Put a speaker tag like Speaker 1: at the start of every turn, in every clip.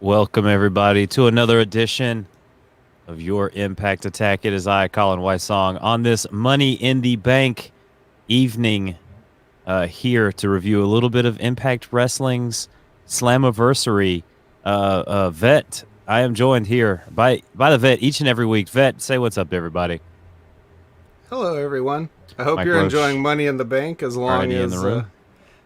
Speaker 1: Welcome, everybody, to another edition of your Impact Attack. It is I, Colin Wysong, on this Money in the Bank evening here to review a little bit of Impact Wrestling's Slammiversary. Vet, I am joined here by the Vet each and every week. Vet, say what's up to everybody.
Speaker 2: Hello, everyone. I hope
Speaker 1: Mike
Speaker 2: you're
Speaker 1: Roche
Speaker 2: enjoying Money in the Bank
Speaker 1: already in the room.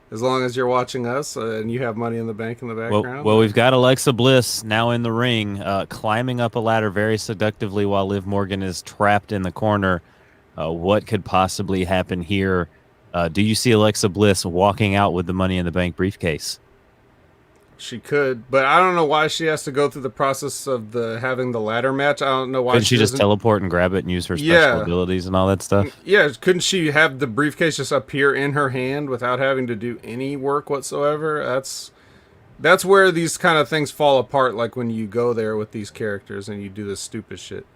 Speaker 2: as long as you're watching us and you have Money in the Bank in the background.
Speaker 1: Well, we've got Alexa Bliss now in the ring, climbing up a ladder very seductively while Liv Morgan is trapped in the corner. What could possibly happen here? Do you see Alexa Bliss walking out with the Money in the Bank briefcase?
Speaker 2: She could, but I don't know why she has to go through the process of the having the ladder match. I don't know why
Speaker 1: Couldn't she just
Speaker 2: doesn't.
Speaker 1: teleport and grab it and use her special
Speaker 2: Yeah,
Speaker 1: abilities and all that stuff?
Speaker 2: yeah. Couldn't she have the briefcase just appear in her hand without having to do any work whatsoever? That's where these kind of things fall apart. Like when you go there with these characters and you do this stupid shit.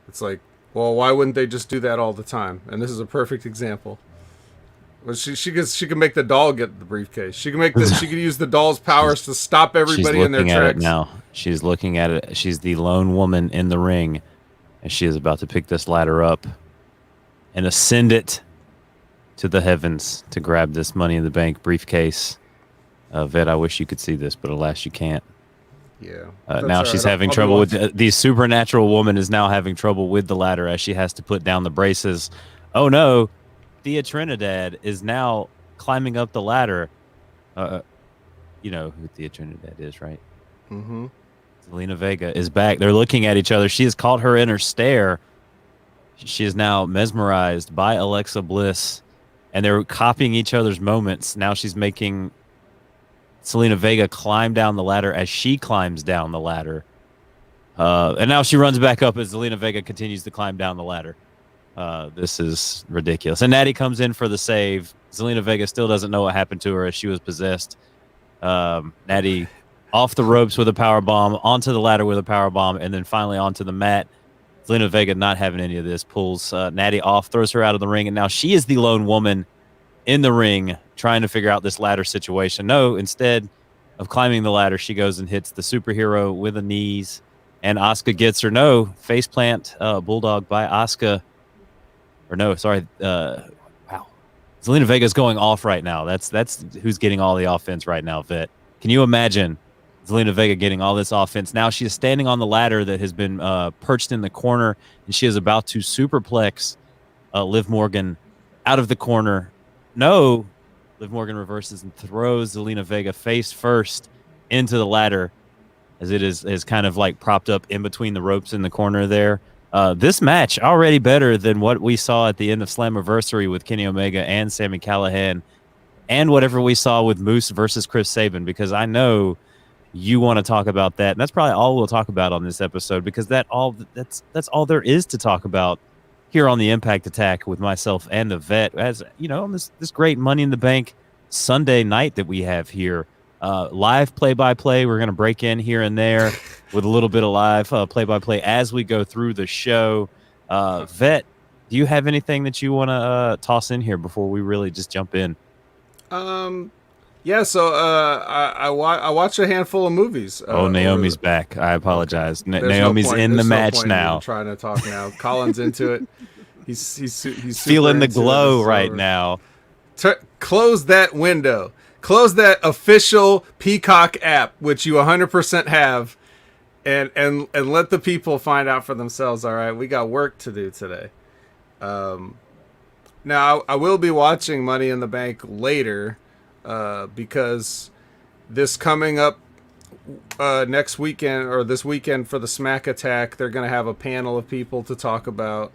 Speaker 2: It's like, well, why wouldn't they just do that all the time? And this is a perfect example. Well, she could make the doll get the briefcase. She could use the doll's powers to stop
Speaker 1: She's
Speaker 2: everybody in their
Speaker 1: looking at it
Speaker 2: tracks.
Speaker 1: now. She's looking at it. She's the lone woman in the ring, and she is about to pick this ladder up and ascend it to the heavens to grab this Money in the Bank briefcase. Vet, I wish you could see this, but alas, you can't.
Speaker 2: Yeah.
Speaker 1: Now she's having trouble with the supernatural woman is now having trouble with the ladder as she has to put down the braces. Oh no, Thea Trinidad is now climbing up the ladder. You know who Thea Trinidad is, right?
Speaker 2: Mm-hmm.
Speaker 1: Zelina Vega is back. They're looking at each other. She has caught her in her stare. She is now mesmerized by Alexa Bliss, and they're copying each other's moments. Now she's making Zelina Vega climb down the ladder as she climbs down the ladder. And now she runs back up as Zelina Vega continues to climb down the ladder. This is ridiculous. And Natty comes in for the save. Zelina Vega still doesn't know what happened to her as she was possessed. Natty off the ropes with a power bomb, onto the ladder with a power bomb, and then finally onto the mat. Zelina Vega not having any of this, pulls Natty off, throws her out of the ring, and now she is the lone woman in the ring trying to figure out this ladder situation. No, instead of climbing the ladder, she goes and hits the superhero with the knees, and Asuka gets her. No, faceplant bulldog by Asuka. Or no, sorry. Wow. Zelina Vega's going off right now. That's who's getting all the offense right now, Vet. Can you imagine Zelina Vega getting all this offense? Now she is standing on the ladder that has been perched in the corner, and she is about to superplex Liv Morgan out of the corner. No, Liv Morgan reverses and throws Zelina Vega face first into the ladder as it is kind of like propped up in between the ropes in the corner there. This match already better than what we saw at the end of Slammiversary with Kenny Omega and Sami Callihan, and whatever we saw with Moose versus Chris Sabin, because I know you want to talk about that, and that's probably all we'll talk about on this episode, because that's all there is to talk about here on the Impact Attack with myself and the Vet, as you know, on this great Money in the Bank Sunday night that we have here. Live play-by-play. We're going to break in here and there with a little bit of live play-by-play as we go through the show. Vet, do you have anything that you want to toss in here before we really just jump in?
Speaker 2: Yeah. So I watched a handful of movies.
Speaker 1: Naomi's back. I apologize.
Speaker 2: Okay.
Speaker 1: Naomi's in the match now.
Speaker 2: Trying to talk now. Colin's into it. He's
Speaker 1: feeling the glow right now.
Speaker 2: Close that window. Close that official Peacock app, which you 100% have, and let the people find out for themselves. All right, we got work to do today. Now I will be watching Money in the Bank later, because this coming up next weekend, or this weekend for the Smack Attack, they're gonna have a panel of people to talk about,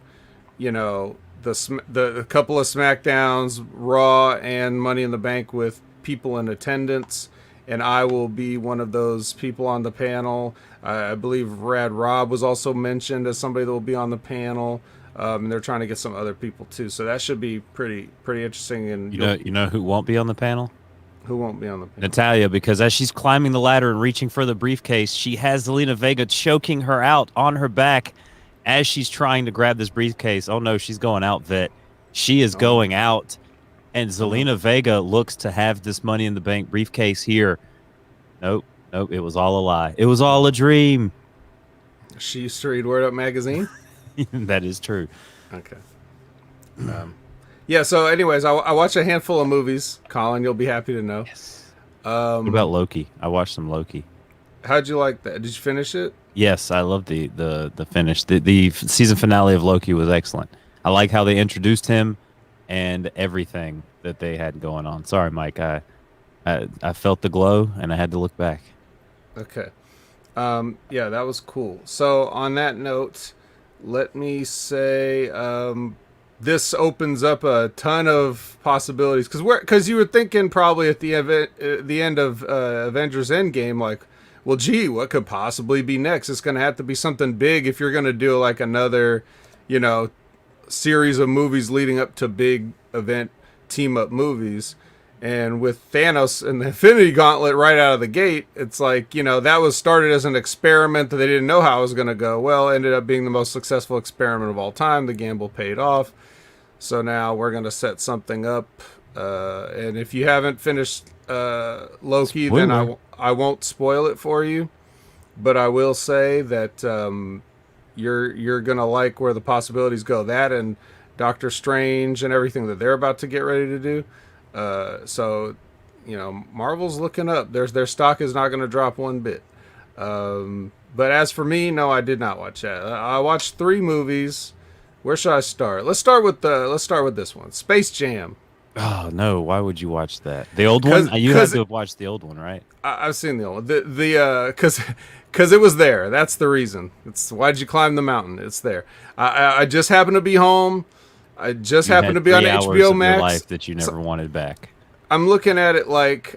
Speaker 2: you know, the couple of SmackDowns, Raw, and Money in the Bank with people in attendance, and I will be one of those people on the panel. I believe Rad Rob was also mentioned as somebody that will be on the panel, and they're trying to get some other people too, so that should be pretty interesting. And
Speaker 1: you know who won't be on the panel?
Speaker 2: Who won't be on the panel?
Speaker 1: Natalya, because as she's climbing the ladder and reaching for the briefcase, she has Zelina Vega choking her out on her back as she's trying to grab this briefcase. Oh no, she's going out, Vet. She is going out. And Zelina Vega looks to have this Money in the Bank briefcase here. Nope. Nope, it was all a lie. It was all a dream.
Speaker 2: She used to read Word Up magazine.
Speaker 1: That is true.
Speaker 2: Okay. Yeah. So, anyways, I watched a handful of movies. Colin, you'll be happy to know.
Speaker 1: Yes. What about Loki? I watched some Loki.
Speaker 2: How'd you like that? Did you finish it?
Speaker 1: Yes, I love the finish. The season finale of Loki was excellent. I like how they introduced him and everything that they had going on. Sorry, Mike. I felt the glow and I had to look back.
Speaker 2: Okay. Yeah, that was cool. So on that note, let me say this opens up a ton of possibilities because you were thinking probably at the end of Avengers Endgame, like, well, gee, what could possibly be next? It's going to have to be something big if you're going to do like another, you know, series of movies leading up to big event team up movies. And with Thanos and the Infinity Gauntlet right out of the gate, it's like, you know, that was started as an experiment that they didn't know how it was going to go. Well, it ended up being the most successful experiment of all time. The gamble paid off. So now we're going to set something up. And if you haven't finished Loki,
Speaker 1: Spoiler.
Speaker 2: then I won't spoil it for you. But I will say that you're going to like where the possibilities go. That and Doctor Strange and everything that they're about to get ready to do. So, you know, Marvel's looking up. Their stock is not going to drop one bit. But as for me, no, I did not watch that. I watched 3 movies. Where should I start? Let's start with this one, Space Jam.
Speaker 1: Oh no! Why would you watch that? The old one? You had to have watched the old one, right?
Speaker 2: I've seen the old one. Because it was there. That's the reason. It's why'd you climb the mountain? It's there. I just happened to be home. I just happened to be on HBO Max.
Speaker 1: Your life that you never wanted back.
Speaker 2: I'm looking at it like,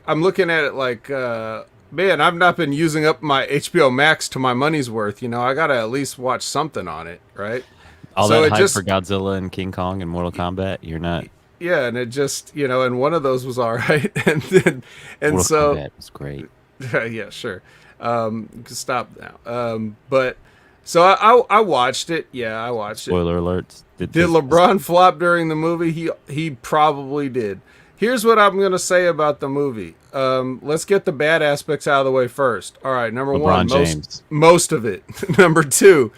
Speaker 2: man, I've not been using up my HBO Max to my money's worth. You know, I gotta at least watch something on it, right?
Speaker 1: All that hype for Godzilla and King Kong and Mortal Kombat, you're not.
Speaker 2: Yeah, and it just, you know, and one of those was all right, and
Speaker 1: Mortal
Speaker 2: so
Speaker 1: Kombat was great.
Speaker 2: yeah, sure. Stop now. But so I watched it. Yeah, I watched it.
Speaker 1: Spoiler alerts.
Speaker 2: Did LeBron flop during the movie? He probably did. Here's what I'm gonna say about the movie. Let's get the bad aspects out of the way first. All right, number one, most of it. Number 2,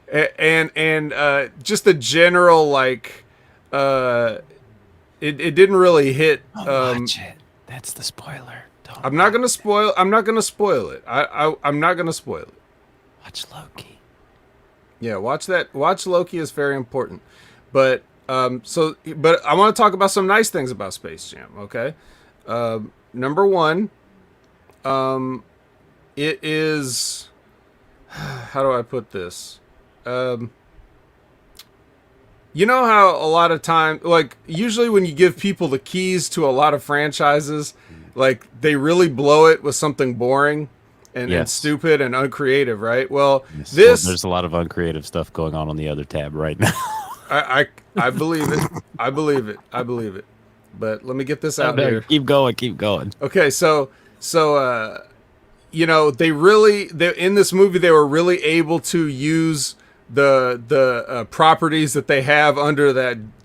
Speaker 2: and just the general like, it didn't really hit.
Speaker 1: Watch it. That's the spoiler.
Speaker 2: I'm not gonna spoil it. I'm not gonna spoil it.
Speaker 1: Watch Loki.
Speaker 2: Yeah, watch that. Watch Loki is very important. But but I want to talk about some nice things about Space Jam. Okay, number 1, it is. How do I put this? You know how a lot of time, like usually when you give people the keys to a lot of franchises, like they really blow it with something boring and stupid and uncreative, right? Well,
Speaker 1: there's a lot of uncreative stuff going on the other tab right now.
Speaker 2: I believe it. I believe it. But let me get this out here.
Speaker 1: Keep going.
Speaker 2: Okay, so you know, they in this movie they were really able to use the properties that they have under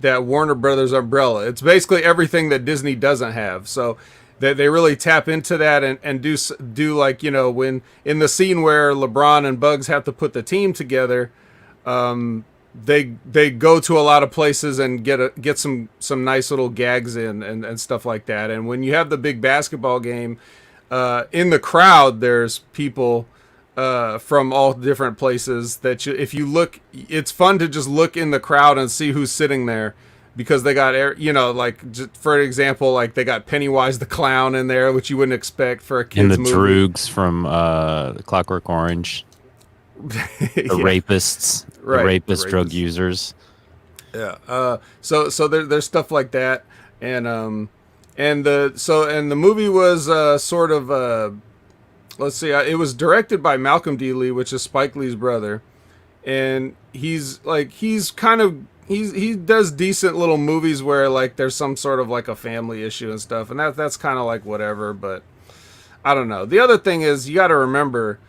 Speaker 2: that Warner Brothers umbrella. It's basically everything that Disney doesn't have. So they really tap into that and do like, you know, when in the scene where LeBron and Bugs have to put the team together, they go to a lot of places and get some nice little gags in and stuff like that. And when you have the big basketball game, in the crowd, there's people from all different places that if you look, it's fun to just look in the crowd and see who's sitting there, because they got, you know, like just for example, like they got Pennywise the Clown in there, which you wouldn't expect for a kids movie.
Speaker 1: And the Droogs from Clockwork Orange, the rapists,
Speaker 2: right,
Speaker 1: the rapist drug users.
Speaker 2: Yeah. So there's stuff like that, and the movie was sort of let's see, it was directed by Malcolm D. Lee, which is Spike Lee's brother, and he does decent little movies where like there's some sort of like a family issue and stuff, and that's kind of like whatever. But I don't know. The other thing is you got to remember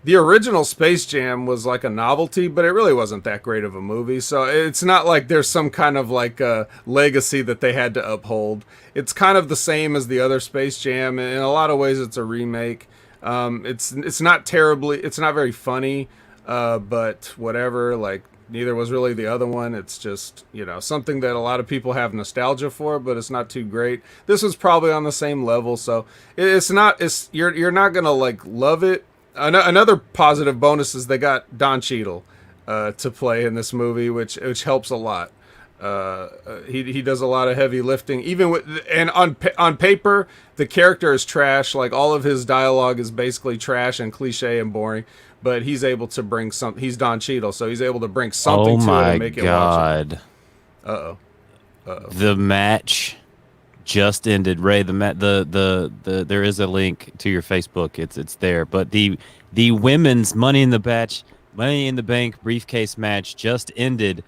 Speaker 2: the original Space Jam was like a novelty, but it really wasn't that great of a movie. So it's not like there's some kind of like a legacy that they had to uphold. It's kind of the same as the other Space Jam. In a lot of ways, it's a remake. It's not terribly, it's not very funny, but whatever. Like neither was really the other one. It's just, you know, something that a lot of people have nostalgia for, but it's not too great. This was probably on the same level, so it's not. It's you're not gonna like love it. Another positive bonus is they got Don Cheadle to play in this movie, which helps a lot. He does a lot of heavy lifting, even with, and on paper the character is trash. Like all of his dialogue is basically trash and cliche and boring. But he's able to bring some. He's Don Cheadle, so he's able to bring something to it and make it watchable. Uh oh.
Speaker 1: The match just ended. Ray, the there is a link to your Facebook. It's there. But the women's Money in the Bank briefcase match just ended,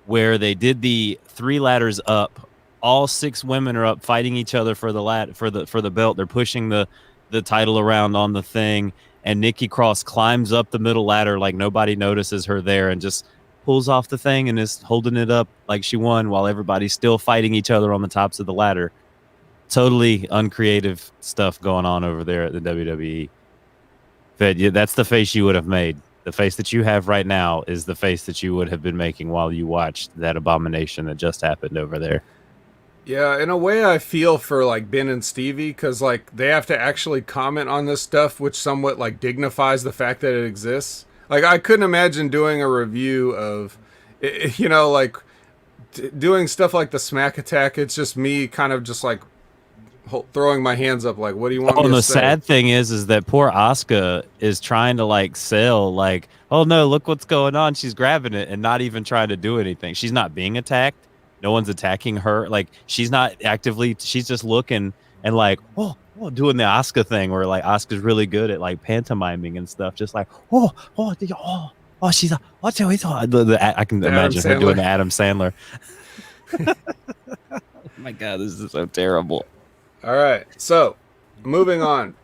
Speaker 1: where they did the 3 ladders up. All 6 women are up fighting each other for the belt. They're pushing the title around on the thing, and Nikki Cross climbs up the middle ladder like nobody notices her there and just pulls off the thing and is holding it up like she won while everybody's still fighting each other on the tops of the ladder. Totally uncreative stuff going on over there at the WWE. But yeah, that's the face you would have made. The face that you have right now is the face that you would have been making while you watched that abomination that just happened over there.
Speaker 2: Yeah, in a way I feel for like Ben and Stevie, because like they have to actually comment on this stuff, which somewhat like dignifies the fact that it exists. Like I couldn't imagine doing a review of, you know, like doing stuff like the Smack Attack. It's just me kind of just like throwing my hands up like, what do you want me to say?
Speaker 1: The sad thing is that poor Asuka is trying to like sell like, oh no, look what's going on. She's grabbing it and not even trying to do anything. She's not being attacked. No one's attacking her. Like she's not actively. She's just looking and like, oh, doing the Asuka thing where like Asuka's really good at like pantomiming and stuff. Just like, she's I can imagine her doing the Adam Sandler. Oh my God, this is so terrible.
Speaker 2: All right, so moving on.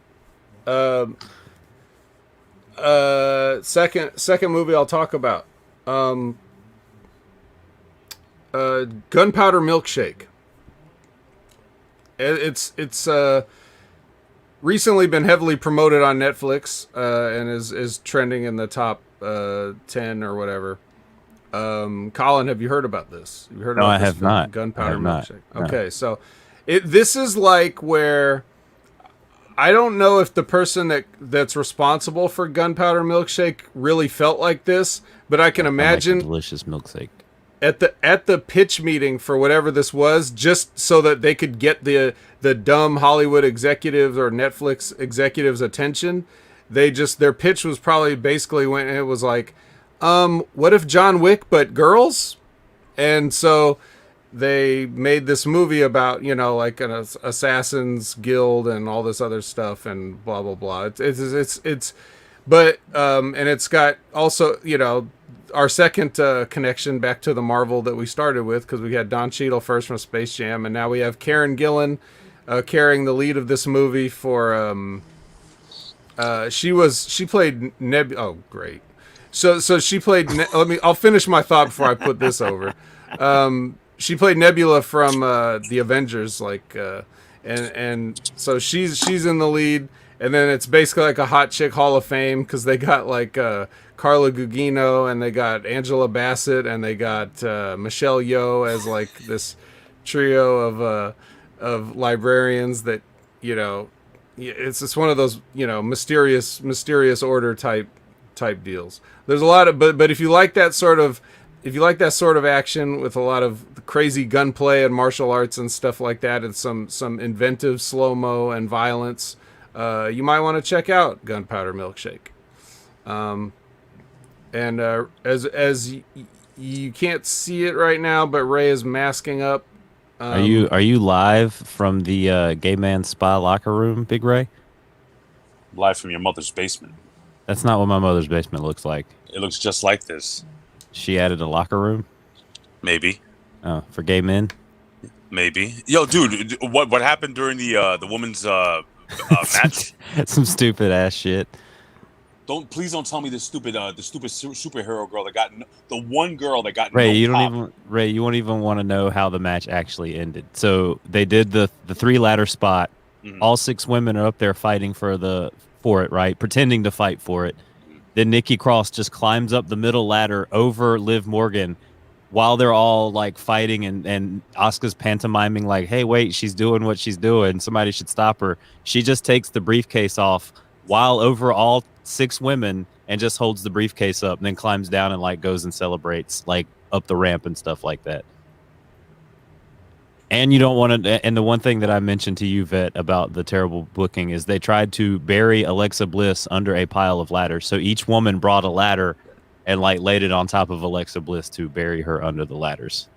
Speaker 2: Second movie I'll talk about. Gunpowder Milkshake. It's recently been heavily promoted on Netflix and is trending in the top 10 or whatever. Colin, have you heard about this? Have you heard
Speaker 1: about
Speaker 2: this?
Speaker 1: I have not.
Speaker 2: Gunpowder Milkshake.
Speaker 1: No.
Speaker 2: Okay, so this is like where I don't know if the person that's responsible for Gunpowder Milkshake really felt like this, but I can imagine
Speaker 1: like a delicious milkshake.
Speaker 2: At the pitch meeting for whatever this was, just so that they could get the dumb Hollywood executives or Netflix executives' attention, their pitch was probably basically when it was like, what if John Wick but girls? And so they made this movie about, you know, like an assassin's guild and all this other stuff and blah blah blah. But and it's got also, you know, our second connection back to the Marvel that we started with, because we had Don Cheadle first from Space Jam, and now we have Karen Gillan carrying the lead of this movie for she played Nebula. Oh, great. So she played I'll finish my thought before I put this over. She played Nebula from the Avengers, like and so she's in the lead. And then it's basically like a hot chick Hall of Fame, because they got like Carla Gugino, and they got Angela Bassett, and they got Michelle Yeoh as like this trio of librarians that, you know, it's just one of those, you know, mysterious order type deals. There's a lot of but if you like that sort of action with a lot of crazy gunplay and martial arts and stuff like that, and some inventive slow-mo and violence, you might want to check out Gunpowder Milkshake. And as you can't see it right now, but Ray is masking up.
Speaker 1: Are you live from the gay man spa locker room, Big Ray?
Speaker 3: Live from your mother's basement.
Speaker 1: That's not what my mother's basement looks like.
Speaker 3: It looks just like this.
Speaker 1: She added a locker room?
Speaker 3: Maybe.
Speaker 1: Oh, for gay men?
Speaker 3: Maybe. Yo, dude, what happened during the women's match?
Speaker 1: Some stupid ass shit.
Speaker 3: Please don't tell me the stupid superhero girl that got the one girl that got
Speaker 1: Ray,
Speaker 3: no
Speaker 1: you don't
Speaker 3: pop.
Speaker 1: even Ray, you won't even want to know how the match actually ended. So they did the three ladder spot.
Speaker 3: Mhm.
Speaker 1: All six women are up there fighting for it, right? Pretending to fight for it. Then Nikki Cross just climbs up the middle ladder over Liv Morgan while they're all like fighting and Asuka's pantomiming like, hey, wait, she's doing what she's doing. Somebody should stop her. She just takes the briefcase off while over all six women and just holds the briefcase up and then climbs down and like goes and celebrates like up the ramp and stuff like that. And you don't want to. And the one thing that I mentioned to you, Vet, about the terrible booking is they tried to bury Alexa Bliss under a pile of ladders. So each woman brought a ladder and like laid it on top of Alexa Bliss to bury her under the ladders.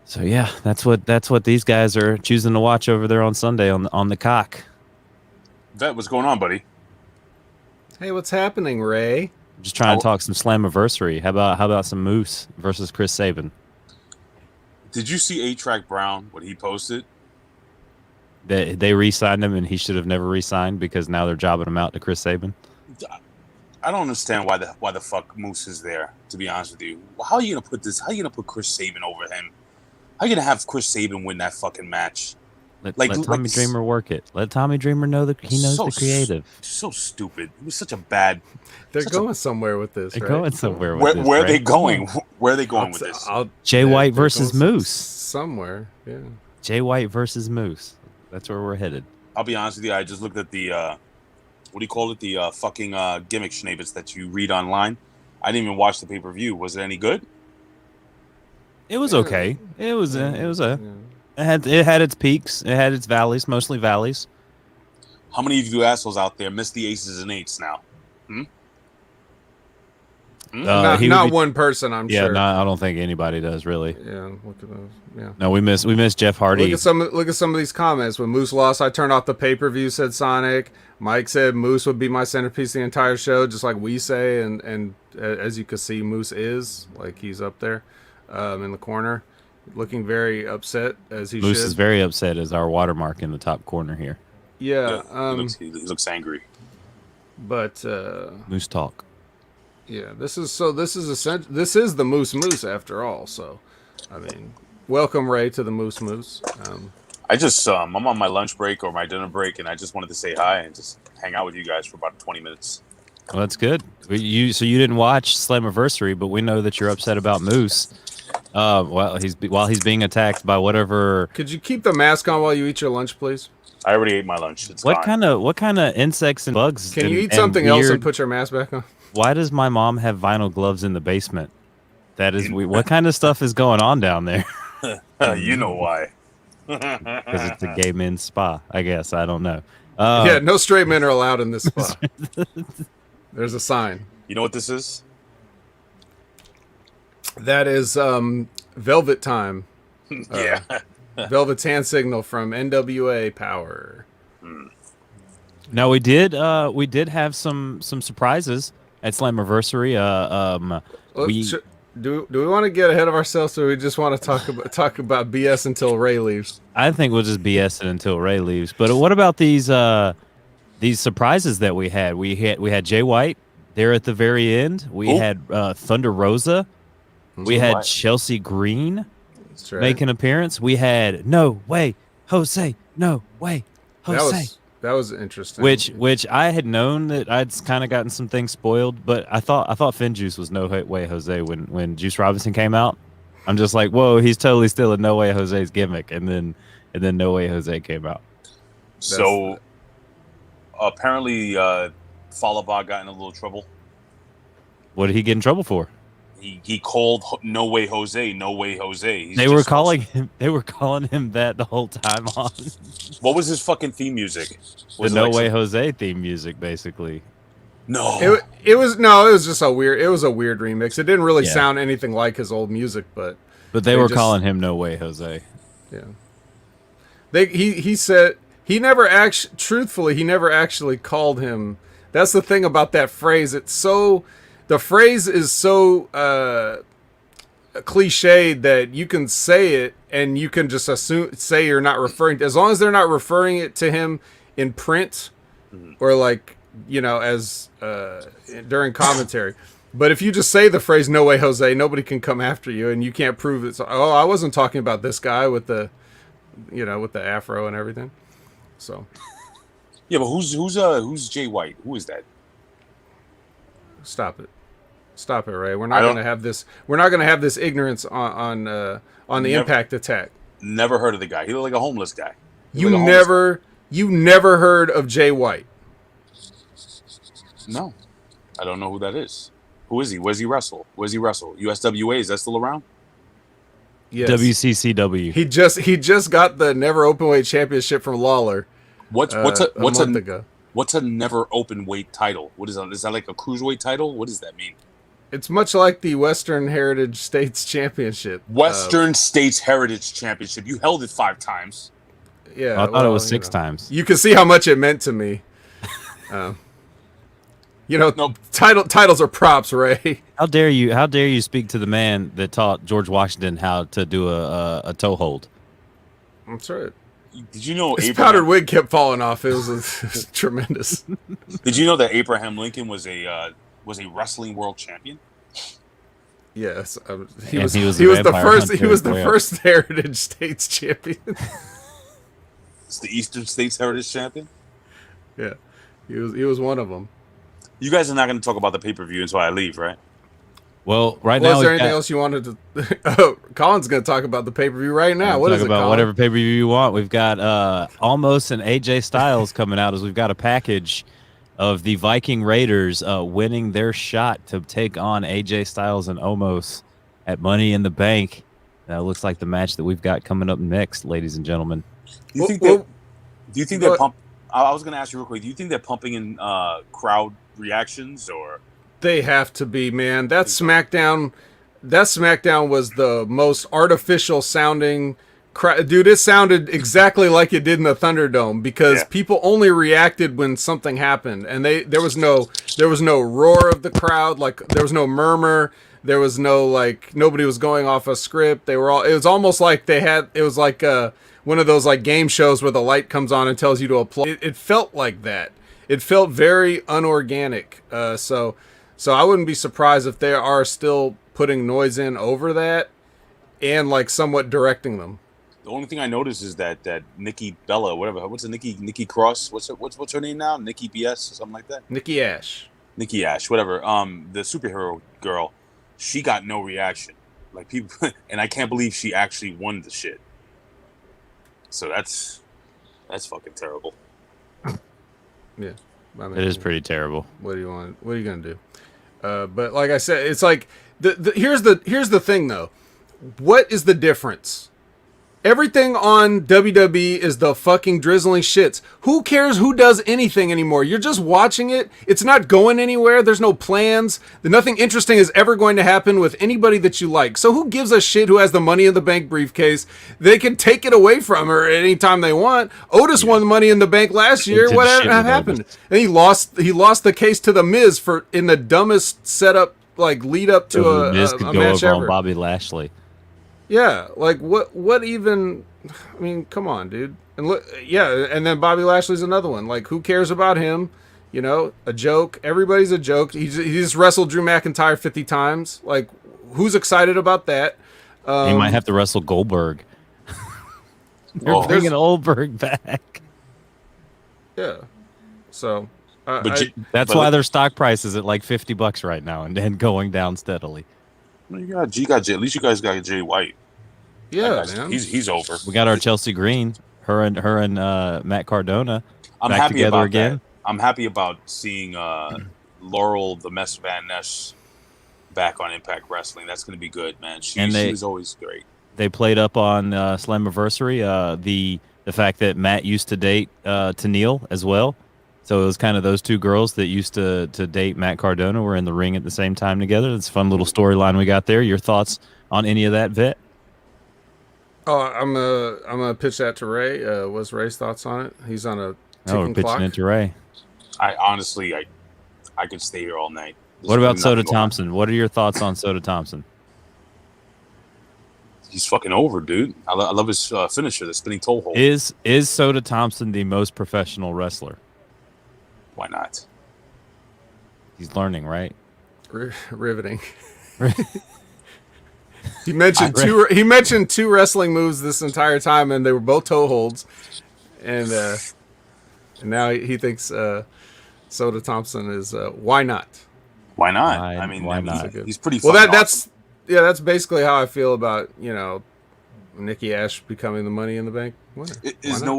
Speaker 1: So yeah, that's what these guys are choosing to watch over there on Sunday on the cock.
Speaker 3: Vet, what's going on, buddy?
Speaker 2: Hey, what's happening, Ray?
Speaker 1: I'm just trying to talk some Slammiversary. How about some Moose versus Chris Sabin?
Speaker 3: Did you see A-Track Brown, what he posted?
Speaker 1: They re-signed him, and he should have never re-signed because now they're jobbing him out to Chris Sabin.
Speaker 3: I don't understand why the fuck Moose is there, to be honest with you. How are you gonna put this? How are you gonna put Chris Sabin over him? How are you gonna have Chris Sabin win that fucking match?
Speaker 1: Let Tommy Dreamer work it. Let Tommy Dreamer know that he knows the creative.
Speaker 3: So stupid. It was such a bad.
Speaker 2: They're going somewhere with this.
Speaker 1: They're
Speaker 2: right?
Speaker 1: going somewhere with this.
Speaker 3: Where are they going? Where are they going with this?
Speaker 1: Jay White versus Moose.
Speaker 2: Somewhere, yeah.
Speaker 1: Jay White versus Moose. That's where we're headed.
Speaker 3: I'll be honest with you. I just looked at the what do you call it? The fucking gimmick schnabbits that you read online. I didn't even watch the pay-per-view. Was it any good?
Speaker 1: It was okay. It had its peaks. It had its valleys, mostly valleys.
Speaker 3: How many of you assholes out there miss the aces and eights now?
Speaker 2: Not one person, I'm sure.
Speaker 1: Yeah, no, I don't think anybody does really.
Speaker 2: Yeah, look at those. Yeah.
Speaker 1: No, we miss Jeff Hardy.
Speaker 2: Look at some of these comments. When Moose lost, I turned off the pay-per-view, said Sonic. Mike said Moose would be my centerpiece the entire show, just like we say, and as you can see, Moose is like he's up there in the corner, looking very upset as he
Speaker 1: Moose
Speaker 2: should.
Speaker 1: is very upset as our watermark in the top corner here.
Speaker 2: Yeah,
Speaker 3: he looks angry.
Speaker 2: But
Speaker 1: Moose talk.
Speaker 2: Yeah, this is the Moose after all. So, I mean, welcome Ray to the Moose.
Speaker 3: I just I'm on my lunch break or my dinner break, and I just wanted to say hi and just hang out with you guys for about 20 minutes.
Speaker 1: Well, that's good. So you didn't watch Slammiversary, but we know that you're upset about Moose. While he's being attacked by whatever.
Speaker 2: Could you keep the mask on while you eat your lunch, please?
Speaker 3: I already ate my lunch. It's
Speaker 1: what
Speaker 3: gone.
Speaker 1: kind of insects and bugs?
Speaker 2: Can you eat something else and put your mask back on?
Speaker 1: Why does my mom have vinyl gloves in the basement? That is what kind of stuff is going on down there?
Speaker 3: You know why?
Speaker 1: Because it's a gay men's spa, I guess. I don't know.
Speaker 2: Yeah, no straight men are allowed in this spa. There's a sign.
Speaker 3: You know what this is?
Speaker 2: That is Velvet Time.
Speaker 3: Yeah.
Speaker 2: Velvet's hand signal from NWA Power.
Speaker 1: No, we did have some surprises at Slammiversary.
Speaker 2: Do we want to get ahead of ourselves, or we just want to talk about BS until Ray leaves?
Speaker 1: I think we'll just BS it until Ray leaves. But what about these surprises that we had? We had Jay White there at the very end. We had Thunder Rosa. We had Chelsea Green make an appearance. We had No Way Jose. No Way Jose.
Speaker 2: That was interesting.
Speaker 1: Which I had known that I'd kind of gotten some things spoiled, but I thought Finn Juice was No Way Jose when Juice Robinson came out. I'm just like, whoa, he's totally still a No Way Jose's gimmick, and then No Way Jose came out.
Speaker 3: So apparently, Falaba got in a little trouble.
Speaker 1: What did he get in trouble for?
Speaker 3: He called No Way Jose, No Way Jose.
Speaker 1: They were calling him that the whole time on.
Speaker 3: What was his fucking theme music?
Speaker 1: The No Way Jose theme music, basically.
Speaker 3: No.
Speaker 2: It was just a weird remix. It didn't really sound anything like his old music, but
Speaker 1: they were calling him No Way Jose.
Speaker 2: Yeah. He said he never actually called him. That's the thing about that phrase. The phrase is so cliched that you can say it and you can just say you're not referring to, as long as they're not referring it to him in print or like as during commentary. But if you just say the phrase "No way, Jose," nobody can come after you, and you can't prove it. Oh, I wasn't talking about this guy with the, with the afro and everything. So,
Speaker 3: Yeah, but who's Jay White? Who is that?
Speaker 2: stop it, Ray. We're not going to have this. We're not going to have this ignorance on the Impact attack.
Speaker 3: Never heard of the guy. He looked like a homeless guy.
Speaker 2: You never heard of Jay White?
Speaker 3: No, I don't know who that is. Who is he? Where's he wrestle? USWA, is that still around?
Speaker 2: Yes.
Speaker 1: WCCW.
Speaker 2: He just got the never openweight championship from Lawler.
Speaker 3: What's a
Speaker 2: month ago.
Speaker 3: What's a never open weight title? What is that? Is that like a cruiserweight title? What does that mean?
Speaker 2: It's much like the Western Heritage States Championship.
Speaker 3: Western States Heritage Championship. You held it 5 times.
Speaker 2: Yeah,
Speaker 1: I thought it was 6 times.
Speaker 2: You can see how much it meant to me.
Speaker 3: Nope.
Speaker 2: Titles are props, Ray.
Speaker 1: How dare you speak to the man that taught George Washington how to do a toe hold?
Speaker 2: That's right.
Speaker 3: Did you know
Speaker 2: his powdered wig kept falling off? It was tremendous.
Speaker 3: Did you know that Abraham Lincoln was a wrestling world champion?
Speaker 2: Yes, he
Speaker 1: And
Speaker 2: was the first Heritage States champion.
Speaker 3: It's the Eastern States Heritage champion.
Speaker 2: Yeah, he was one of them.
Speaker 3: You guys are not going to talk about the pay-per-view until I leave, right?
Speaker 1: Well, now
Speaker 2: is there anything else you wanted to? Oh, Colin's going to talk about the pay-per-view right now. What is it, Colin?
Speaker 1: Whatever pay-per-view you want. We've got Almost and AJ Styles coming out as we've got a package of the Viking Raiders winning their shot to take on AJ Styles and Omos at Money in the Bank. Looks like the match that we've got coming up next, ladies and gentlemen.
Speaker 3: Do you think they're pumping? I was going to ask you real quick. Do you think they're pumping in crowd reactions, or
Speaker 2: they have to be, man? That SmackDown was the most artificial sounding dude. It sounded exactly like it did in the Thunderdome because people only reacted when something happened, and there was no roar of the crowd, like there was no murmur, there was no nobody was going off a script. It was almost like it was like one of those like game shows where the light comes on and tells you to applaud. It felt like that. It felt very unorganic. So I wouldn't be surprised if they are still putting noise in over that and like somewhat directing them.
Speaker 3: The only thing I noticed is that Nikki Bella, whatever, what's the Nikki Cross? What's her name now? Nikki BS or something like that?
Speaker 2: Nikki Ash,
Speaker 3: whatever. The superhero girl, she got no reaction. Like people, and I can't believe she actually won the shit. So that's fucking terrible.
Speaker 2: Yeah, I mean,
Speaker 1: it is pretty terrible.
Speaker 2: What do you want? What are you gonna do? But like I said, it's like here's the thing though. What is the difference? Everything on WWE is the fucking drizzling shits. Who cares who does anything anymore? You're just watching it. It's not going anywhere. There's no plans. Nothing interesting is ever going to happen with anybody that you like. So who gives a shit who has the Money in the Bank briefcase? They can take it away from her anytime they want. Otis won the Money in the Bank last year. What happened? And he lost the case to the Miz in the dumbest setup, like lead up to a match ever.
Speaker 1: On Bobby Lashley.
Speaker 2: Yeah, like what even? I mean, come on, dude. And look, and then Bobby Lashley's another one. Like, who cares about him? A joke. Everybody's a joke. He just wrestled Drew McIntyre 50 times. Like, who's excited about that?
Speaker 1: He might have to wrestle Goldberg. They're bringing Goldberg back.
Speaker 2: Yeah. So,
Speaker 1: that's why their stock price is at like $50 right now, and then going down steadily.
Speaker 3: You got Jay. At least you guys got Jay White.
Speaker 2: Yeah, man.
Speaker 3: He's over.
Speaker 1: We got our Chelsea Green, her and Matt Cardona.
Speaker 3: I'm
Speaker 1: back
Speaker 3: happy
Speaker 1: together
Speaker 3: about
Speaker 1: again.
Speaker 3: that. I'm happy about seeing Laurel the Mess Van Ness back on Impact Wrestling. That's going to be good, man. She was always great.
Speaker 1: They played up on Slammiversary the fact that Matt used to date Tenille as well. So it was kind of those two girls that used to date Matt Cardona were in the ring at the same time together. It's a fun little storyline we got there. Your thoughts on any of that, Vet?
Speaker 2: Oh, I'm gonna pitch that to Ray. What's Ray's thoughts on it? He's on a ticking
Speaker 1: we're pitching
Speaker 2: clock.
Speaker 1: it to Ray.
Speaker 3: I honestly could stay here all night.
Speaker 1: What about Soda Thompson? What are your thoughts on Soda Thompson?
Speaker 3: He's fucking over, dude. I love his finisher, the spinning toe hold.
Speaker 1: Is Soda Thompson the most professional wrestler?
Speaker 3: Why not?
Speaker 1: He's learning, right?
Speaker 2: Riveting.
Speaker 1: I
Speaker 2: He mentioned two wrestling moves this entire time, and they were both toe holds. And now he thinks Soda Thompson is why not?
Speaker 3: Why not?
Speaker 1: Why not?
Speaker 3: He's pretty.
Speaker 2: Well,
Speaker 3: Fucking
Speaker 2: that's
Speaker 3: awesome.
Speaker 2: that's basically how I feel about Nikki Ash becoming the Money in the Bank winner.
Speaker 3: Is no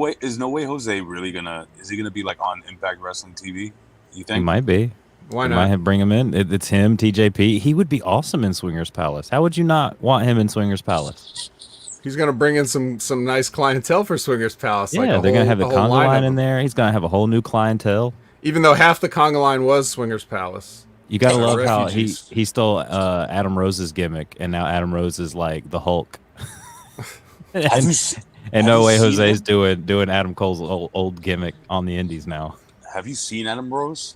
Speaker 3: way Jose really gonna be like on Impact Wrestling TV? You think?
Speaker 1: He might be.
Speaker 2: Why
Speaker 1: Might
Speaker 2: not?
Speaker 1: have bring him in. It's him, TJP. He would be awesome in Swingers Palace. How would you not want him in Swingers Palace?
Speaker 2: He's gonna bring in some nice clientele for Swingers Palace.
Speaker 1: Yeah,
Speaker 2: like
Speaker 1: they're gonna have the
Speaker 2: a whole
Speaker 1: conga
Speaker 2: line
Speaker 1: line
Speaker 2: of
Speaker 1: in
Speaker 2: them.
Speaker 1: there. He's gonna have a whole new clientele.
Speaker 2: Even though half the conga line was Swingers Palace.
Speaker 1: You gotta love how
Speaker 2: Refugees.
Speaker 1: he stole Adam Rose's gimmick, and now Adam Rose is like the Hulk. And no way Jose's doing Adam Cole's old gimmick on the Indies now.
Speaker 3: Have you seen Adam Rose?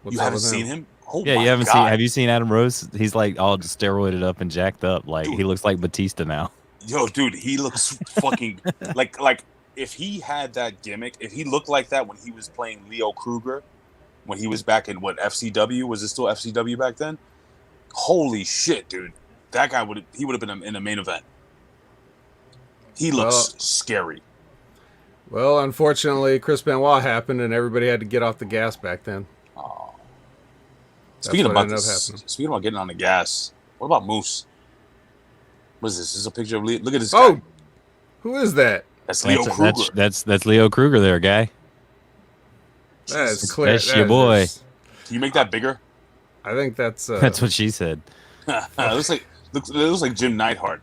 Speaker 2: What's
Speaker 3: You
Speaker 2: up
Speaker 3: haven't
Speaker 2: with
Speaker 3: seen him? Oh
Speaker 1: Yeah,
Speaker 3: my
Speaker 1: you haven't
Speaker 3: God.
Speaker 1: seen. Have you seen Adam Rose? He's like all steroided up and jacked up. Like
Speaker 3: Dude.
Speaker 1: he looks like Batista now.
Speaker 3: Yo, dude, he looks fucking like if he had that gimmick, if he looked like that when he was playing Leo Kruger, when he was back in FCW, was it still FCW back then? Holy shit, dude. That guy would have been in the main event. He looks scary.
Speaker 2: Well, unfortunately, Chris Benoit happened, and everybody had to get off the gas back then.
Speaker 3: Oh.
Speaker 2: That's
Speaker 3: Speaking
Speaker 2: what
Speaker 3: about
Speaker 2: ended up
Speaker 3: this,
Speaker 2: happening.
Speaker 3: speaking about getting on the gas, what about Moose? What is this? This is a picture of Leo. Look at this guy.
Speaker 2: Oh, who is that?
Speaker 3: That's Leo Kruger.
Speaker 1: That's Leo Kruger there, guy.
Speaker 2: That is clear.
Speaker 1: That's
Speaker 2: That
Speaker 1: your
Speaker 2: is
Speaker 1: boy.
Speaker 2: just-
Speaker 3: Can you make that bigger?
Speaker 2: I think that's.
Speaker 1: That's what she said.
Speaker 3: it looks like Jim Neidhart.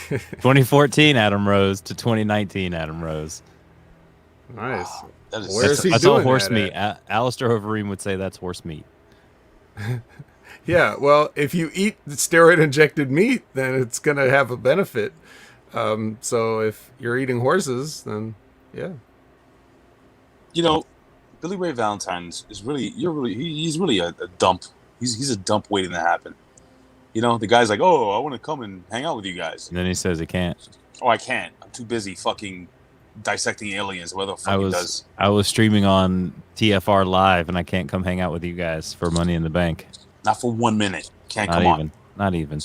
Speaker 1: 2014 Adam Rose to 2019 Adam Rose.
Speaker 2: Nice.
Speaker 3: That is
Speaker 2: Where's he
Speaker 1: That's all
Speaker 2: doing
Speaker 1: horse
Speaker 2: that
Speaker 1: meat. Alistair Overeem would say that's horse meat.
Speaker 2: Yeah, well, if you eat the steroid-injected meat, then it's going to have a benefit. So if you're eating horses, then yeah.
Speaker 3: You know, Billy Ray Valentine is really he's really a dump. He's a dump waiting to happen. You know, the guy's like, oh, I want to come and hang out with you guys.
Speaker 1: And then he says he can't.
Speaker 3: Oh, I can't. I'm too busy fucking dissecting aliens. What the fuck he does?
Speaker 1: I was streaming on TFR Live, and I can't come hang out with you guys for Money in the Bank.
Speaker 3: Not for 1 minute. Can't
Speaker 1: Not
Speaker 3: come
Speaker 1: even.
Speaker 3: on.
Speaker 1: Not even.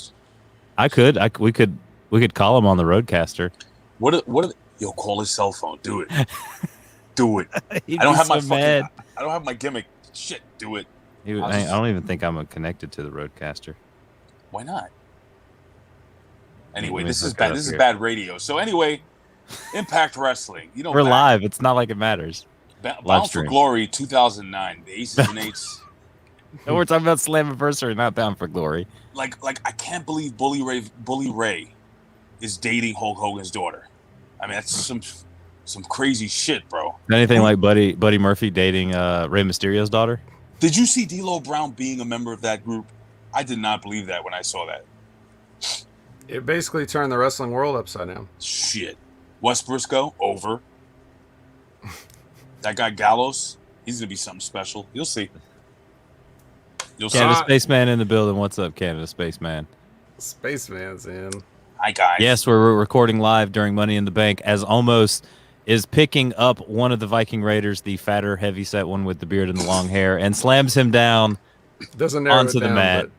Speaker 1: I could. We could call him on the Roadcaster.
Speaker 3: Yo, call his cell phone. Do it. Do it.
Speaker 1: He'd
Speaker 3: I don't
Speaker 1: be
Speaker 3: have my
Speaker 1: so
Speaker 3: fucking.
Speaker 1: mad.
Speaker 3: I don't have my gimmick. Shit, do it.
Speaker 1: I don't even think I'm connected to the Roadcaster.
Speaker 3: Why not? Anyway,
Speaker 1: Let me
Speaker 3: this is
Speaker 1: hook it
Speaker 3: bad.
Speaker 1: up
Speaker 3: This is
Speaker 1: here.
Speaker 3: bad radio. So anyway, Impact Wrestling. You know,
Speaker 1: We're live. It's not like it matters.
Speaker 3: Bound for
Speaker 1: stream.
Speaker 3: Glory 2009. The Aces and Eights.
Speaker 1: No, we're talking about Slammiversary, not Bound for Glory.
Speaker 3: Like I can't believe Bully Ray is dating Hulk Hogan's daughter. I mean, that's some crazy shit, bro.
Speaker 1: Anything like Buddy Murphy dating Rey Mysterio's daughter?
Speaker 3: Did you see D'Lo Brown being a member of that group? I did not believe that when I saw that.
Speaker 2: It basically turned the wrestling world upside down.
Speaker 3: Shit. Wes Briscoe, over. That guy Gallows, he's going to be something special. You'll see. You'll see.
Speaker 1: Canada Spaceman in the building. What's up, Canada Spaceman?
Speaker 2: Spaceman's in.
Speaker 3: Hi, guys.
Speaker 1: Yes, we're recording live during Money in the Bank as Almost is picking up one of the Viking Raiders, the fatter, heavyset one with the beard and the long hair, and slams him down
Speaker 2: Doesn't narrow
Speaker 1: onto
Speaker 2: it
Speaker 1: the
Speaker 2: down,
Speaker 1: mat.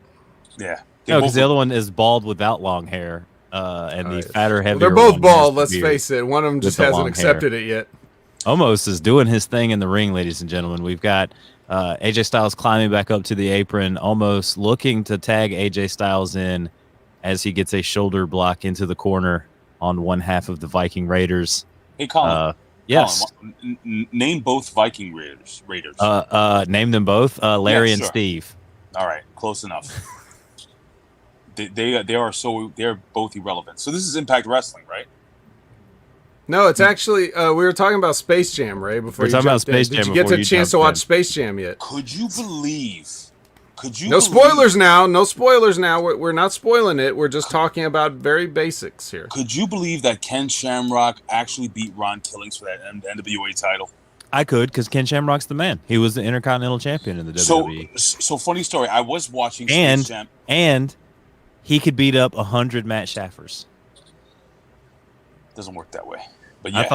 Speaker 3: Yeah.
Speaker 1: No, because the other one is bald without long hair, and the
Speaker 2: yes.
Speaker 1: fatter, heavier
Speaker 2: They're both
Speaker 1: one has
Speaker 2: bald,
Speaker 1: the
Speaker 2: let's
Speaker 1: beard.
Speaker 2: face it. One of them just
Speaker 1: the
Speaker 2: hasn't
Speaker 1: long
Speaker 2: accepted it yet.
Speaker 1: Almost is doing his thing in the ring, ladies and gentlemen. We've got AJ Styles climbing back up to the apron, almost looking to tag AJ Styles in as he gets a shoulder block into the corner on one half of the Viking Raiders.
Speaker 3: Hey, Colin.
Speaker 1: Yes.
Speaker 3: Colin, name both Viking Raiders.
Speaker 1: Name them both, Larry
Speaker 3: Yeah,
Speaker 1: and
Speaker 3: sure.
Speaker 1: Steve.
Speaker 3: All right, close enough. They're both irrelevant. So this is Impact Wrestling, right?
Speaker 2: No, it's actually we were talking about Space Jam, Ray. Before
Speaker 1: We're talking about
Speaker 2: jumped in.
Speaker 1: Space Jam
Speaker 2: Did you get
Speaker 1: before
Speaker 2: the
Speaker 1: you
Speaker 2: chance to
Speaker 1: jumped
Speaker 2: watch
Speaker 1: in.
Speaker 2: Space Jam yet?
Speaker 3: Could you believe?
Speaker 2: No spoilers now. No spoilers now. We're not spoiling it. We're just talking about very basics here.
Speaker 3: Could you believe that Ken Shamrock actually beat Ron Killings for that NWA title?
Speaker 1: I could, because Ken Shamrock's the man. He was the Intercontinental Champion in the WWE.
Speaker 3: So funny story. I was watching
Speaker 1: And
Speaker 3: Space Jam.
Speaker 1: and he could beat up 100 Matt Shaffers.
Speaker 3: Doesn't work that way. But yeah,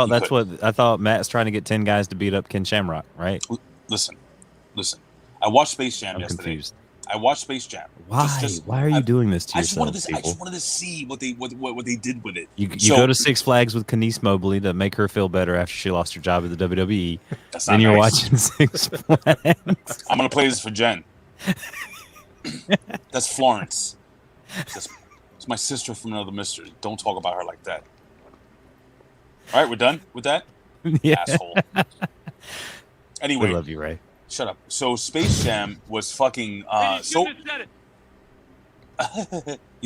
Speaker 1: I thought Matt's trying to get 10 guys to beat up Ken Shamrock, right?
Speaker 3: Listen. I watched Space Jam
Speaker 1: I'm
Speaker 3: yesterday.
Speaker 1: confused.
Speaker 3: I watched Space Jam.
Speaker 1: Why? Why are you doing this to
Speaker 3: I just
Speaker 1: yourself,
Speaker 3: wanted to.
Speaker 1: people?
Speaker 3: I just wanted to see what they did with it.
Speaker 1: You
Speaker 3: So-
Speaker 1: go to Six Flags with Kenise Mobley to make her feel better after she lost her job at the WWE.
Speaker 3: That's
Speaker 1: Then
Speaker 3: not
Speaker 1: you're
Speaker 3: nice.
Speaker 1: watching Six Flags.
Speaker 3: I'm gonna play this for Jen. That's Florence. It's my sister from another mister. Don't talk about her like that. All right, we're done with that.
Speaker 1: Yeah.
Speaker 3: Asshole.
Speaker 1: We
Speaker 3: Anyway,
Speaker 1: love you, Ray.
Speaker 3: shut up. So Space Jam was fucking. So you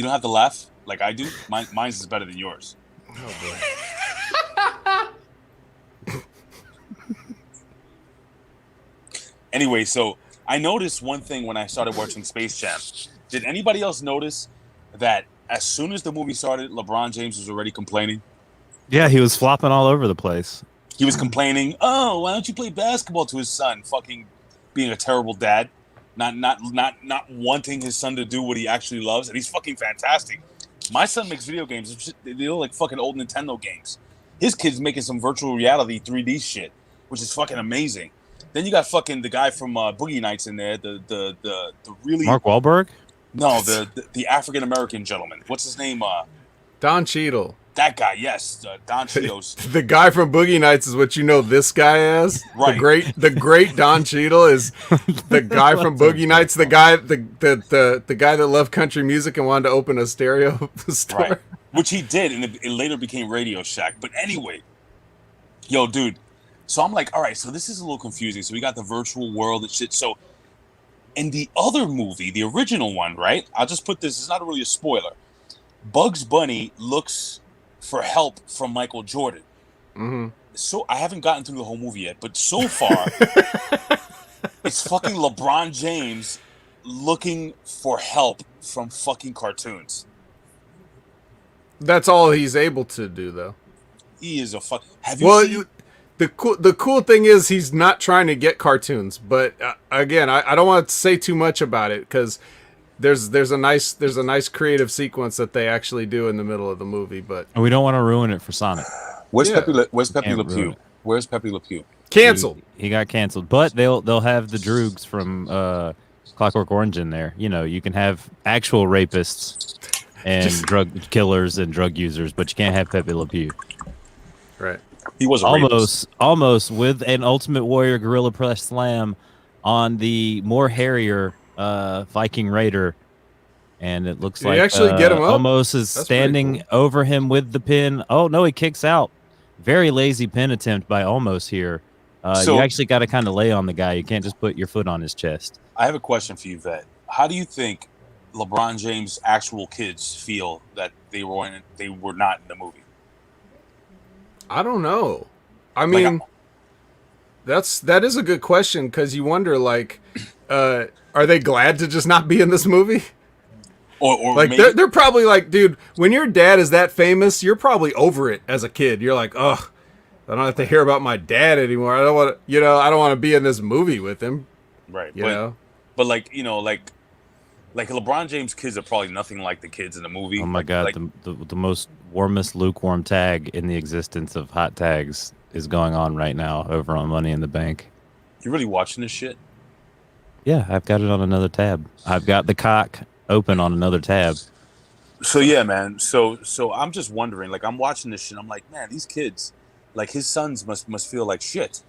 Speaker 3: don't have to laugh like I do. Mine's is better than yours.
Speaker 2: Oh boy.
Speaker 3: Anyway, so I noticed one thing when I started watching Space Jam. Did anybody else notice that as soon as the movie started, LeBron James was already complaining?
Speaker 1: Yeah, he was flopping all over the place.
Speaker 3: He was complaining, "Oh, why don't you play basketball?" to his son, fucking being a terrible dad, not wanting his son to do what he actually loves, and he's fucking fantastic. My son makes video games; they look like fucking old Nintendo games. His kid's making some virtual reality 3D shit, which is fucking amazing. Then you got fucking the guy from Boogie Nights in there, the really
Speaker 1: Mark Wahlberg?
Speaker 3: no the African American gentleman. What's his name?
Speaker 2: Don Cheadle.
Speaker 3: That guy, yes, Don Cheadle's.
Speaker 2: The guy from Boogie Nights is what you know this guy as.
Speaker 3: Right.
Speaker 2: The great Don Cheadle is the guy from Boogie Nights. The guy the guy that loved country music and wanted to open a stereo store.
Speaker 3: Right. Which he did, and it later became Radio Shack. But anyway, yo, dude. So I'm like, all right, so this is a little confusing. So we got the virtual world and shit. So in the other movie, the original one, right? I'll just put this, it's not really a spoiler. Bugs Bunny looks for help from Michael Jordan.
Speaker 2: Mm-hmm.
Speaker 3: So I haven't gotten through the whole movie yet, but so far, it's fucking LeBron James looking for help from fucking cartoons.
Speaker 2: That's all he's able to do, though.
Speaker 3: He is a fuck. Have you seen?
Speaker 2: The cool thing is he's not trying to get cartoons, but again, I don't want to say too much about it because there's a nice creative sequence that they actually do in the middle of the movie, but
Speaker 1: And we don't want to ruin it for Sonic.
Speaker 3: Where's
Speaker 2: Yeah.
Speaker 3: Where's Pepe
Speaker 1: Can't
Speaker 3: Le
Speaker 1: ruin
Speaker 3: Pew?
Speaker 1: it.
Speaker 3: Where's Pepe Le Pew?
Speaker 2: canceled.
Speaker 1: He got canceled, but they'll have the Droogs from Clockwork Orange in there. You know, you can have actual rapists and drug killers and drug users, but you can't have Pepe Le Pew.
Speaker 2: Right.
Speaker 3: He was a rapist.
Speaker 1: Almost with an Ultimate Warrior Gorilla Press Slam on the more hairier Viking Raider, and it looks
Speaker 2: Did he
Speaker 1: like
Speaker 2: actually get him up?
Speaker 1: Almost is
Speaker 2: That's pretty
Speaker 1: standing over him with the pin. Oh no, he kicks out. Very lazy pin attempt by Almost here.
Speaker 3: So-
Speaker 1: you actually got to kind of lay on the guy. You can't just put your foot on his chest.
Speaker 3: I have a question for you, Vet. How do you think LeBron James' actual kids feel that they were not in the movie?
Speaker 2: I don't know. I mean, that is a good question because you wonder, like, are they glad to just not be in this movie?
Speaker 3: Or
Speaker 2: Like,
Speaker 3: maybe,
Speaker 2: they're probably like, dude, when your dad is that famous, you're probably over it as a kid. You're like, ugh, I don't have to hear about my dad anymore. I don't want to, I don't want to be in this movie with him.
Speaker 3: right?
Speaker 2: You know,
Speaker 3: But like like LeBron James' kids are probably nothing like the kids in the movie.
Speaker 1: Oh my god,
Speaker 3: Like,
Speaker 1: the most warmest lukewarm tag in the existence of hot tags is going on right now over on Money in the Bank.
Speaker 3: you really watching this shit?
Speaker 1: Yeah, I've got it on another tab. I've got the cock open on another tab.
Speaker 3: So yeah, man. So I'm just wondering. Like, I'm watching this shit. I'm like, man, these kids, like his sons must feel like shit.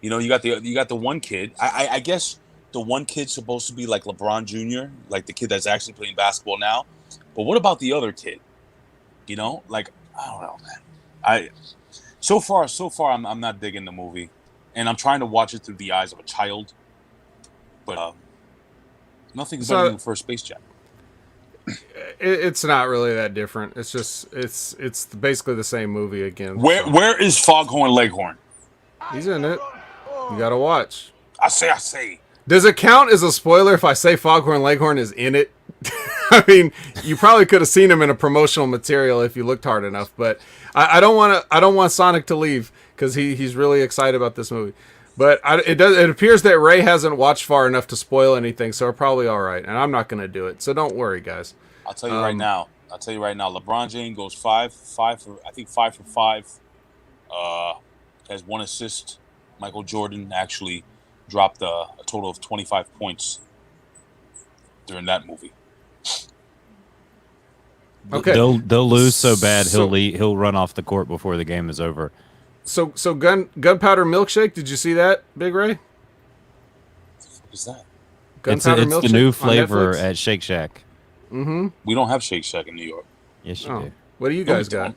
Speaker 3: You know, you got the one kid. I guess the one kid's supposed to be like LeBron Jr., like the kid that's actually playing basketball now. But what about the other kid? You know, like, I don't know, man. So far, I'm not digging the movie, and I'm trying to watch it through the eyes of a child. But nothing's better than the first Space Jam.
Speaker 2: it's not really that different. It's just it's basically the same movie again.
Speaker 3: Where is Foghorn Leghorn?
Speaker 2: He's in it. You gotta watch.
Speaker 3: I say.
Speaker 2: Does it count as a spoiler if I say Foghorn Leghorn is in it? I mean, you probably could have seen him in a promotional material if you looked hard enough. But I don't want Sonic to leave because he's really excited about this movie. But it appears that Ray hasn't watched far enough to spoil anything, so we're probably all right. And I'm not going to do it, so don't worry, guys.
Speaker 3: I'll tell you right now. LeBron James goes 5 for 5. Has one assist. Michael Jordan actually dropped a total of 25 points during that movie.
Speaker 2: Okay.
Speaker 1: They'll lose so bad
Speaker 2: So-
Speaker 1: he'll run off the court before the game is over.
Speaker 2: So gunpowder milkshake. Did you see that, Big Ray?
Speaker 3: What is that?
Speaker 2: Gunpowder
Speaker 1: It's
Speaker 2: milkshake
Speaker 1: the new
Speaker 2: on
Speaker 1: flavor
Speaker 2: Netflix?
Speaker 1: at Shake Shack.
Speaker 2: Mm-hmm.
Speaker 3: We don't have Shake Shack in New York.
Speaker 1: Yes, you
Speaker 2: Oh.
Speaker 1: do.
Speaker 2: What do you
Speaker 3: No, we
Speaker 2: guys got?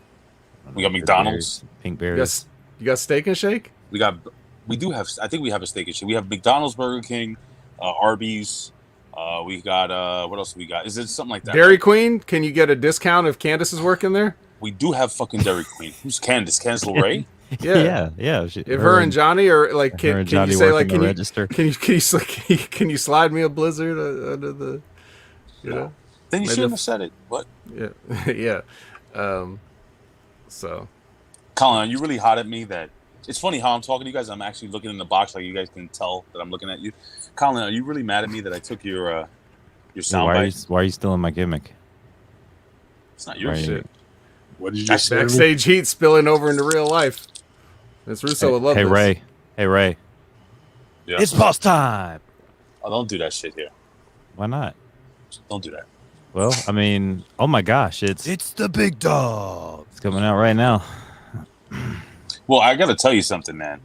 Speaker 3: don't. We got McDonald's.
Speaker 1: Pink
Speaker 2: You
Speaker 1: berries.
Speaker 2: got Steak and Shake?
Speaker 3: We do have. I think we have a Steak and Shake. We have McDonald's, Burger King, Arby's. We got what else? We got? Is it something like that?
Speaker 2: Dairy Queen? Can you get a discount if Candace is working there?
Speaker 3: We do have fucking Dairy Queen. Who's Candace? Candace LeRae?
Speaker 2: Yeah.
Speaker 1: yeah.
Speaker 2: If her and Johnny are like,
Speaker 1: her and
Speaker 2: can
Speaker 1: Johnny
Speaker 2: you say
Speaker 1: work
Speaker 2: like,
Speaker 1: in the
Speaker 2: can you,
Speaker 1: register.
Speaker 2: can you slide me a blizzard under the, you know?
Speaker 3: Then you
Speaker 2: Maybe
Speaker 3: shouldn't have said it. What?
Speaker 2: Yeah, yeah. So
Speaker 3: Colin, are you really hot at me? That it's funny how I'm talking to you guys. I'm actually looking in the box, like you guys can tell that I'm looking at you. Colin, are you really mad at me that I took your soundbite?
Speaker 1: Why are you stealing my gimmick?
Speaker 3: It's not your
Speaker 1: Why are you-
Speaker 3: shit. What did you say?
Speaker 2: backstage heat spilling over into real life. Miss Russo would love
Speaker 1: Hey
Speaker 2: this.
Speaker 1: Ray. Hey Ray.
Speaker 3: Yeah.
Speaker 1: It's boss time.
Speaker 3: Oh, don't do that shit here.
Speaker 1: Why not?
Speaker 3: Don't do that.
Speaker 1: Well, I mean, oh my gosh, it's the big dog. It's coming out right now.
Speaker 3: Well, I gotta tell you something, man.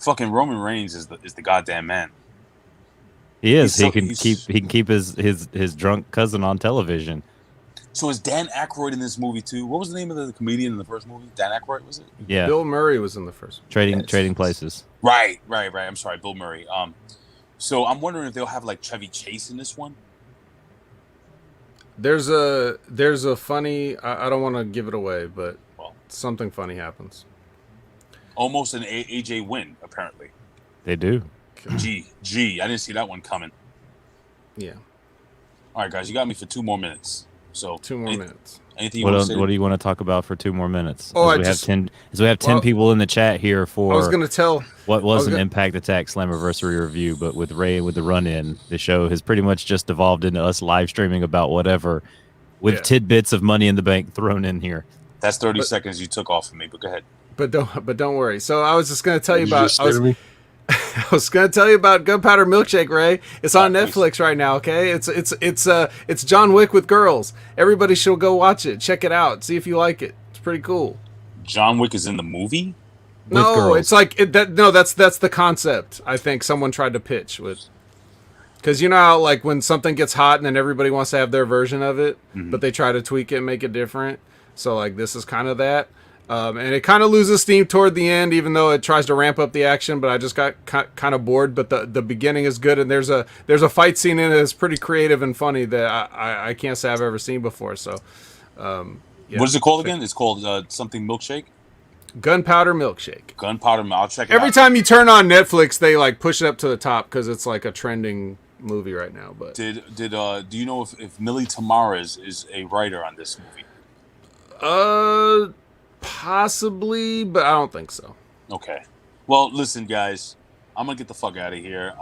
Speaker 3: Fucking Roman Reigns is the goddamn man.
Speaker 1: He is.
Speaker 3: He's
Speaker 1: He can keep his drunk cousin on television.
Speaker 3: So is Dan Aykroyd in this movie too? What was the name of the comedian in the first movie? Dan Aykroyd, was it?
Speaker 1: Yeah.
Speaker 2: Bill Murray was in the first one.
Speaker 1: Trading places.
Speaker 3: Right. I'm sorry, Bill Murray. So I'm wondering if they'll have like Chevy Chase in this one.
Speaker 2: There's a funny. I don't want to give it away, but
Speaker 3: Well,
Speaker 2: something funny happens.
Speaker 3: almost an AJ win, apparently.
Speaker 1: They do.
Speaker 3: Gee, I didn't see that one coming.
Speaker 2: Yeah,
Speaker 3: All right, guys, you got me for 2 more minutes. So
Speaker 2: 2 more minutes.
Speaker 3: Anything you
Speaker 1: What
Speaker 3: want
Speaker 1: else?
Speaker 3: to say?
Speaker 1: What do you want to talk about for 2 more minutes?
Speaker 2: Oh,
Speaker 1: As we have 10 people in the chat here for
Speaker 2: I was gonna tell.
Speaker 1: what was an
Speaker 2: gonna-
Speaker 1: Impact Attack Slammiversary review, but with Ray with the run-in, the show has pretty much just evolved into us live streaming about whatever, with
Speaker 2: Yeah.
Speaker 1: tidbits of Money in the Bank thrown in here.
Speaker 3: That's 30 seconds you took off of me, but go ahead.
Speaker 2: But don't worry. So I was just gonna tell you
Speaker 4: Did
Speaker 2: about.
Speaker 4: just say to me?
Speaker 2: I was gonna tell you about Gunpowder Milkshake, Ray. It's on
Speaker 3: Please.
Speaker 2: Netflix right now. Okay, it's John Wick with girls. Everybody should go watch it. Check it out. See if you like it. It's pretty cool.
Speaker 3: John Wick is in the movie?
Speaker 2: No,
Speaker 1: girls.
Speaker 2: it's like that's the concept. I think someone tried to pitch with. Because you know how like when something gets hot and then everybody wants to have their version of it, but they try to tweak it and make it different. So like this is kind of that. And it kind of loses steam toward the end, even though it tries to ramp up the action. But I just got kind of bored. But the beginning is good, and there's a fight scene in it that's pretty creative and funny that I can't say I've ever seen before. So, yeah.
Speaker 3: What is it called again? It's called something milkshake?
Speaker 2: Gunpowder Milkshake.
Speaker 3: Gunpowder. I'll check it
Speaker 2: Every
Speaker 3: out.
Speaker 2: time you turn on Netflix, they like push it up to the top because it's like a trending movie right now. But
Speaker 3: Do you know if Millie Tamares is a writer on this movie?
Speaker 2: possibly, but I don't think so.
Speaker 3: Okay. Well, listen, guys. I'm going to get the fuck out of here.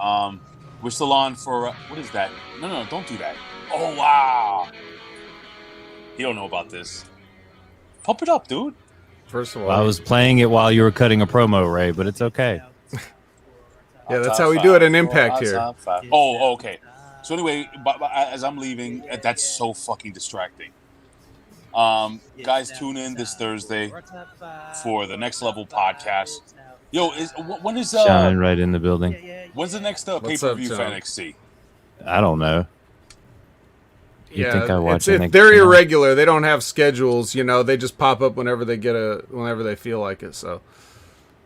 Speaker 3: We're still on for... what is that? No, don't do that. Oh, wow. You don't know about this. Pump it up, dude.
Speaker 2: First of all,
Speaker 1: I was playing it while you were cutting a promo, Ray, but it's okay.
Speaker 2: yeah, that's how we do it in Impact here.
Speaker 3: Oh, okay. So anyway, as I'm leaving, that's so fucking distracting. Guys, tune in this Thursday for the Next Level podcast. Yo, when is
Speaker 1: Shine right in the building.
Speaker 3: when's the next
Speaker 2: What's
Speaker 3: pay-per-view
Speaker 2: up,
Speaker 3: for
Speaker 2: John?
Speaker 3: NXT?
Speaker 1: I don't know. You think I watch NXT
Speaker 2: they're
Speaker 1: now?
Speaker 2: irregular. They don't have schedules. You know, they just pop up whenever they feel like it. So,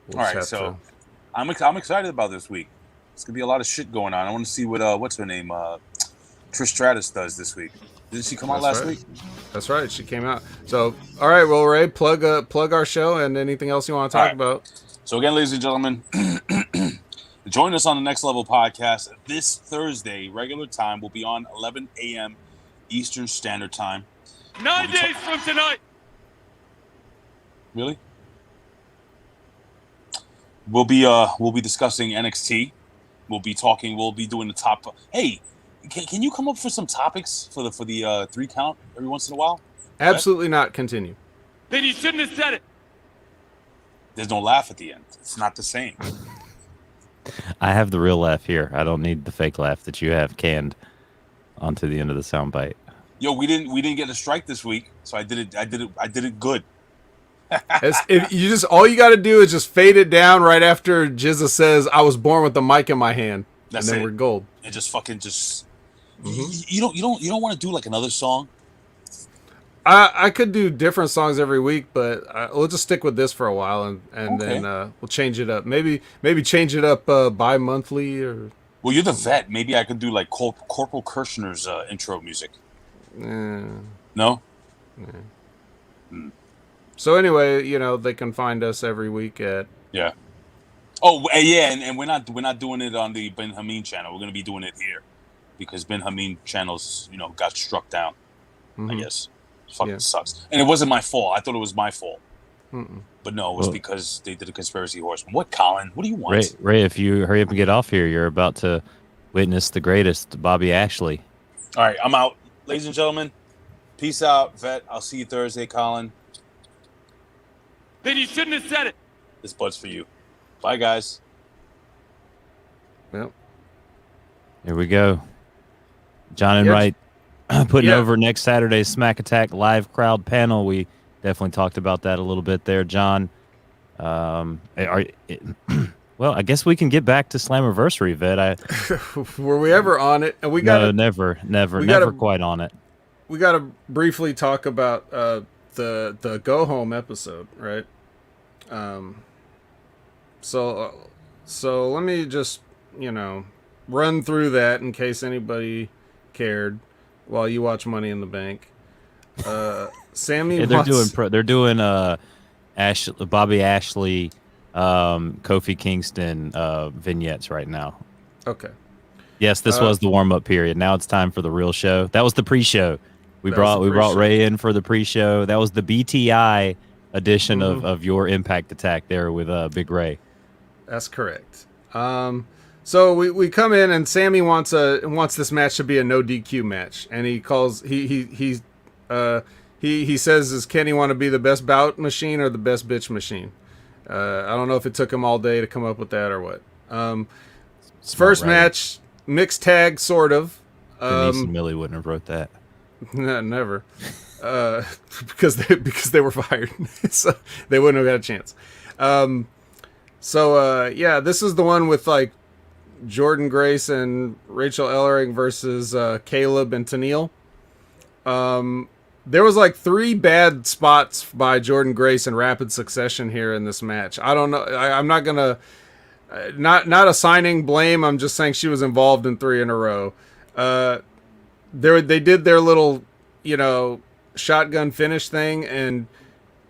Speaker 2: we'll
Speaker 3: All
Speaker 2: just
Speaker 3: right,
Speaker 2: have
Speaker 3: so
Speaker 2: to-
Speaker 3: I'm excited about this week. It's gonna be a lot of shit going on. I want to see what what's her name Trish Stratus does this week. Didn't she come out
Speaker 2: That's
Speaker 3: last
Speaker 2: right.
Speaker 3: week?
Speaker 2: That's right. She came out. So, all right, well, Ray, plug our show and anything else you want to talk
Speaker 3: All right.
Speaker 2: about.
Speaker 3: So again, ladies and gentlemen, join us on the Next Level podcast this Thursday. Regular time will be on 11 a.m. Eastern Standard Time.
Speaker 5: 9 days from tonight.
Speaker 3: Really? We'll be discussing NXT. We'll be doing the top. Hey, can you come up for some topics for the 3 count every once in a while?
Speaker 2: Absolutely not. Continue.
Speaker 5: Then you shouldn't have said it.
Speaker 3: There's no laugh at the end. It's not the same.
Speaker 1: I have the real laugh here. I don't need the fake laugh that you have canned onto the end of the soundbite.
Speaker 3: Yo, we didn't get a strike this week, so I did it good.
Speaker 2: If you just all you got to do is just fade it down right after Jizza says, "I was born with the mic in my hand,"
Speaker 3: That's
Speaker 2: and then
Speaker 3: it.
Speaker 2: we're gold.
Speaker 3: And just fucking just. You don't want to do like another song.
Speaker 2: I could do different songs every week, but we'll just stick with this for a while, and
Speaker 3: Okay.
Speaker 2: then we'll change it up. Maybe change it up bi-monthly or.
Speaker 3: Well, you're the vet. Maybe I could do like Corporal Kirshner's intro music. No.
Speaker 2: So anyway, they can find us every week at.
Speaker 3: Yeah. Oh yeah, and we're not doing it on the Ben Hameen channel. We're gonna be doing it here because Ben Hameen channels got struck down. I guess it fucking sucks, and it wasn't my fault. I thought it was my fault, but no, it was because they did a conspiracy horseman. What, Colin? What do you want?
Speaker 1: Ray, if you hurry up and get off here, you're about to witness the greatest, Bobby Ashley.
Speaker 3: All right, I'm out, ladies and gentlemen. Peace out, vet. I'll see you Thursday, Colin.
Speaker 5: Then you shouldn't have said it.
Speaker 3: This bud's for you. Bye, guys.
Speaker 2: Well,
Speaker 1: Here we go. John and
Speaker 2: Yep.
Speaker 1: Wright putting
Speaker 2: Yeah.
Speaker 1: over next Saturday's Smack Attack live crowd panel. We definitely talked about that a little bit there, John. Well, I guess we can get back to Slammiversary, Vet.
Speaker 2: were we ever on it? And we
Speaker 1: No,
Speaker 2: got
Speaker 1: never quite on it.
Speaker 2: we got to briefly talk about the go home episode, right? So let me just run through that in case anybody cared while you watch Money in the Bank. Sammy,
Speaker 1: Yeah, they're doing Bobby Ashley, Kofi Kingston vignettes right now.
Speaker 2: Okay.
Speaker 1: Yes, this was the warm up period. Now it's time for the real show. That was the pre-show. We brought Ray in for the pre-show. That was the BTI edition of your Impact Attack there with Big Ray. That's
Speaker 2: correct. So we come in and Sammy wants this match to be a no DQ match, and he calls he says, "Does Kenny want to be the best bout machine or the best bitch machine?" I don't know if it took him all day to come up with that or what. First match, mixed tag, sort of.
Speaker 1: Denise and Millie wouldn't have wrote that.
Speaker 2: Never, because they were fired, so they wouldn't have got a chance. Yeah, this is the one with like Jordan Grace and Rachel Ellering versus Caleb and Tennille. There was like 3 bad spots by Jordan Grace in rapid succession here in this match. I don't know. I'm not gonna not assigning blame. I'm just saying she was involved in 3 in a row. They did their little, shotgun finish thing, and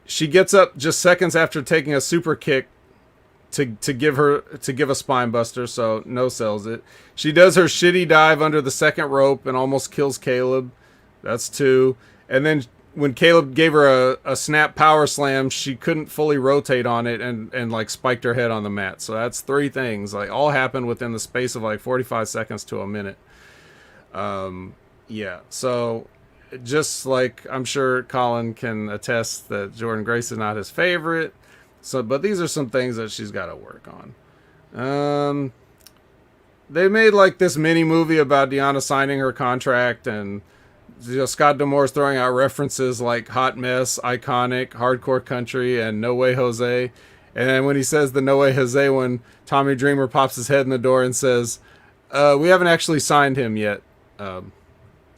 Speaker 2: she gets up just seconds after taking a super kick to give a spine buster, so no sells it. She does her shitty dive under the second rope and almost kills Caleb. That's 2. And then when Caleb gave her a snap power slam, she couldn't fully rotate on it and like spiked her head on the mat. So that's 3 things, like all happened within the space of like 45 seconds to a minute. Yeah, so just like I'm sure Colin can attest that Jordan Grace is not his favorite. So, but these are some things that she's got to work on. They made like this mini movie about Deonna signing her contract, and Scott D'Amore's throwing out references like Hot Mess, Iconic, Hardcore Country, and No Way Jose. And then when he says the No Way Jose one, Tommy Dreamer pops his head in the door and says, "We haven't actually signed him yet."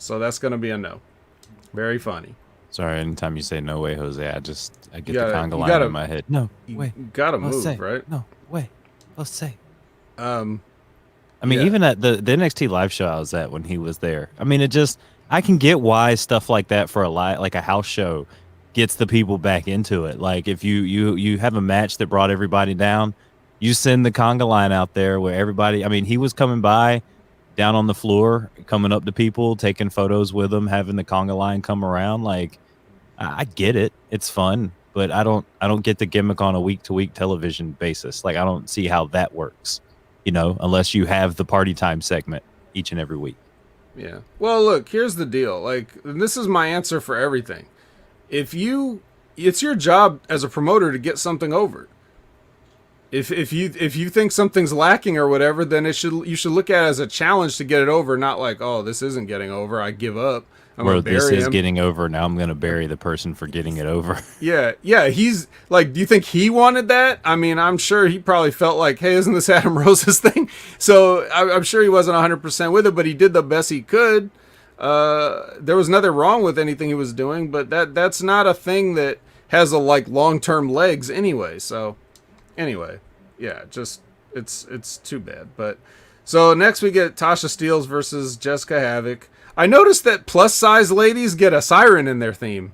Speaker 2: So that's going to be a no. Very funny.
Speaker 1: Sorry, anytime you say "No way, Jose," I get the conga line
Speaker 2: gotta,
Speaker 1: in my head. No way.
Speaker 2: You gotta move,
Speaker 1: Jose.
Speaker 2: right?
Speaker 1: No way, Jose.
Speaker 2: I
Speaker 1: mean, even at the NXT live show I was at when he was there. I mean, I can get why stuff like that for like a house show gets the people back into it. Like if you have a match that brought everybody down, you send the conga line out there where everybody. I mean, he was coming by down on the floor, coming up to people, taking photos with them, having the conga line come around. Like, I get it, it's fun, but I don't get the gimmick on a week-to-week television basis. Like, I don't see how that works, unless you have the party time segment each and every week.
Speaker 2: Yeah. Well, look, here's the deal. Like, this is my answer for everything. It's your job as a promoter to get something over. If you think something's lacking or whatever, then you should look at it as a challenge to get it over, not like, oh, this isn't getting over, I give up. I'm
Speaker 1: Or
Speaker 2: gonna
Speaker 1: this
Speaker 2: bury
Speaker 1: is
Speaker 2: him.
Speaker 1: getting over. Now I'm going to bury the person for getting it over.
Speaker 2: Yeah. He's like, do you think he wanted that? I mean, I'm sure he probably felt like, hey, isn't this Adam Rose's thing? So I'm sure he wasn't 100% with it, but he did the best he could. There was nothing wrong with anything he was doing, but that's not a thing that has a like long-term legs anyway. So anyway, yeah, just it's too bad. But so next we get Tasha Steelz versus Jessica Havoc. I noticed that plus size ladies get a siren in their theme.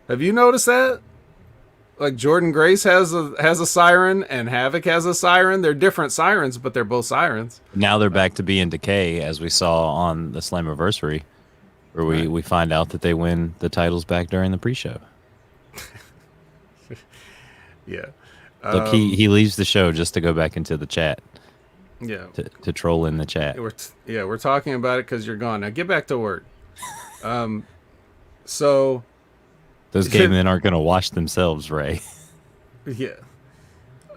Speaker 2: Have you noticed that? Like Jordan Grace has a siren and Havoc has a siren. They're different sirens, but they're both sirens.
Speaker 1: Now they're back to being Decay, as we saw on the Slammiversary, where we find out that they win the titles back during the pre-show.
Speaker 2: Yeah.
Speaker 1: Look, he leaves the show just to go back into the chat.
Speaker 2: Yeah.
Speaker 1: To troll in the chat.
Speaker 2: We're talking about it because you're gone. Now get back to work. So
Speaker 1: those gay men aren't going to wash themselves, Ray.
Speaker 2: Yeah.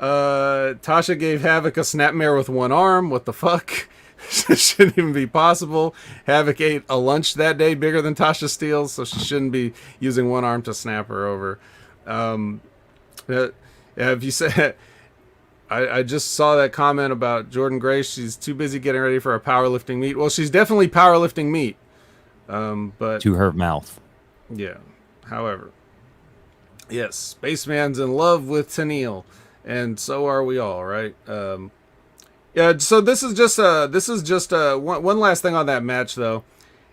Speaker 2: Tasha gave Havoc a snapmare with one arm. What the fuck? Shouldn't even be possible. Havoc ate a lunch that day bigger than Tasha Steelz, so she shouldn't be using one arm to snap her over. If you said, I just saw that comment about Jordan Grace. She's too busy getting ready for a powerlifting meet. Well, she's definitely powerlifting meet. But
Speaker 1: to her mouth.
Speaker 2: Yeah. However, yes, Spaceman's in love with Tennille, and so are we all, right? Yeah. So this is just one last thing on that match, though.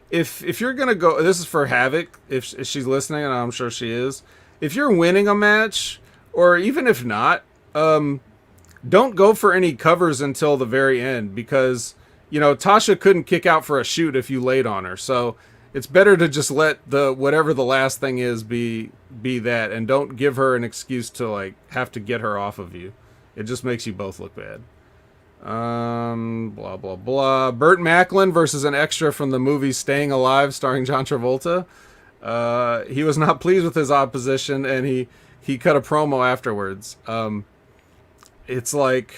Speaker 2: If you're gonna go, this is for Havoc. If she's listening, and I'm sure she is. If you're winning a match, or even if not, don't go for any covers until the very end, because Tasha couldn't kick out for a shoot if you laid on her. So it's better to just let whatever the last thing is be that, and don't give her an excuse to like have to get her off of you. It just makes you both look bad. Blah blah blah. Burt Macklin versus an extra from the movie Staying Alive, starring John Travolta. He was not pleased with his opposition, and he cut a promo afterwards. It's like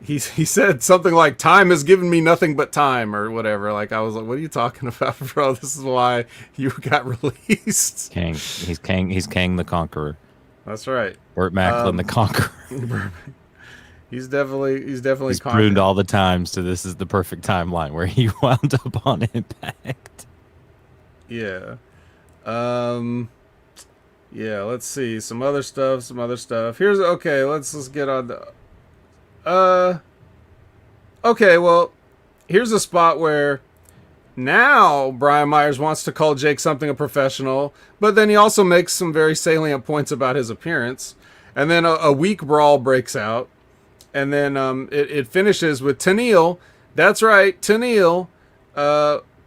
Speaker 2: he said something like, "Time has given me nothing but time," or whatever. Like, I was like, "What are you talking about, bro? This is why you got released."
Speaker 1: Kang. He's Kang the Conqueror.
Speaker 2: That's right.
Speaker 1: Burt Macklin the Conqueror.
Speaker 2: He's definitely
Speaker 1: He's pruned all the times, so this is the perfect timeline where he wound up on Impact.
Speaker 2: Yeah. Yeah, let's see. Some other stuff. Let's get on the okay, well, here's a spot where now Brian Myers wants to call Jake something a professional, but then he also makes some very salient points about his appearance. And then a weak brawl breaks out. And then it finishes with Tennille. That's right, Tennille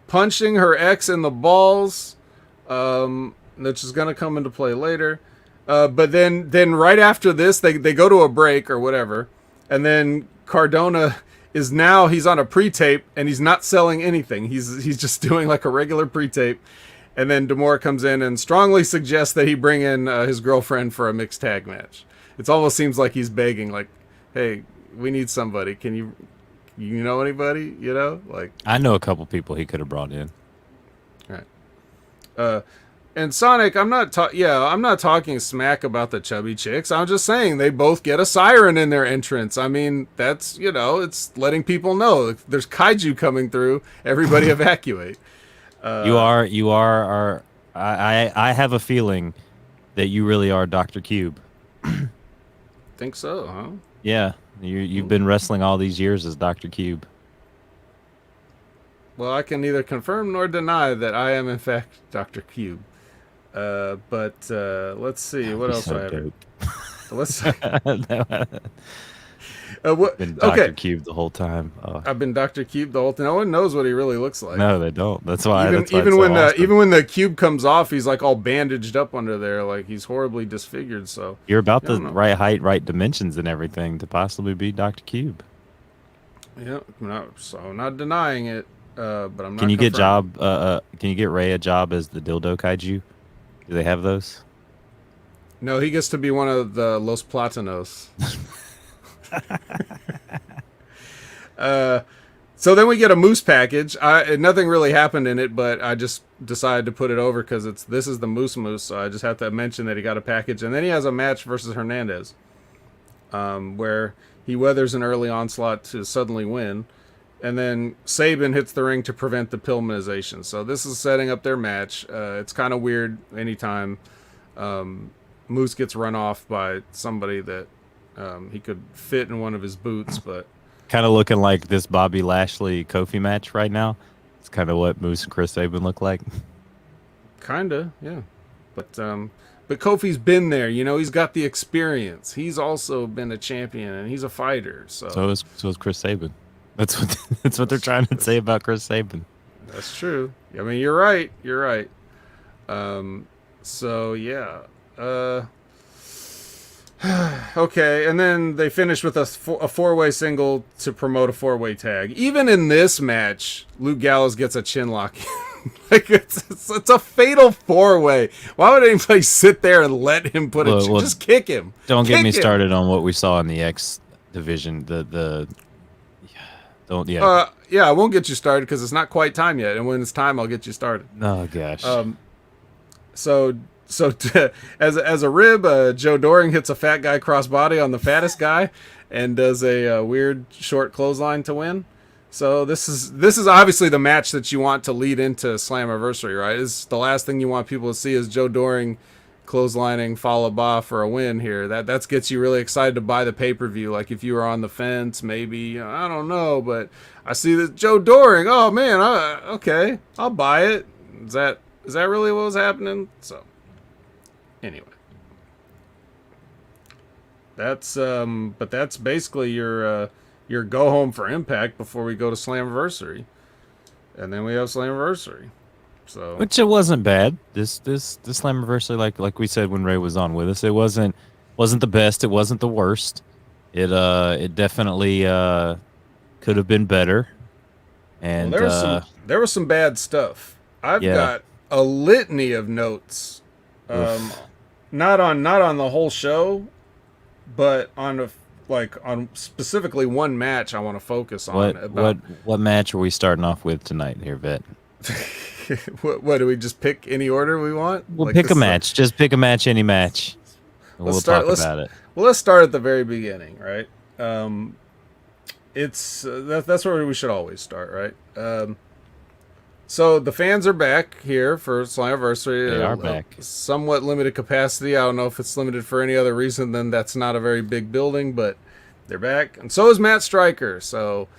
Speaker 2: punching her ex in the balls, which is going to come into play later. But then right after this, they go to a break or whatever. And then Cardona he's on a pre-tape, and he's not selling anything. He's just doing like a regular pre-tape. And then D'Amore comes in and strongly suggests that he bring in his girlfriend for a mixed tag match. It almost seems like he's begging, like, "Hey, we need somebody. Can you know anybody? Like,
Speaker 1: I know a couple people he could have brought in."
Speaker 2: Right. And Sonic, I'm not talking smack about the chubby chicks. I'm just saying they both get a siren in their entrance. I mean, that's, it's letting people know if there's kaiju coming through. Everybody evacuate.
Speaker 1: I have a feeling that you really are Dr. Cube.
Speaker 2: Think so, huh?
Speaker 1: Yeah, you've been wrestling all these years as Dr. Cube.
Speaker 2: Well, I can neither confirm nor deny that I am in fact Dr. Cube. But let's see what else I have. Let's see.
Speaker 1: Been Dr. Cube the whole time.
Speaker 2: I've been Dr. Cube the whole time. No one knows what he really looks like.
Speaker 1: No, they don't. That's why.
Speaker 2: Even when the cube comes off, he's like all bandaged up under there, like he's horribly disfigured. So
Speaker 1: you're about the right height, right dimensions, and everything to possibly be Dr. Cube.
Speaker 2: Yeah, not denying it. But I'm not.
Speaker 1: Can you get Can you get Ray a job as the dildo kaiju? Do they have those?
Speaker 2: No, he gets to be one of the Los Platanos. So then we get a Moose package. Nothing really happened in it, but I just decided to put it over because this is the Moose, so I just have to mention that he got a package. And then he has a match versus Hernandez, where he weathers an early onslaught to suddenly win. And then Sabin hits the ring to prevent the Pillmanization. So this is setting up their match. It's kind of weird anytime Moose gets run off by somebody that he could fit in one of his boots, but
Speaker 1: Kind of looking like this Bobby Lashley Kofi match right now. It's kind of what Moose and Chris Sabin look like.
Speaker 2: kinda, yeah. But Kofi's been there, he's got the experience. He's also been a champion and he's a fighter.
Speaker 1: So is Chris Sabin. That's what they're trying to say about Chris Sabin.
Speaker 2: That's true. I mean, you're right. You're right. So yeah. Okay, and then they finish with a four-way single to promote a four-way tag. Even in this match, Luke Gallows gets a chin lock. Like it's a fatal four-way. Why would anybody sit there and let him put just kick him?
Speaker 1: Don't get me started on what we saw in the X division.
Speaker 2: Yeah, I won't get you started because it's not quite time yet, and when it's time, I'll get you started.
Speaker 1: Oh gosh.
Speaker 2: So as a rib, Joe Doring hits a fat guy crossbody on the fattest guy, and does a weird short clothesline to win. So this is obviously the match that you want to lead into Slammiversary, right? Is the last thing you want people to see is Joe Doring clotheslining Fallah Bahh for a win here. That gets you really excited to buy the pay-per-view. Like if you were on the fence, maybe, I don't know, but I see that Joe Doring. Oh man, okay, I'll buy it. Is that really what was happening? So anyway, that's basically your go home for Impact before we go to Slammiversary, and then we have Slammiversary. So
Speaker 1: which it wasn't bad. This Slammiversary, like we said when Ray was on with us, it wasn't the best. It wasn't the worst. It definitely could have been better. And
Speaker 2: there was some bad stuff. I've got a litany of notes. Not on the whole show, but on specifically one match I want to focus on.
Speaker 1: What match are we starting off with tonight here, Vet?
Speaker 2: What do we just pick any order we want?
Speaker 1: We'll pick a match. Just pick a match, any match. We'll talk about it.
Speaker 2: Well, let's start at the very beginning, right? That's where we should always start, right? So the fans are back here for Slammiversary.
Speaker 1: They are back.
Speaker 2: Somewhat limited capacity. I don't know if it's limited for any other reason than that's not a very big building, but they're back. And so is Matt Stryker. So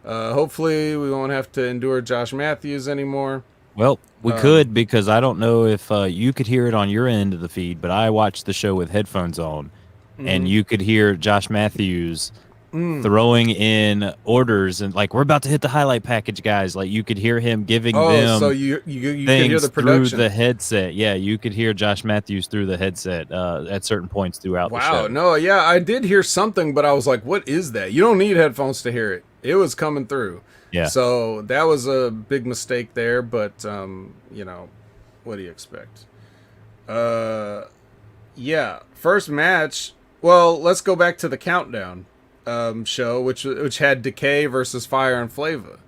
Speaker 2: hopefully we won't have to endure Josh Matthews anymore.
Speaker 1: Well, we could, because I don't know if you could hear it on your end of the feed, but I watched the show with headphones on, and you could hear Josh Matthews throwing in orders and like, we're about to hit the highlight package, guys. Like you could hear him giving them
Speaker 2: so you can hear the
Speaker 1: through
Speaker 2: production
Speaker 1: the headset. Yeah, you could hear Josh Matthews through the headset at certain points throughout the show.
Speaker 2: Wow, no, yeah, I did hear something, but I was like, what is that? You don't need headphones to hear it. It was coming through.
Speaker 1: Yeah.
Speaker 2: So that was a big mistake there, but what do you expect? Yeah, first match. Well, let's go back to the countdown show, which had Decay versus Fire and Flava.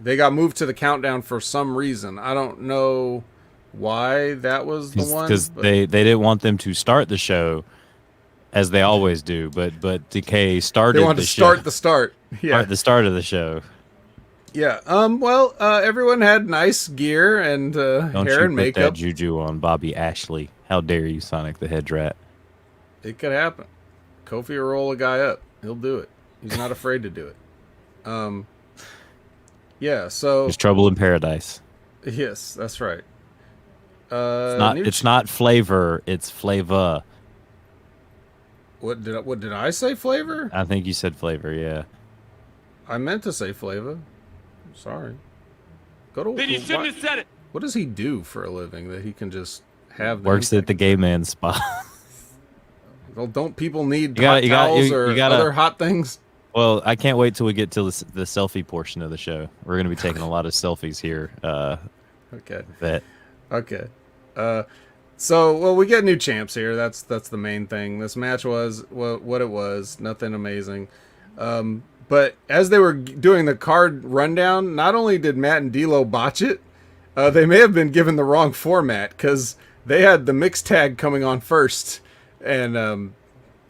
Speaker 2: They got moved to the countdown for some reason. I don't know why that was the one.
Speaker 1: Because they didn't want them to start the show as they always do, but Decay started.
Speaker 2: They wanted to start the start. Yeah,
Speaker 1: the start of the show.
Speaker 2: Yeah. Well, everyone had nice gear and hair and makeup.
Speaker 1: Don't you put that juju on Bobby Ashley? How dare you, Sonic the Hedge Rat?
Speaker 2: It could happen. Kofi will roll a guy up. He'll do it. He's not afraid to do it. Yeah. So
Speaker 1: there's trouble in paradise.
Speaker 2: Yes, that's right.
Speaker 1: It's not flavor. It's Flava.
Speaker 2: What did I say? Flavor?
Speaker 1: I think you said flavor. Yeah.
Speaker 2: I meant to say Flava. Sorry.
Speaker 5: Then you shouldn't have said it.
Speaker 2: What does he do for a living that he can just have?
Speaker 1: Works at the gay man spa.
Speaker 2: Well, don't people need hot towels or other hot things?
Speaker 1: Well, I can't wait till we get to the selfie portion of the show. We're going to be taking a lot of selfies here.
Speaker 2: Okay.
Speaker 1: Vet.
Speaker 2: Okay. So, well, we get new champs here. That's the main thing. This match was what it was. Nothing amazing. But as they were doing the card rundown, not only did Matt and D'Lo botch it, they may have been given the wrong format because they had the mixed tag coming on first, and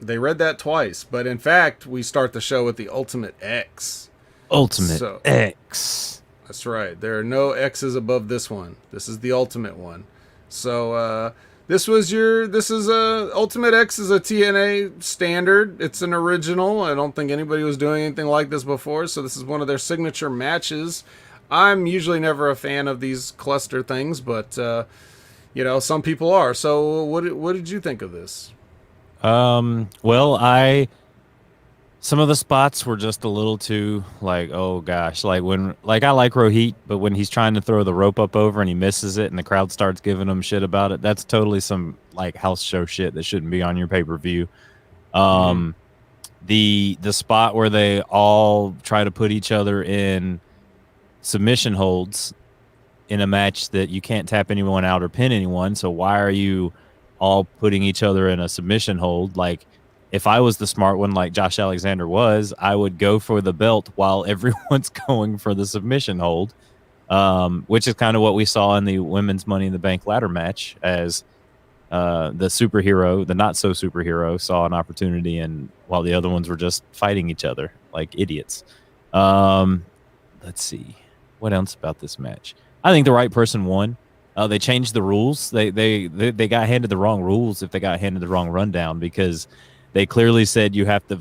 Speaker 2: they read that twice. But in fact, we start the show with the Ultimate X.
Speaker 1: Ultimate X.
Speaker 2: That's right. There are no X's above this one. This is the ultimate one. So this is Ultimate X is a TNA standard. It's an original. I don't think anybody was doing anything like this before. So this is one of their signature matches. I'm usually never a fan of these cluster things, but some people are. So what did you think of this?
Speaker 1: Well, some of the spots were just a little too like, oh gosh, like I like Rohit, but when he's trying to throw the rope up over and he misses it and the crowd starts giving him shit about it, that's totally some like house show shit that shouldn't be on your pay-per-view. The spot where they all try to put each other in submission holds in a match that you can't tap anyone out or pin anyone, so why are you all putting each other in a submission hold? Like, if I was the smart one like Josh Alexander was, I would go for the belt while everyone's going for the submission hold, which is kind of what we saw in the women's Money in the Bank ladder match, as the not-so-superhero, saw an opportunity, and while the other ones were just fighting each other like idiots. Let's see. What else about this match? I think the right person won. They changed the rules. They got handed the wrong rules if they got handed the wrong rundown, because they clearly said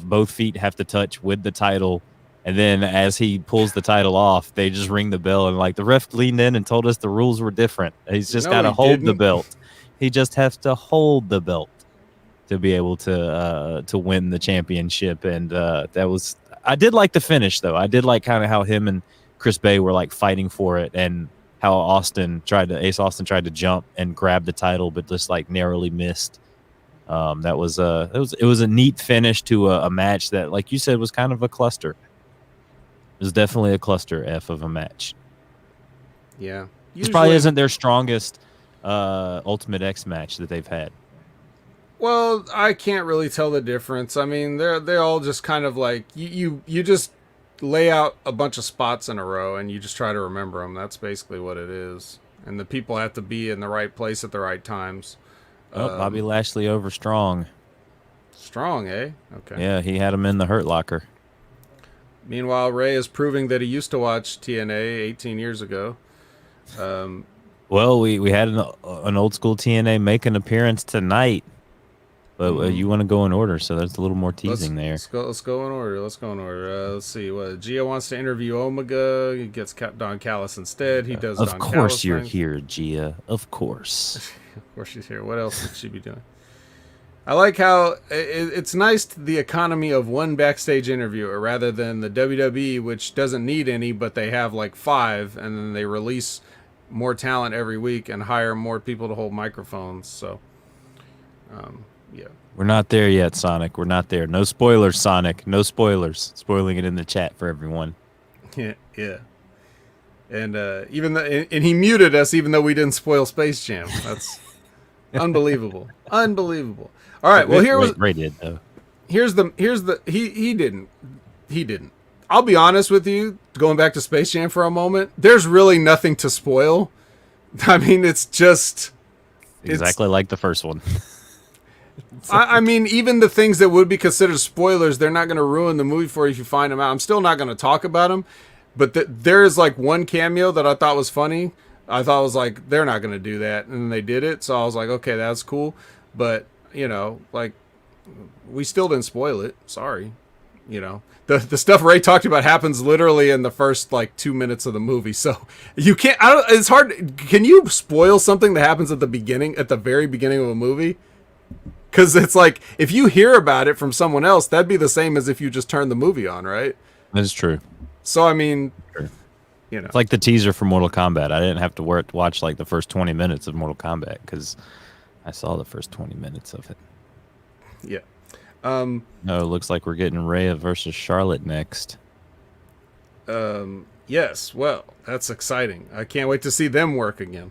Speaker 1: both feet have to touch with the title, and then as he pulls the title off, they just ring the bell, and like the ref leaned in and told us the rules were different. He's just got to hold the belt. He just has to hold the belt to be able to win the championship, and I did like the finish though. I did like kind of how him and Chris Bay were like fighting for it, and how Ace Austin tried to jump and grab the title, but just like narrowly missed. It was a neat finish to a match that, like you said, was kind of a cluster. It was definitely a cluster F of a match.
Speaker 2: Yeah,
Speaker 1: this probably isn't their strongest Ultimate X match that they've had.
Speaker 2: Well, I can't really tell the difference. I mean, they're all just kind of like you just lay out a bunch of spots in a row and you just try to remember them. That's basically what it is. And the people have to be in the right place at the right times.
Speaker 1: Bobby Lashley over Strong.
Speaker 2: Strong, eh? Okay.
Speaker 1: Yeah, he had him in the Hurt Locker.
Speaker 2: Meanwhile, Ray is proving that he used to watch TNA 18 years ago.
Speaker 1: Well, we had an old school TNA make an appearance tonight, but you want to go in order, so there's a little more teasing there.
Speaker 2: Let's go in order. Let's see. What Gia wants to interview Omega. He gets Don Callis instead. He does.
Speaker 1: Of course, you're here, Gia. Of course.
Speaker 2: Of course she's here. What else would she be doing? I like how it's nice the economy of one backstage interviewer rather than the WWE, which doesn't need any, but they have like 5, and then they release more talent every week and hire more people to hold microphones. So, yeah.
Speaker 1: We're not there yet, Sonic. We're not there. No spoilers, Sonic. No spoilers. Spoiling it in the chat for everyone.
Speaker 2: Yeah. And and he muted us even though we didn't spoil Space Jam. That's unbelievable. Unbelievable. All right. Well,
Speaker 1: Ray did though.
Speaker 2: He didn't. I'll be honest with you. Going back to Space Jam for a moment, there's really nothing to spoil. I mean, it's just
Speaker 1: exactly like the first one.
Speaker 2: I mean, even the things that would be considered spoilers, they're not going to ruin the movie for you if you find them out. I'm still not going to talk about them, but there is like one cameo that I thought was funny. I thought it was like, they're not going to do that, and they did it, so I was like, okay, that's cool. But, like, we still didn't spoil it. Sorry. The stuff Ray talked about happens literally in the first, like, 2 minutes of the movie, so you can't, it's hard, can you spoil something that happens at the very beginning of a movie? Because it's like, if you hear about it from someone else, that'd be the same as if you just turned the movie on, right?
Speaker 1: That's true.
Speaker 2: So, I mean,
Speaker 1: sure. It's like the teaser for Mortal Kombat. I didn't have to watch like the first 20 minutes of Mortal Kombat because I saw the first 20 minutes of it.
Speaker 2: Yeah.
Speaker 1: No, it looks like we're getting Rhea versus Charlotte next.
Speaker 2: Yes. Well, that's exciting. I can't wait to see them work again.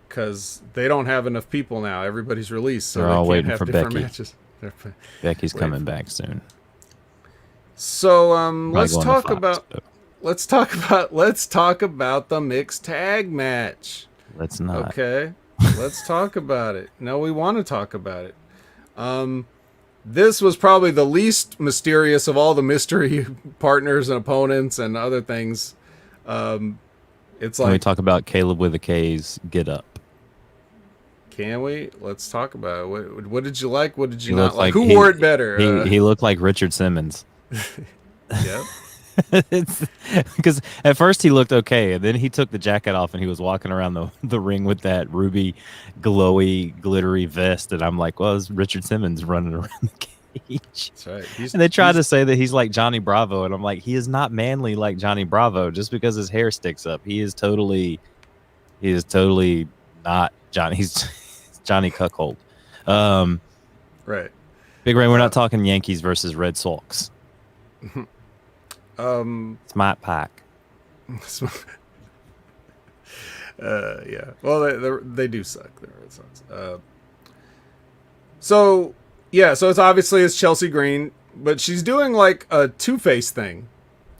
Speaker 2: because they don't have enough people now. Everybody's released, so
Speaker 1: They're
Speaker 2: they
Speaker 1: all
Speaker 2: can't
Speaker 1: waiting
Speaker 2: have
Speaker 1: for
Speaker 2: different
Speaker 1: Becky.
Speaker 2: matches.
Speaker 1: Becky's
Speaker 2: Wait.
Speaker 1: coming back soon.
Speaker 2: So
Speaker 1: Probably
Speaker 2: let's
Speaker 1: going to
Speaker 2: talk
Speaker 1: Fox,
Speaker 2: about
Speaker 1: but
Speaker 2: let's talk about the mixed tag match.
Speaker 1: let's not.
Speaker 2: Okay, let's talk about it. No, we want to talk about it. This was probably the least mysterious of all the mystery partners and opponents and other things. It's
Speaker 1: Can we
Speaker 2: like,
Speaker 1: talk about Caleb with a K's get up?
Speaker 2: can we? Let's talk about it. What did you like? What did you
Speaker 1: He
Speaker 2: not
Speaker 1: looked
Speaker 2: like?
Speaker 1: like
Speaker 2: Who wore it better?
Speaker 1: He looked like Richard Simmons.
Speaker 2: Yeah.
Speaker 1: Because at first he looked okay, and then he took the jacket off and he was walking around the ring with that ruby, glowy, glittery vest, and I'm like, well, it's Richard Simmons running around the cage.
Speaker 2: That's right.
Speaker 1: And they tried to say that he's like Johnny Bravo, and I'm like, he is not manly like Johnny Bravo just because his hair sticks up. He is totally not Johnny. He's Johnny Cuckold.
Speaker 2: Right.
Speaker 1: Big Ray, we're not talking Yankees versus Red Sox. Smart Pack.
Speaker 2: Yeah. Well, they do suck. The Red Sox. So it's Chelsea Green, but she's doing like a Two-Face thing.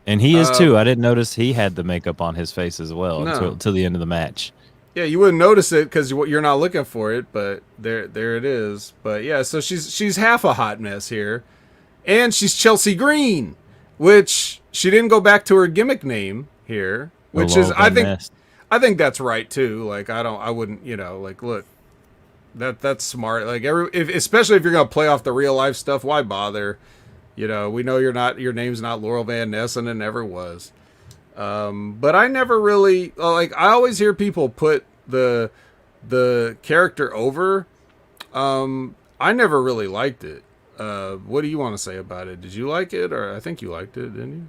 Speaker 1: And he is too. I didn't notice he had the makeup on his face as well
Speaker 2: No.
Speaker 1: until the end of the match.
Speaker 2: Yeah, you wouldn't notice it because you're not looking for it, but there it is. But yeah, so she's half a hot mess here, and she's Chelsea Green, which she didn't go back to her gimmick name here, which is I think that's right too. Like I wouldn't like look. That's smart. Like especially if you're gonna play off the real life stuff, why bother? We know your name's not Laurel Van Ness, and it never was. But I never really like. I always hear people put the character over. I never really liked it. What do you want to say about it? Did you like it, or I think you liked it, didn't you?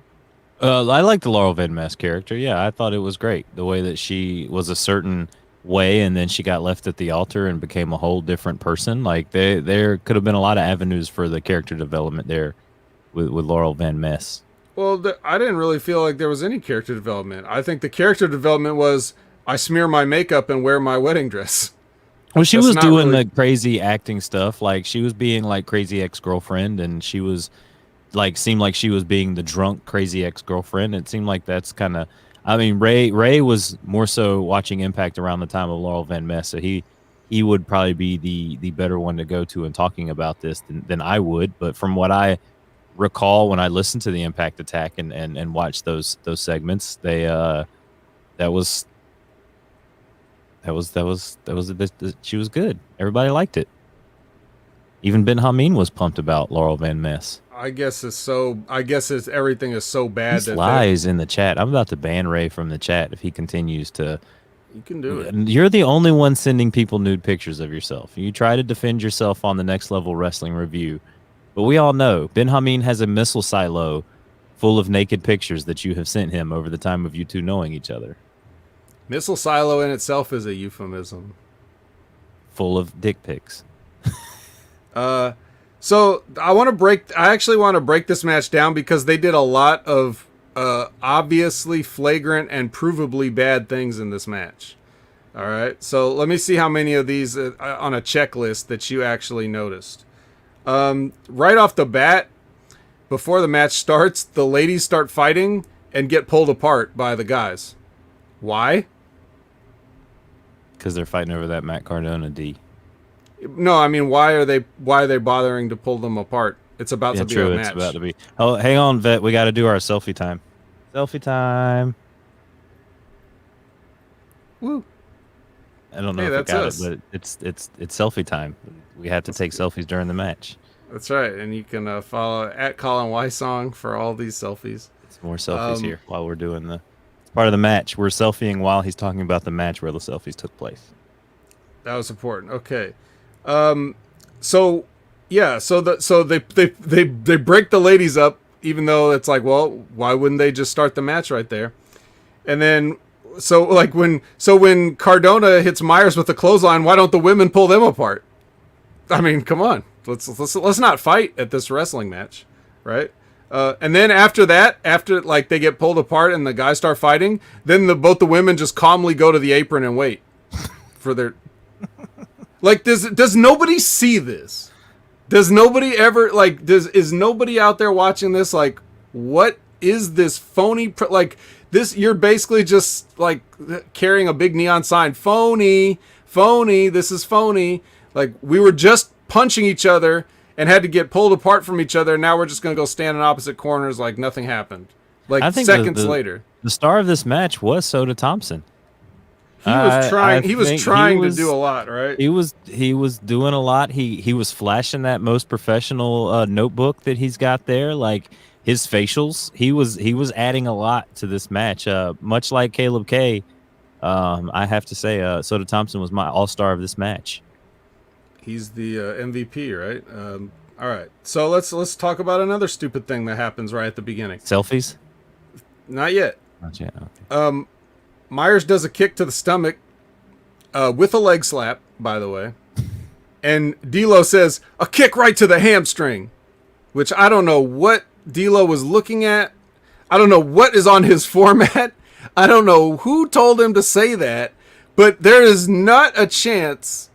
Speaker 1: I like the Laurel Van Ness character. Yeah, I thought it was great. The way that she was a certain way, and then she got left at the altar and became a whole different person. Like there could have been a lot of avenues for the character development there with Laurel Van Ness.
Speaker 2: Well, I didn't really feel like there was any character development. I think the character development was I smear my makeup and wear my wedding dress.
Speaker 1: Well, she
Speaker 2: That's
Speaker 1: was
Speaker 2: not
Speaker 1: doing
Speaker 2: really-
Speaker 1: the crazy acting stuff. Like she was being like crazy ex-girlfriend, and she was like seemed like she was being the drunk crazy ex-girlfriend. It seemed like that's kind of. I mean, Ray was more so watching Impact around the time of Laurel Van Ness, so he would probably be the better one to go to in talking about this than I would. But from what I recall when I listened to the Impact Attack and watched those segments, she was good. Everybody liked it. Even Ben Hameen was pumped about Laurel Van Ness.
Speaker 2: I guess everything is so bad
Speaker 1: He lies in the chat. I'm about to ban Ray from the chat if he continues to.
Speaker 2: You can do it.
Speaker 1: You're the only one sending people nude pictures of yourself. You try to defend yourself on the Next Level Wrestling review, but we all know Ben Hameen has a missile silo full of naked pictures that you have sent him over the time of you two knowing each other.
Speaker 2: Missile silo in itself is a euphemism.
Speaker 1: Full of dick pics.
Speaker 2: So I actually want to break this match down because they did a lot of obviously flagrant and provably bad things in this match. All right, so let me see how many of these on a checklist that you actually noticed. Right off the bat, before the match starts, the ladies start fighting and get pulled apart by the guys. Why?
Speaker 1: Because they're fighting over that Matt Cardona D.
Speaker 2: No, I mean, why are they bothering to pull them apart? It's about to be a match.
Speaker 1: It's about to be. Oh, hang on, Vet. We got to do our selfie time. Selfie time.
Speaker 2: Woo.
Speaker 1: I don't know
Speaker 2: Hey,
Speaker 1: if I
Speaker 2: that's
Speaker 1: got
Speaker 2: us.
Speaker 1: it, but it's selfie time. We have to take selfies during the match.
Speaker 2: That's right, and you can follow at Colin Wysong for all these selfies.
Speaker 1: It's more selfies here while we're doing it's part of the match. We're selfieing while he's talking about the match where the selfies took place.
Speaker 2: That was important. Okay. So they break the ladies up, even though it's like, well, why wouldn't they just start the match right there? And then when Cardona hits Myers with the clothesline, why don't the women pull them apart? I mean, come on, let's not fight at this wrestling match, right? And then after they get pulled apart and the guys start fighting, then both the women just calmly go to the apron and wait. for their like. Does nobody see this? Does nobody ever like? Is nobody out there watching this? Like, what is this phony? Like this, you're basically just like carrying a big neon sign. Phony. This is phony. Like we were just punching each other and had to get pulled apart from each other. And now we're just gonna go stand in opposite corners like nothing happened. Like I think seconds later,
Speaker 1: the star of this match was Soda Thompson.
Speaker 2: He was trying. He was trying to do a lot, right?
Speaker 1: He was doing a lot. He was flashing that most professional notebook that he's got there. Like his facials, he was adding a lot to this match. Much like Caleb K, I have to say, Soda Thompson was my all-star of this match.
Speaker 2: He's the MVP, right? All right. So let's talk about another stupid thing that happens right at the beginning.
Speaker 1: Selfies?
Speaker 2: Not yet.
Speaker 1: Not yet. Okay.
Speaker 2: Myers does a kick to the stomach with a leg slap, by the way. And D'Lo says, a kick right to the hamstring, which I don't know what D'Lo was looking at. I don't know what is on his format. I don't know who told him to say that, but there is not a chance.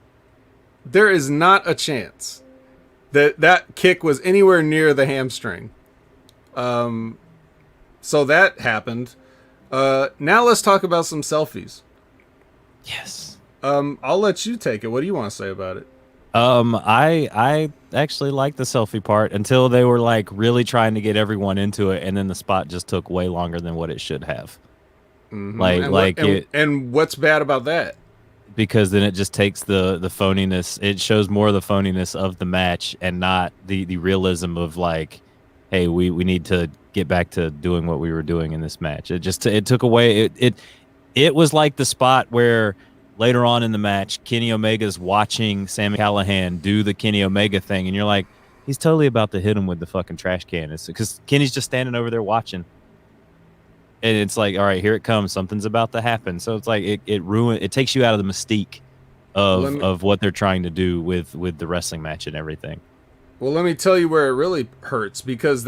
Speaker 2: There is not a chance that kick was anywhere near the hamstring. So that happened. Now let's talk about some selfies.
Speaker 1: Yes.
Speaker 2: I'll let you take it. What do you want to say about it?
Speaker 1: I actually liked the selfie part until they were like really trying to get everyone into it, and then the spot just took way longer than what it should have.
Speaker 2: Mm-hmm. And what's bad about that?
Speaker 1: Because then it just takes the phoniness. It shows more of the phoniness of the match and not the realism of like, hey, we need to get back to doing what we were doing in this match. It took away it was like the spot where later on in the match, Kenny Omega's watching Sami Callihan do the Kenny Omega thing, and you're like, he's totally about to hit him with the fucking trash can. It's because Kenny's just standing over there watching. And it's like, all right, here it comes. Something's about to happen. So it's like it takes you out of the mystique of what they're trying to do with the wrestling match and everything.
Speaker 2: Well, let me tell you where it really hurts, because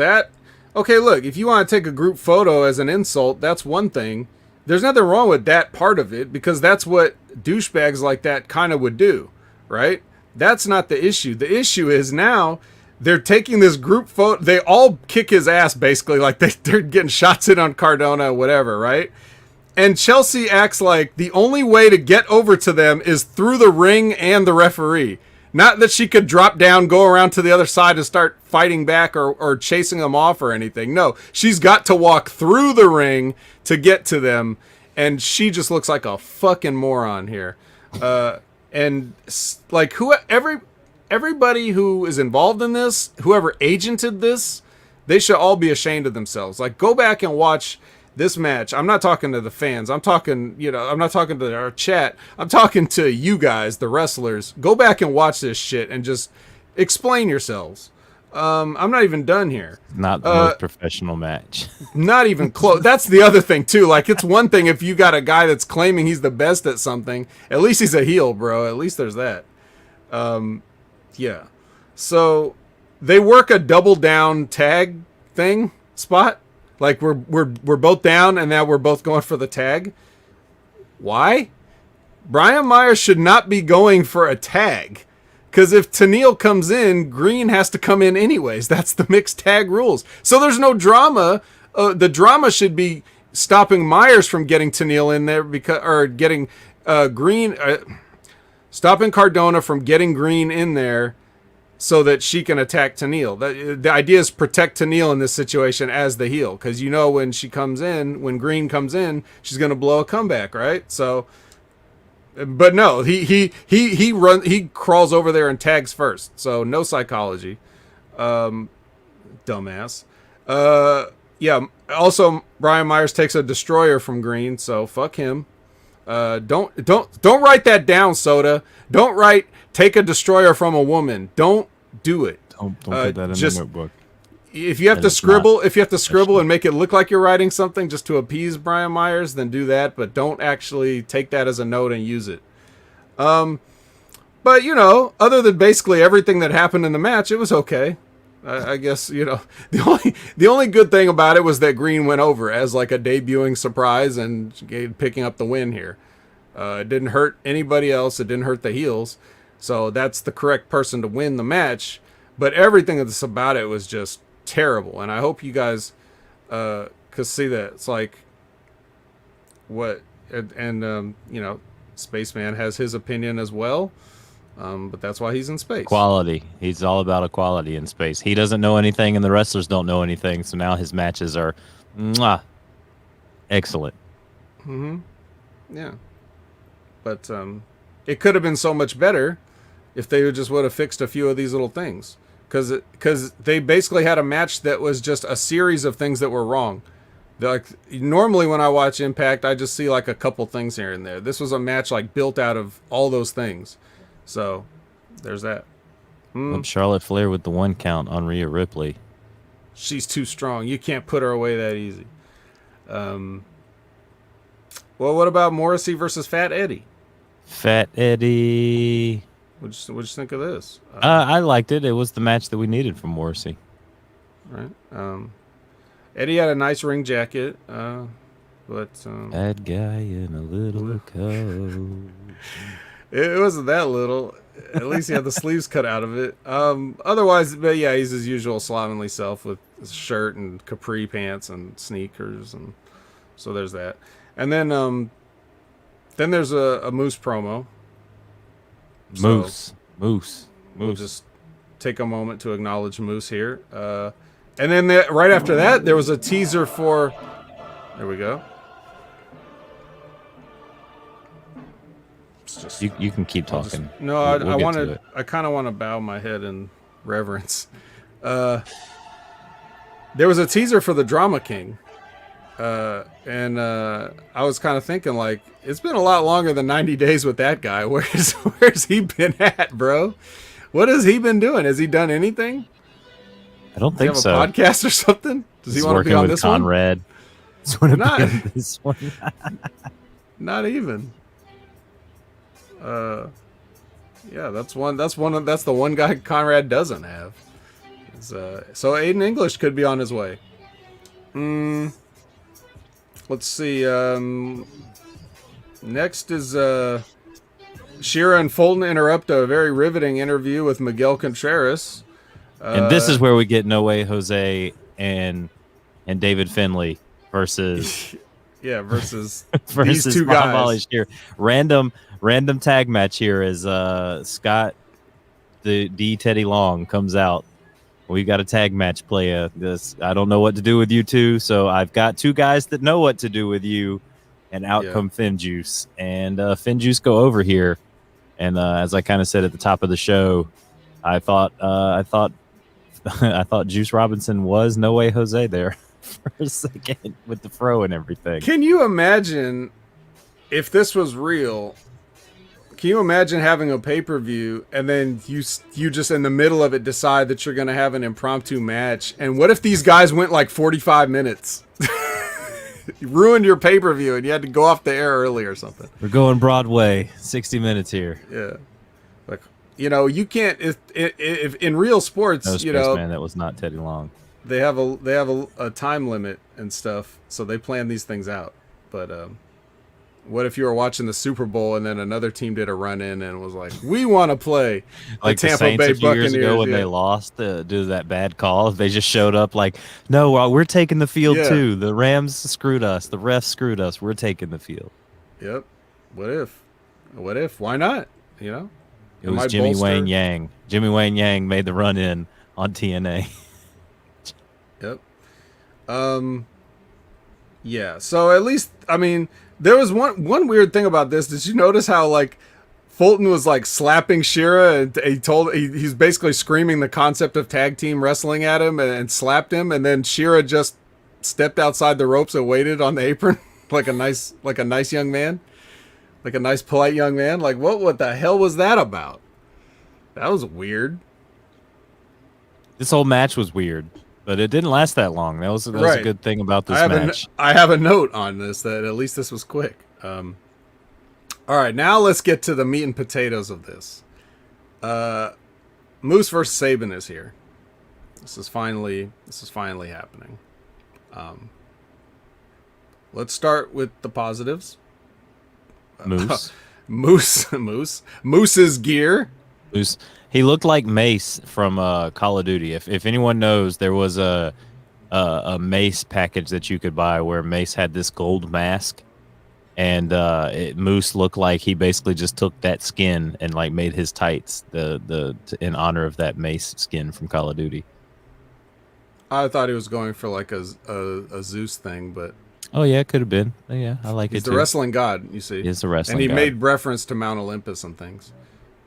Speaker 2: okay, look, if you want to take a group photo as an insult, that's one thing. There's nothing wrong with that part of it, because that's what douchebags like that kind of would do, right? That's not the issue. The issue is now they're taking this group photo. They all kick his ass, basically, like they're getting shots in on Cardona, whatever, right? And Chelsea acts like the only way to get over to them is through the ring and the referee. Not that she could drop down, go around to the other side and start fighting back or chasing them off or anything. No, she's got to walk through the ring to get to them, and she just looks like a fucking moron here. And like everybody who is involved in this, whoever agented this, they should all be ashamed of themselves. Like, go back and watch this match. I'm not talking to the fans. I'm talking, I'm not talking to our chat. I'm talking to you guys, the wrestlers. Go back and watch this shit and just explain yourselves. I'm not even done here.
Speaker 1: Not the most professional match.
Speaker 2: Not even close. That's the other thing too. Like, it's one thing if you got a guy that's claiming he's the best at something. At least he's a heel, bro. At least there's that. Yeah. So they work a double down tag thing spot. Like we're both down and now we're both going for the tag. Why? Brian Myers should not be going for a tag. Because if Tenille comes in, Green has to come in anyways. That's the mixed tag rules. So there's no drama. The drama should be stopping Myers from getting Tenille in there getting Green, stopping Cardona from getting Green in there so that she can attack Tenille. The idea is protect Tenille in this situation as the heel. Because when she comes in, when Green comes in, she's going to blow a comeback, right? So... But no, he crawls over there and tags first. So no psychology. Dumbass. Yeah. Also, Brian Myers takes a destroyer from Green, so fuck him. Don't write that down, Soda. Don't take a destroyer from a woman. Don't do it.
Speaker 1: Don't put that in the notebook.
Speaker 2: If you have to scribble, and make it look like you're writing something just to appease Brian Myers, then do that. But don't actually take that as a note and use it. But other than basically everything that happened in the match, it was okay. I guess the only good thing about it was that Green went over as like a debuting surprise and picking up the win here. It didn't hurt anybody else. It didn't hurt the heels. So that's the correct person to win the match. But everything that's about it was just terrible. And I hope you guys could see that. It's like what and you know, Spaceman has his opinion as well. But that's why he's in space.
Speaker 1: Equality. He's all about equality in space. He doesn't know anything, and the wrestlers don't know anything. So now his matches are, excellent.
Speaker 2: Yeah. But it could have been so much better if they just would have fixed a few of these little things. Because they basically had a match that was just a series of things that were wrong. Like normally when I watch Impact, I just see like a couple things here and there. This was a match like built out of all those things. So there's that.
Speaker 1: Charlotte Flair with the 1 count on Rhea Ripley.
Speaker 2: She's too strong. You can't put her away that easy. Well, what about Morrissey versus Fat Eddie?
Speaker 1: Fat Eddie.
Speaker 2: What'd you think of this?
Speaker 1: I liked it. It was the match that we needed from Morrissey.
Speaker 2: Right. Eddie had a nice ring jacket, but
Speaker 1: bad guy in a little coat.
Speaker 2: It wasn't that little. At least he had the sleeves cut out of it. Otherwise, but yeah, he's his usual slovenly self with his shirt and capri pants and sneakers, and so there's that. And then there's a Moose promo.
Speaker 1: Moose.
Speaker 2: We'll just take a moment to acknowledge Moose here. And then right after that, there was a teaser for. There we go. Just,
Speaker 1: you can keep talking.
Speaker 2: I kind of want to bow my head in reverence. There was a teaser for the Drama King, and I was kind of thinking like it's been a lot longer than 90 days with that guy. Where's he been at, bro? What has he been doing? Has he done anything?
Speaker 1: I don't think so.
Speaker 2: Does he have a podcast or something? Does he want to be on this
Speaker 1: Conrad.
Speaker 2: one? Not this one. Not even. Yeah, that's the one guy Conrad doesn't have. So Aiden English could be on his way. Let's see. Next is Shira and Fulton interrupt a very riveting interview with Miguel Contreras.
Speaker 1: And this is where we get No Way Jose and David Finlay versus
Speaker 2: versus
Speaker 1: these
Speaker 2: two guys.
Speaker 1: Volleys here. Random tag match here as Scott the D Teddy Long comes out. We've got a tag match play. I don't know what to do with you two, so I've got 2 guys that know what to do with you, and out come Finjuice. And Finjuice go over here, and as I kind of said at the top of the show, I thought Juice Robinson was No Way Jose there for a second with the fro and everything.
Speaker 2: Can you imagine if this was real? Can you imagine having a pay-per-view and then you just in the middle of it decide that you're going to have an impromptu match? And what if these guys went like 45 minutes? You ruined your pay-per-view and you had to go off the air early or something.
Speaker 1: We're going Broadway, 60 minutes here.
Speaker 2: Yeah. Like, you know, you can't if in real sports,
Speaker 1: no,
Speaker 2: you know,
Speaker 1: man, that was not Teddy Long.
Speaker 2: They have a time limit and stuff, so they plan these things out. But what if you were watching the Super Bowl and then another team did a run in and was like, "We want to play
Speaker 1: like
Speaker 2: the Tampa
Speaker 1: Saints
Speaker 2: Bay
Speaker 1: a few
Speaker 2: Buccaneers."
Speaker 1: Years ago when they lost due to that bad call, they just showed up like, "No, we're taking the field too. The Rams screwed us. The refs screwed us. We're taking the field."
Speaker 2: Yep. What if? What if? Why not? You know.
Speaker 1: It was Jimmy Wayne Yang. Jimmy Wayne Yang made the run in on TNA.
Speaker 2: Yep. Yeah. So at least, I mean, there was one weird thing about this. Did you notice how like Fulton was like slapping Shira and he's basically screaming the concept of tag team wrestling at him and slapped him, and then Shira just stepped outside the ropes and waited on the apron like a nice young man, like a nice polite young man. Like what the hell was that about? That was weird.
Speaker 1: This whole match was weird. But it didn't last that long. That was a good thing about this match.
Speaker 2: I have a note on this that at least this was quick. All right, now let's get to the meat and potatoes of this. Moose versus Sabin is here. This is finally happening. Let's start with the positives. Moose's gear.
Speaker 1: Moose. He looked like Mace from Call of Duty. If anyone knows, there was a Mace package that you could buy where Mace had this gold mask, and Moose looked like he basically just took that skin and like made his tights in honor of that Mace skin from Call of Duty.
Speaker 2: I thought he was going for like a Zeus thing, but
Speaker 1: oh yeah, it could have been. Yeah, I like
Speaker 2: he's
Speaker 1: it
Speaker 2: the
Speaker 1: too.
Speaker 2: wrestling god. You see,
Speaker 1: He's the wrestling
Speaker 2: and he
Speaker 1: god.
Speaker 2: made reference to Mount Olympus and things,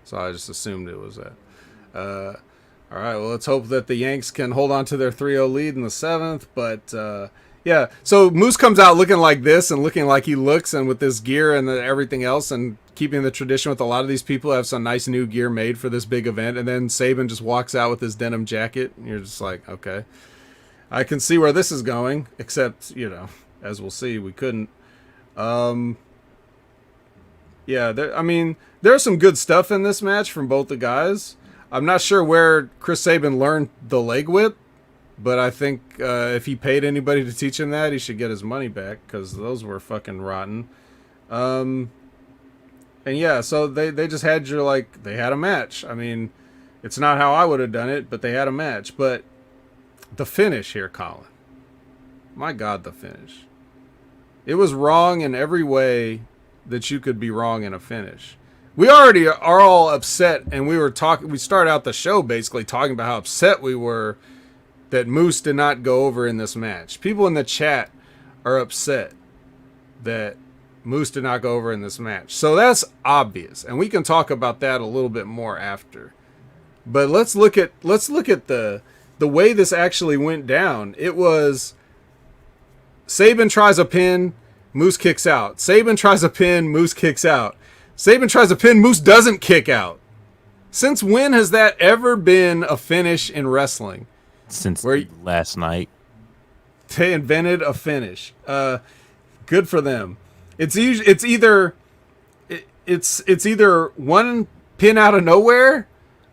Speaker 2: so I just assumed it was that. All right, well, let's hope that the Yanks can hold on to their 3-0 lead in the 7th. But, yeah, so Moose comes out looking like this and looking like he looks and with this gear and everything else and keeping the tradition with a lot of these people have some nice new gear made for this big event. And then Saban just walks out with his denim jacket. And you're just like, okay, I can see where this is going, except, you know, as we'll see, we couldn't. Yeah, there's some good stuff in this match from both the guys. I'm not sure where Chris Sabin learned the leg whip, but I think if he paid anybody to teach him that, he should get his money back because those were fucking rotten. And yeah, so they just had they had a match. I mean, it's not how I would have done it, but they had a match. But the finish here, Colin. My God, the finish. It was wrong in every way that you could be wrong in a finish. We already are all upset, and we started out the show basically talking about how upset we were that Moose did not go over in this match. People in the chat are upset that Moose did not go over in this match. So that's obvious, and we can talk about that a little bit more after. But let's look at the way this actually went down. It was Saban tries a pin, Moose kicks out. Saban tries a pin, Moose kicks out. Saban tries a pin, Moose doesn't kick out. Since when has that ever been a finish in wrestling?
Speaker 1: Since last night.
Speaker 2: They invented a finish. Good for them. It's either one pin out of nowhere,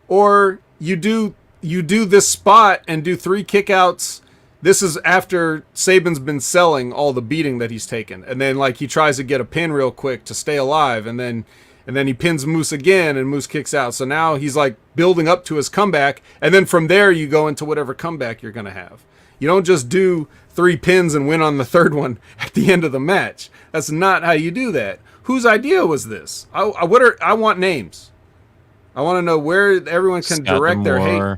Speaker 2: or you do this spot and do 3 kickouts. This is after Saban's been selling all the beating that he's taken. And then he tries to get a pin real quick to stay alive. And then he pins Moose again and Moose kicks out. So now he's building up to his comeback. And then from there you go into whatever comeback you're going to have. You don't just do 3 pins and win on the 3rd one at the end of the match. That's not how you do that. Whose idea was this? I want names. I want to know where everyone can direct their hate.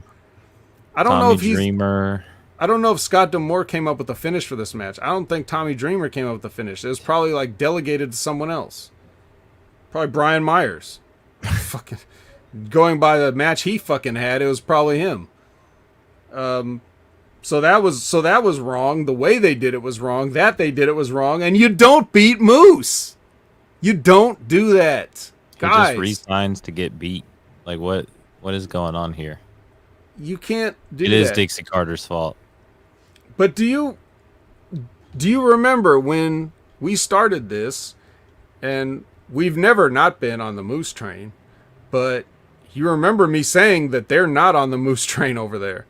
Speaker 2: I don't know if he's... Dreamer. I don't know if Scott D'Amore came up with the finish for this match. I don't think Tommy Dreamer came up with the finish. It was probably delegated to someone else. Probably Brian Myers. Fucking going by the match he fucking had, it was probably him. So that was wrong. The way they did it was wrong. That they did it was wrong. And you don't beat Moose. You don't do that, guys.
Speaker 1: He just resigns to get beat. What is going on here?
Speaker 2: You can't do that.
Speaker 1: It is Dixie Carter's fault.
Speaker 2: But do you remember when we started this, and we've never not been on the Moose train, but you remember me saying that they're not on the Moose train over there.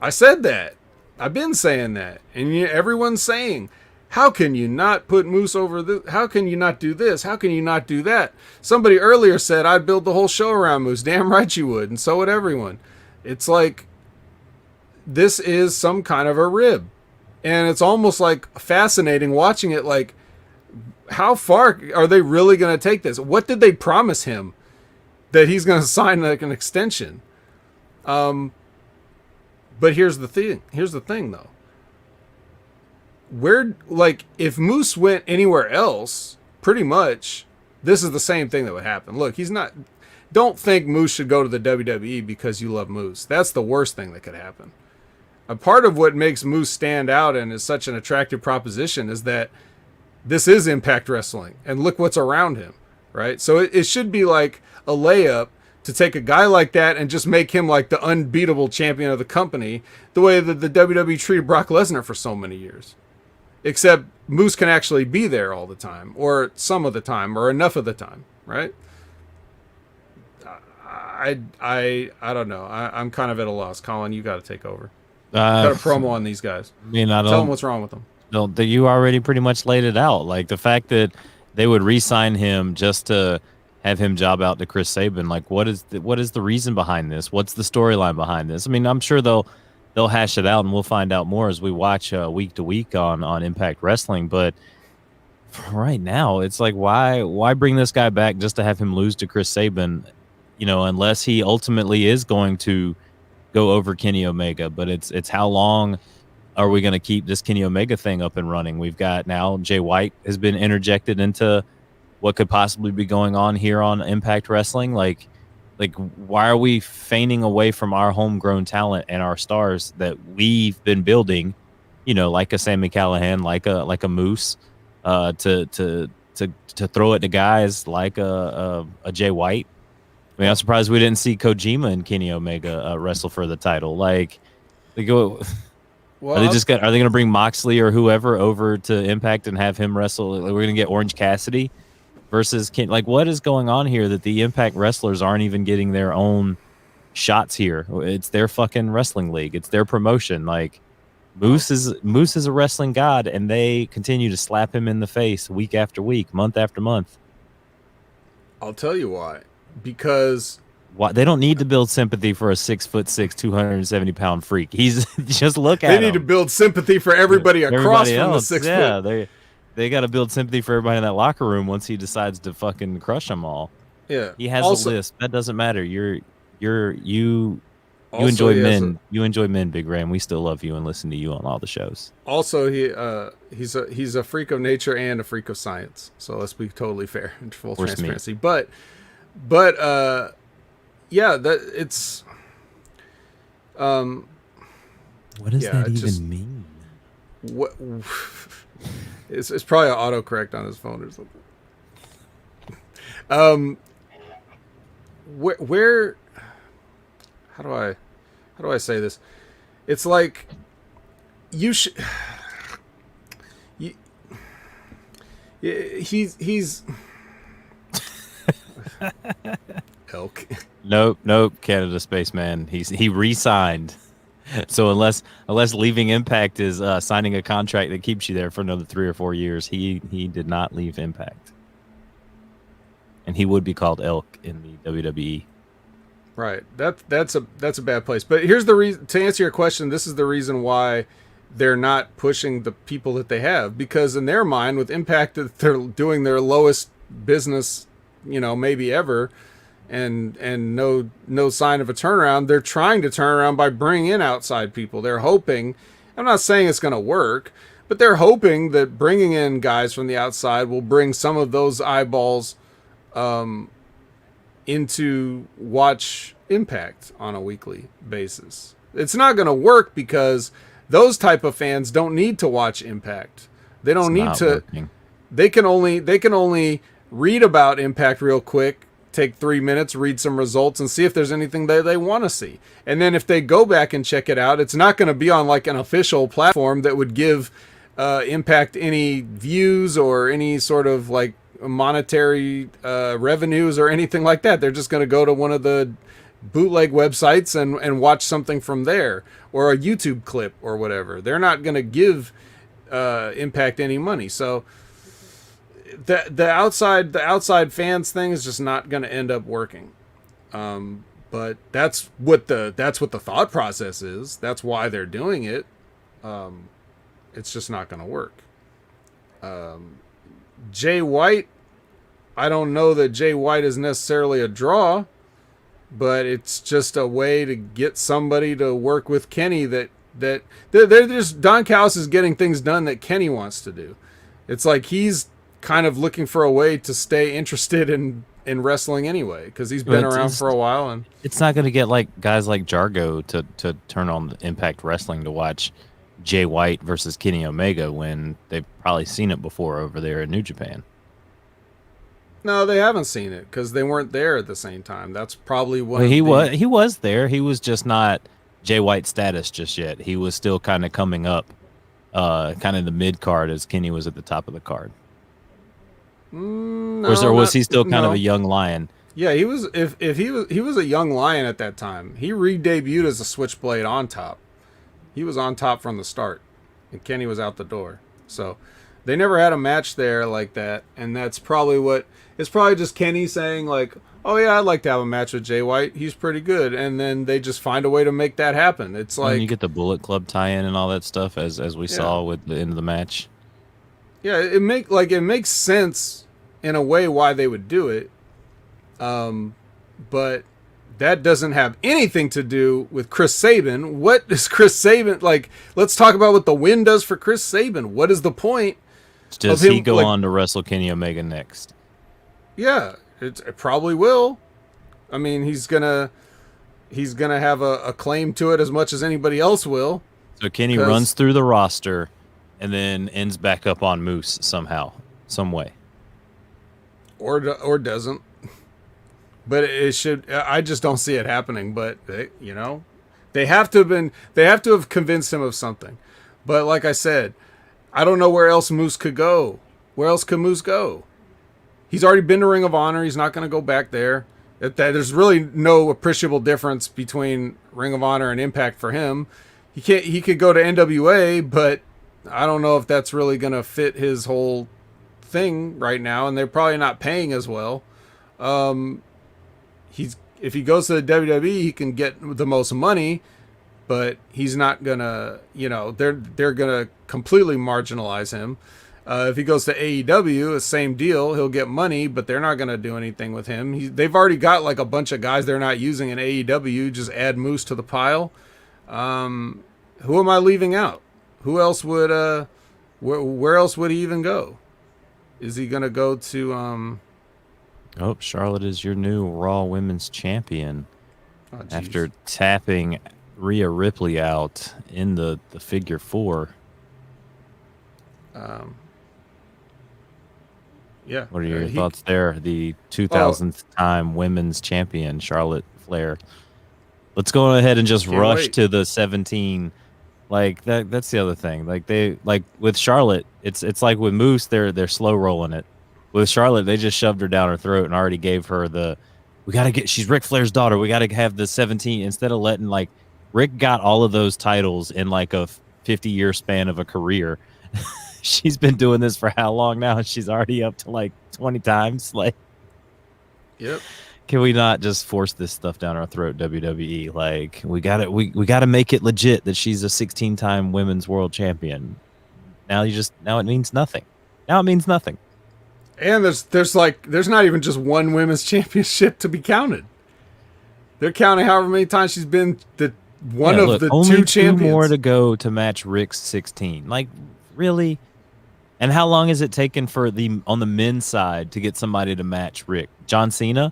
Speaker 2: I said that. I've been saying that. And everyone's saying, how can you not put Moose over this? How can you not do this? How can you not do that? Somebody earlier said I'd build the whole show around Moose. Damn right you would, and so would everyone. It's this is some kind of a rib. And it's almost fascinating watching it. How far are they really going to take this? What did they promise him that he's going to sign an extension? But here's the thing though. If Moose went anywhere else, pretty much this is the same thing that would happen. Look, don't think Moose should go to the WWE because you love Moose. That's the worst thing that could happen. A part of what makes Moose stand out and is such an attractive proposition is that this is Impact Wrestling, and look what's around him, right? So it should be a layup to take a guy like that and just make him the unbeatable champion of the company, the way that the WWE treated Brock Lesnar for so many years. Except Moose can actually be there all the time, or some of the time, or enough of the time, right? I don't know. I'm kind of at a loss. Colin, you got to take over. Got a promo on these guys. Tell them what's wrong with them.
Speaker 1: No, you already pretty much laid it out. The fact that they would re-sign him just to have him job out to Chris Sabin. Like, what is the reason behind this? What's the storyline behind this? I mean, I'm sure they'll hash it out, and we'll find out more as we watch week to week on Impact Wrestling. But for right now, it's like, why bring this guy back just to have him lose to Chris Sabin? You know, unless he ultimately is going to go over Kenny Omega. But it's how long are we going to keep this Kenny Omega thing up and running? We've got now Jay White has been interjected into what could possibly be going on here on Impact Wrestling. Like why are we feigning away from our homegrown talent and our stars that we've been building, you know, like a Sami Callihan, like a Moose, to throw it to guys like a Jay White? I mean, I'm surprised we didn't see Kojima and Kenny Omega wrestle for the title. Like, they go.
Speaker 2: Well,
Speaker 1: Are they going to bring Moxley or whoever over to Impact and have him wrestle? Like, we're going to get Orange Cassidy versus Ken. Like, what is going on here that the Impact wrestlers aren't even getting their own shots here? It's their fucking wrestling league. It's their promotion. Like, Moose is a wrestling god, and they continue to slap him in the face week after week, month after month.
Speaker 2: I'll tell you why. Because
Speaker 1: they don't need to build sympathy for a 6'6", 270-pound freak. He's just look at him.
Speaker 2: They need to build sympathy for everybody across from the 6 foot.
Speaker 1: Yeah, they got to build sympathy for everybody in that locker room once he decides to fucking crush them all.
Speaker 2: Yeah,
Speaker 1: he has a list. That doesn't matter. You enjoy men. You enjoy men, Big Ram. We still love you and listen to you on all the shows.
Speaker 2: Also, he's a freak of nature and a freak of science. So let's be totally fair and full transparency. But yeah, that it's.
Speaker 1: What does that even mean?
Speaker 2: What? It's probably an autocorrect on his phone or something. Where? How do I say this? It's like you should. He's. Elk.
Speaker 1: Nope. Canada Spaceman. He re-signed. So unless leaving Impact is signing a contract that keeps you there for another 3 or 4 years, he did not leave Impact, and he would be called Elk in the WWE.
Speaker 2: Right. That's a bad place. But here's the reason. To answer your question, this is the reason why they're not pushing the people that they have, because in their mind, with Impact, they're doing their lowest business, maybe ever. And no sign of a turnaround. They're trying to turn around by bringing in outside people. They're hoping, I'm not saying it's going to work, but they're hoping that bringing in guys from the outside will bring some of those eyeballs into watch Impact on a weekly basis. It's not going to work because those type of fans don't need to watch Impact. They don't need to. Working. They can only read about Impact real quick. Take 3 minutes, read some results, and see if there's anything that they want to see. And then if they go back and check it out, it's not going to be on like an official platform that would give Impact any views or any sort of like monetary revenues or anything like that. They're just going to go to one of the bootleg websites and watch something from there, or a YouTube clip or whatever. They're not going to give Impact any money. So the outside fans thing is just not going to end up working. But that's what the thought process is. That's why they're doing it. It's just not going to work. Jay White, I don't know that Jay White is necessarily a draw, but it's just a way to get somebody to work with Kenny that they're just, Don Callis is getting things done that Kenny wants to do. It's like he's kind of looking for a way to stay interested in wrestling anyway, because he's been around for a while, and
Speaker 1: it's not going to get like guys like Jargo to turn on Impact Wrestling to watch Jay White versus Kenny Omega when they've probably seen it before over there in New Japan.
Speaker 2: No, they haven't seen it because they weren't there at the same time. That's probably what
Speaker 1: he was there. He was just not Jay White status just yet. He was still kind of coming up, kind of the mid card as Kenny was at the top of the card.
Speaker 2: No,
Speaker 1: or was he still kind of a young lion?
Speaker 2: Yeah, he was. If he was a young lion at that time. He re-debuted as a Switchblade on top. He was on top from the start, and Kenny was out the door. So, They never had a match there like that, and that's probably what it's probably just Kenny saying like, "Oh yeah, I'd like to have a match with Jay White. He's pretty good," and then they just find a way to make that happen. It's like
Speaker 1: you get the Bullet Club tie-in and all that stuff as we saw with the end of the match.
Speaker 2: Yeah, it makes sense in a way why they would do it, but that doesn't have anything to do with Chris Sabin. What is Chris Sabin like? Let's talk about what the win does for Chris Sabin. What is the point?
Speaker 1: Does he go on to wrestle Kenny Omega next?
Speaker 2: Yeah, it probably will. I mean, he's gonna have a claim to it as much as anybody else will.
Speaker 1: So Kenny runs through the roster and then ends back up on Moose somehow, some way. Or
Speaker 2: doesn't. But it should. I just don't see it happening. But they have to have convinced him of something. But like I said, I don't know where else Moose could go. Where else could Moose go? He's already been to Ring of Honor. He's not going to go back there. There's really no appreciable difference between Ring of Honor and Impact for him. He could go to NWA, but I don't know if that's really going to fit his whole thing right now, and they're probably not paying as well. If he goes to the WWE, he can get the most money, but he's not gonna, they're gonna completely marginalize him. If he goes to AEW, the same deal. He'll get money, but they're not gonna do anything with him. They've already got like a bunch of guys they're not using in AEW. Just add Moose to the pile. Who am I leaving out? Who else would? Where else would he even go? Is he gonna go to?
Speaker 1: Oh, Charlotte is your new Raw Women's Champion after tapping Rhea Ripley out in the figure 4.
Speaker 2: Yeah.
Speaker 1: What are your thoughts there? The 2000th time Women's Champion, Charlotte Flair. Let's go ahead and just rush to the 17. Like that's the other thing. Like with Charlotte, it's like with Moose, they're slow rolling it. With Charlotte, they just shoved her down her throat and already gave her she's Ric Flair's daughter. We got to have the 17 instead of letting Rick got all of those titles in like a 50-year span of a career. She's been doing this for how long now? She's already up to like 20 times.
Speaker 2: Yep.
Speaker 1: Can we not just force this stuff down our throat, WWE? Like we gotta make it legit that she's a 16-time women's world champion. Now it means nothing. Now it means nothing.
Speaker 2: And there's not even just one women's championship to be counted. They're counting however many times she's been the
Speaker 1: only
Speaker 2: two champions.
Speaker 1: Two more to go to match Rick's 16. Like, really? And how long has it taken for on the men's side to get somebody to match Rick? John Cena?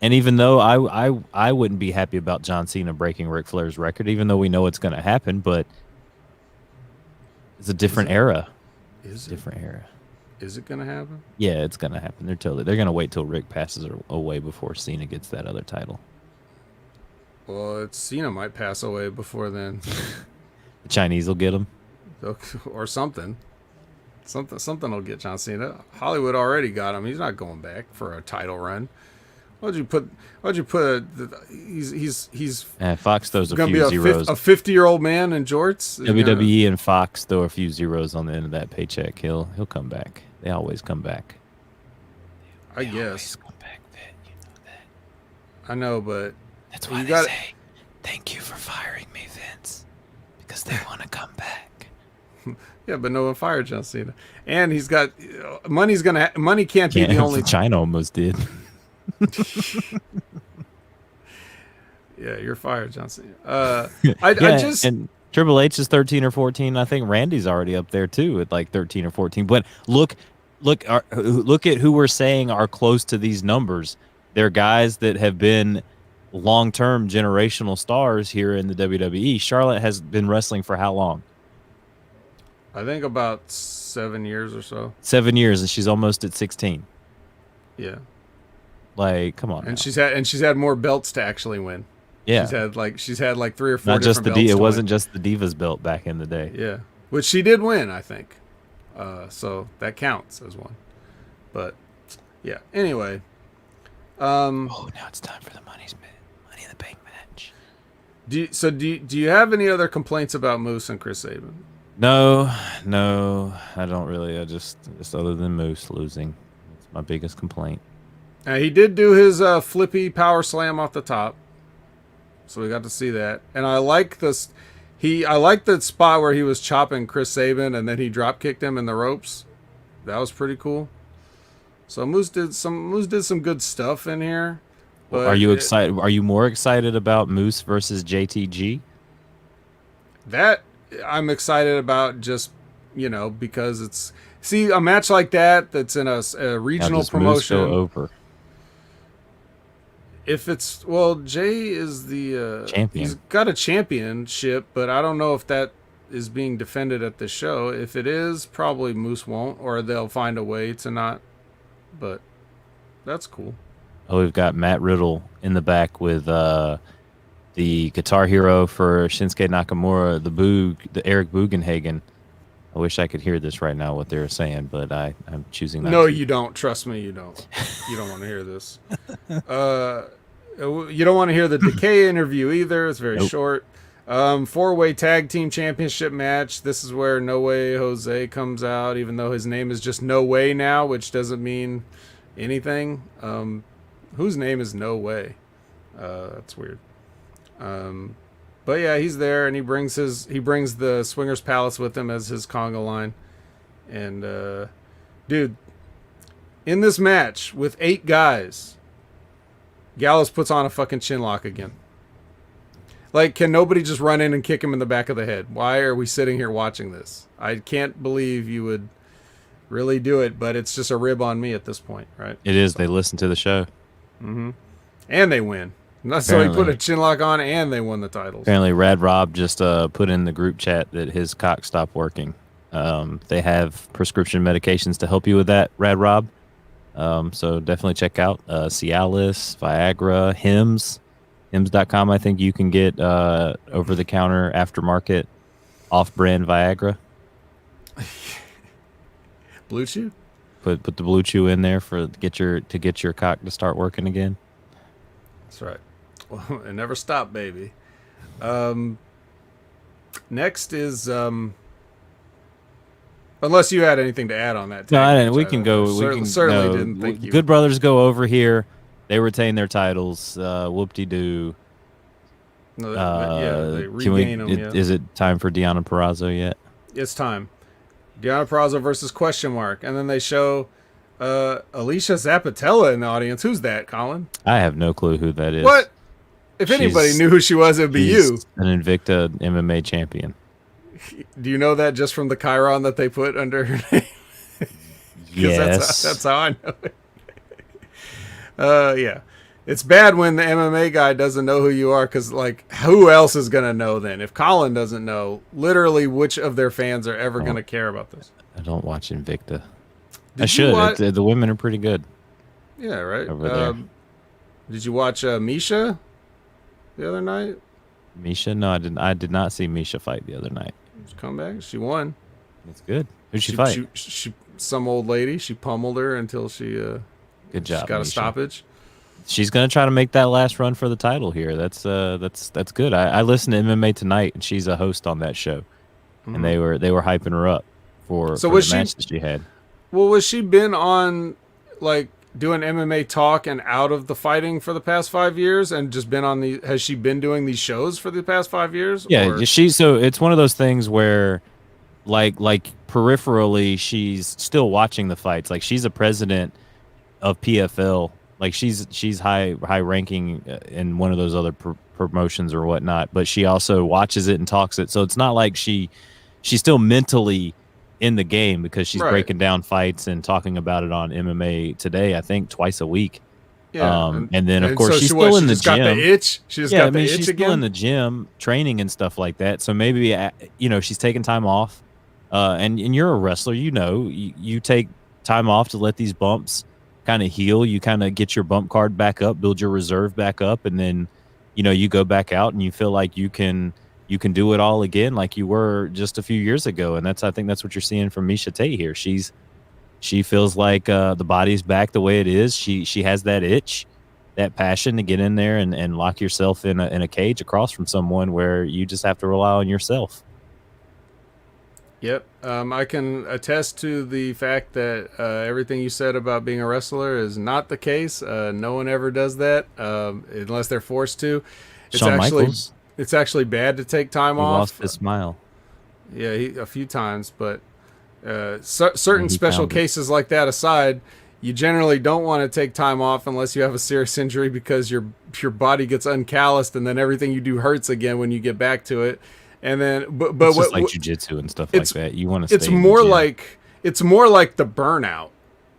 Speaker 1: And even though I wouldn't be happy about John Cena breaking Ric Flair's record, even though we know it's going to happen, but it's a different era. Different era.
Speaker 2: Is it going to happen?
Speaker 1: Yeah, it's going to happen. They're going to wait till Rick passes away before Cena gets that other title.
Speaker 2: Well, Cena might pass away before then.
Speaker 1: The Chinese will get him.
Speaker 2: Or something. Something will get John Cena. Hollywood already got him. He's not going back for a title run. Why'd you put he's
Speaker 1: Fox throws a
Speaker 2: gonna
Speaker 1: few
Speaker 2: be
Speaker 1: zeros.
Speaker 2: A 50-year-old man in jorts?
Speaker 1: WWE and Fox throw a few zeros on the end of that paycheck. He'll come back. They always come back.
Speaker 2: I guess.
Speaker 1: Come back, Pitt. You know that.
Speaker 2: I know, but
Speaker 1: that's why they say, "Thank you for firing me, Vince," because they want to come back.
Speaker 2: Yeah, but no one fired John Cena, and he's got money can't be the only.
Speaker 1: China almost did.
Speaker 2: Yeah, you're fired, John Cena.
Speaker 1: And Triple H is 13 or 14. I think Randy's already up there too at like 13 or 14. But look at who we're saying are close to these numbers. They're guys that have been long-term generational stars here in the WWE. Charlotte has been wrestling for how long?
Speaker 2: I think about 7 years or so.
Speaker 1: 7 years, and she's almost at 16.
Speaker 2: Yeah.
Speaker 1: Like, come on.
Speaker 2: And
Speaker 1: now.
Speaker 2: she's had more belts to actually win.
Speaker 1: Yeah.
Speaker 2: She's had like 3 or 4
Speaker 1: Not just
Speaker 2: different belts.
Speaker 1: It wasn't just the Divas belt back in the day.
Speaker 2: Yeah. Which she did win, I think. So that counts as one. But yeah. Anyway.
Speaker 1: Now it's time for the Money in the Bank match.
Speaker 2: Do you have any other complaints about Moose and Chris Sabin?
Speaker 1: No, I don't really. I just other than Moose losing, it's my biggest complaint.
Speaker 2: He did do his flippy power slam off the top, so we got to see that. And I like this. I like the spot where he was chopping Chris Sabin and then he drop kicked him in the ropes. That was pretty cool. So Moose did some good stuff in here. But
Speaker 1: Are you excited? Are you more excited about Moose versus JTG?
Speaker 2: That I'm excited about, just because it's a match like that's in a regional promotion.
Speaker 1: Moose go over?
Speaker 2: If it's Jay is the
Speaker 1: champion.
Speaker 2: He's got a championship, but I don't know if that is being defended at the show. If it is, probably Moose won't, or they'll find a way to not. But that's cool.
Speaker 1: Oh, we've got Matt Riddle in the back with the Guitar Hero for Shinsuke Nakamura, the Eric Bugenhagen. I wish I could hear this right now, what they're saying, but I'm choosing not to.
Speaker 2: You don't. Trust me, you don't. You don't want to hear this. You don't want to hear the Decay interview either. It's very short. 4-way tag team championship match. This is where No Way Jose comes out, even though his name is just No Way now, which doesn't mean anything. Whose name is No Way? That's weird. But yeah, he's there, and he brings the Swingers Palace with him as his conga line. And dude, in this match with 8 guys, Gallows puts on a fucking chin lock again. Like, can nobody just run in and kick him in the back of the head? Why are we sitting here watching this? I can't believe you would really do it, but it's just a rib on me at this point, right?
Speaker 1: It is. They listen to the show.
Speaker 2: Mm-hmm. And they win. So he put a chin lock on, and they won the titles.
Speaker 1: Apparently, Rad Rob just put in the group chat that his cock stopped working. They have prescription medications to help you with that, Rad Rob. So definitely check out Cialis, Viagra, Hims. Hims.com. I think you can get over-the-counter, aftermarket, off-brand Viagra.
Speaker 2: Blue Chew?
Speaker 1: Put the Blue Chew in there to get your cock to start working again.
Speaker 2: That's right. Well, it never stopped, baby. Next is unless you had anything to add on that.
Speaker 1: No, I didn't. We can go.
Speaker 2: Certainly didn't think you.
Speaker 1: Good Brothers go over here. They retain their titles. Whoop-de-doo.
Speaker 2: No, they regain them.
Speaker 1: Is it time for Deonna Purrazzo yet?
Speaker 2: It's time. Deonna Purrazzo versus question mark, and then they show Alicia Zapatella in the audience. Who's that, Colin?
Speaker 1: I have no clue who that is.
Speaker 2: What? If anybody knew who she was, it'd be you.
Speaker 1: An Invicta MMA champion.
Speaker 2: Do you know that just from the chyron that they put under her name?
Speaker 1: Yes.
Speaker 2: That's how I know it. Yeah. It's bad when the MMA guy doesn't know who you are, because, like, who else is going to know then? If Colin doesn't know, literally which of their fans are ever going to care about this?
Speaker 1: I don't watch Invicta. I should. The women are pretty good.
Speaker 2: Yeah, right.
Speaker 1: Over there.
Speaker 2: Did you watch Misha the other night?
Speaker 1: Misha? No, I didn't. I did not see Misha fight the other night.
Speaker 2: She come back. She won.
Speaker 1: That's good. Who'd she fight?
Speaker 2: She some old lady. She pummeled her until she.
Speaker 1: Good job.
Speaker 2: She got
Speaker 1: Misha.
Speaker 2: a stoppage.
Speaker 1: She's gonna try to make that last run for the title here. That's good. I listened to MMA Tonight, and she's a host on that show, and they were hyping her up for the match that she had.
Speaker 2: Well, was she been on like doing MMA talk and out of the fighting for the past 5 years, and just been on the? Has she been doing these shows for the past 5 years?
Speaker 1: Yeah, so it's one of those things where, like peripherally, she's still watching the fights. Like, she's a president of PFL. Like, she's high ranking in one of those other promotions or whatnot, but she also watches it and talks it. So it's not like she's still mentally in the game, because she's breaking down fights and talking about it on MMA Today, I think twice a week.
Speaker 2: Yeah,
Speaker 1: and then of course she's still in the gym.
Speaker 2: Got the itch. She just got the itch
Speaker 1: she's
Speaker 2: again.
Speaker 1: Still in the gym training and stuff like that. So maybe she's taking time off. And you're a wrestler, you take time off to let these bumps kind of heal. You kind of get your bump card back up, build your reserve back up, and then you go back out and you feel like you can do it all again, like you were just a few years ago. And I think that's what you're seeing from Misha Tate here. She feels like the body's back the way it is. She has that itch, that passion to get in there and lock yourself in a cage across from someone where you just have to rely on yourself.
Speaker 2: Yep. I can attest to the fact that everything you said about being a wrestler is not the case. No one ever does that unless they're forced to. It's
Speaker 1: Shawn
Speaker 2: actually
Speaker 1: Michaels,
Speaker 2: it's actually bad to take time
Speaker 1: he lost
Speaker 2: off.
Speaker 1: his smile.
Speaker 2: Yeah, a few times, but certain
Speaker 1: He
Speaker 2: special
Speaker 1: found it.
Speaker 2: cases like that aside, you generally don't want to take time off unless you have a serious injury because your body gets uncalloused and then everything you do hurts again when you get back to it. And then, but
Speaker 1: It's just
Speaker 2: what
Speaker 1: like jujitsu and stuff like
Speaker 2: it's
Speaker 1: that. You want to
Speaker 2: it's
Speaker 1: stay in the
Speaker 2: more
Speaker 1: gym.
Speaker 2: like it's more like the burnout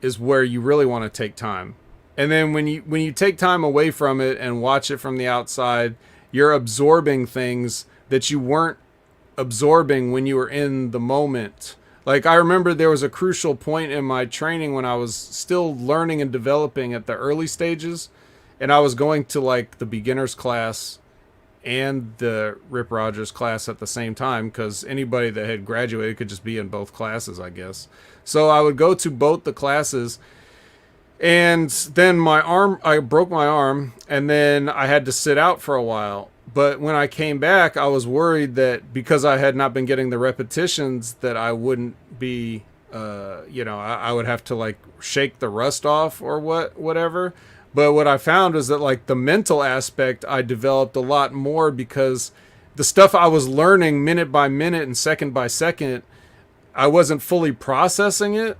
Speaker 2: is where you really want to take time. And then when you take time away from it and watch it from the outside, you're absorbing things that you weren't absorbing when you were in the moment. Like I remember there was a crucial point in my training when I was still learning and developing at the early stages, and I was going to like the beginners class and the Rip Rogers class at the same time because anybody that had graduated could just be in both classes, I guess. So I would go to both the classes, and then I broke my arm, and then I had to sit out for a while. But when I came back, I was worried that because I had not been getting the repetitions, that I wouldn't be, I would have to like shake the rust off or whatever. But what I found was that like the mental aspect, I developed a lot more because the stuff I was learning minute by minute and second by second, I wasn't fully processing it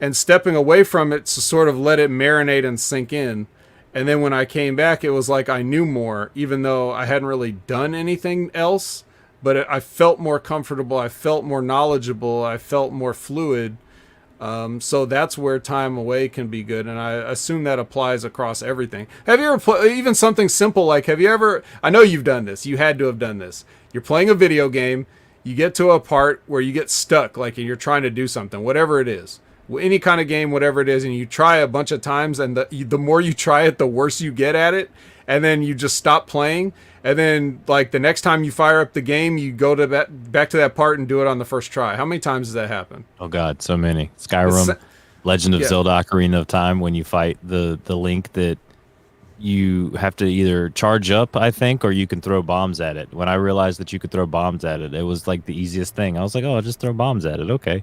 Speaker 2: and stepping away from it to sort of let it marinate and sink in. And then when I came back, it was like I knew more, even though I hadn't really done anything else. But I felt more comfortable. I felt more knowledgeable. I felt more fluid. So that's where time away can be good. And I assume that applies across everything. Have you ever even something simple like, have you ever, I know you've done this. You had to have done this. You're playing a video game. You get to a part where you get stuck, like you're trying to do something, whatever it is. Any kind of game, whatever it is, and you try a bunch of times, and the more you try it, the worse you get at it, and then you just stop playing, and then like the next time you fire up the game, you go to back to that part and do it on the first try. How many times does that happen?
Speaker 1: Oh God, so many. Skyrim, Legend of
Speaker 2: yeah.
Speaker 1: Zelda: Ocarina of Time. When you fight the Link that you have to either charge up, I think, or you can throw bombs at it. When I realized that you could throw bombs at it, it was like the easiest thing. I was like, oh, I'll just throw bombs at it. Okay.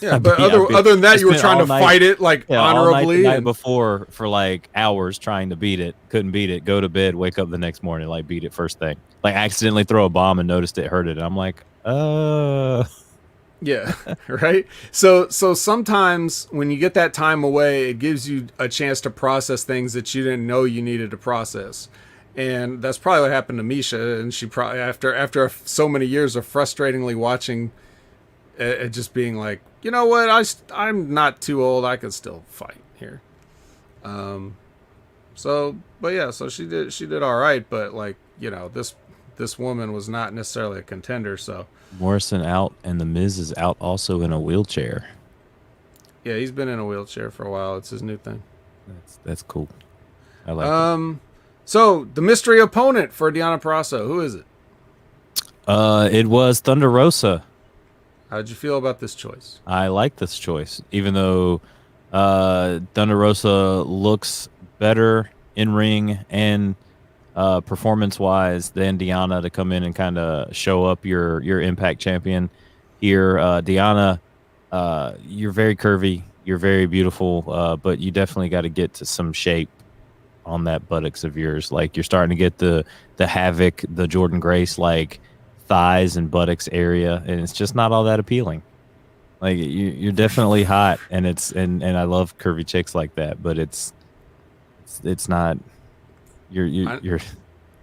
Speaker 2: Yeah, but other than that, you were trying to fight it like honorably.
Speaker 1: All night, the night before for like hours trying to beat it. Couldn't beat it. Go to bed, wake up the next morning, like beat it first thing. Like accidentally throw a bomb and noticed it hurt it. And I'm like,
Speaker 2: Yeah, right? So sometimes when you get that time away, it gives you a chance to process things that you didn't know you needed to process. And that's probably what happened to Misha, and she probably after so many years of frustratingly watching just being like, you know what, I'm not too old, I could still fight here. So she did all right, but like, this woman was not necessarily a contender. So
Speaker 1: Morrison out, and the Miz is out also in a wheelchair.
Speaker 2: yeah, he's been in a wheelchair for a while. It's his new thing.
Speaker 1: That's cool. I like it.
Speaker 2: So the mystery opponent for Deonna Purrazzo, who is it?
Speaker 1: It was Thunder Rosa.
Speaker 2: How'd you feel about this choice?
Speaker 1: I like this choice, even though Thunder Rosa looks better in ring and performance-wise than Deonna to come in and kind of show up your Impact champion here. Deonna, you're very curvy, you're very beautiful, but you definitely got to get to some shape on that buttocks of yours. Like you're starting to get the Havoc, the Jordan Grace like thighs and buttocks area, and it's just not all that appealing. Like you're definitely hot, and I love curvy chicks like that, but it's not. You're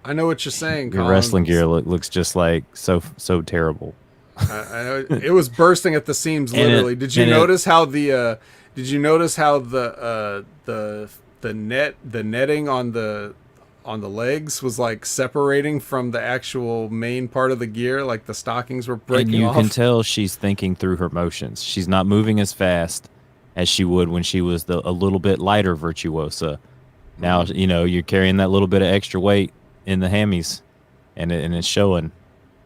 Speaker 2: I know what you're saying.
Speaker 1: Your
Speaker 2: Colin.
Speaker 1: wrestling gear looks just like so terrible.
Speaker 2: I know it was bursting at the seams. Literally, did you notice how the netting on the legs was like separating from the actual main part of the gear? Like the stockings were breaking off.
Speaker 1: And you can tell she's thinking through her motions. She's not moving as fast as she would when she was a little bit lighter Virtuosa. Now, you're carrying that little bit of extra weight in the hammies, and it's showing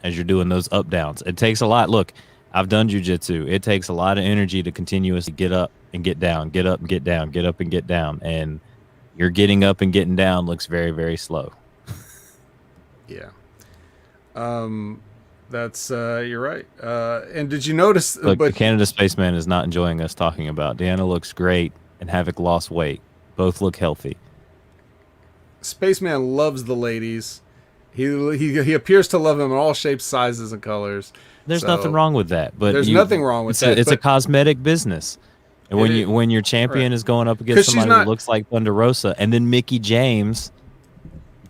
Speaker 1: as you're doing those up downs. It takes a lot. Look, I've done jiu-jitsu. It takes a lot of energy to continuously get up and get down, get up and get down, get up and get down. And your getting up and getting down looks very, very slow.
Speaker 2: Yeah. That's you're right. And did you notice?
Speaker 1: Look, the
Speaker 2: But
Speaker 1: Canada Spaceman is not enjoying us talking about. Deanna looks great, and Havoc lost weight. Both look healthy.
Speaker 2: Spaceman loves the ladies. He appears to love them in all shapes, sizes, and colors.
Speaker 1: There's
Speaker 2: So,
Speaker 1: nothing wrong with that. But
Speaker 2: there's nothing wrong with that.
Speaker 1: It's a
Speaker 2: But
Speaker 1: cosmetic business. And when your champion
Speaker 2: right.
Speaker 1: is going up
Speaker 2: 'Cause
Speaker 1: against
Speaker 2: she's
Speaker 1: somebody
Speaker 2: not-
Speaker 1: that looks like Thunder Rosa, and then Mickey James,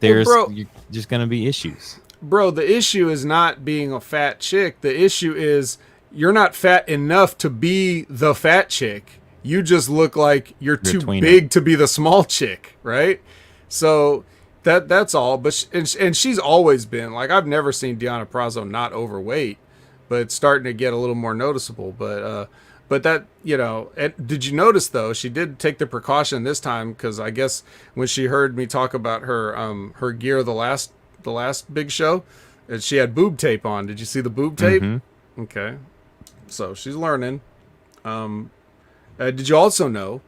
Speaker 1: there's
Speaker 2: bro-
Speaker 1: just going to be issues.
Speaker 2: Bro, the issue is not being a fat chick. The issue is you're not fat enough to be the fat chick. You just look like you're too
Speaker 1: tweener.
Speaker 2: big to be the small chick, right? So that's all. But and she's always been like, I've never seen Deonna Purrazzo not overweight, but it's starting to get a little more noticeable. But that, you know, and did you notice though, she did take the precaution this time, because I guess when she heard me talk about her gear the last big show, she had boob tape on. Did you see the boob tape?
Speaker 1: Mm-hmm.
Speaker 2: Okay, so she's learning. Did you also know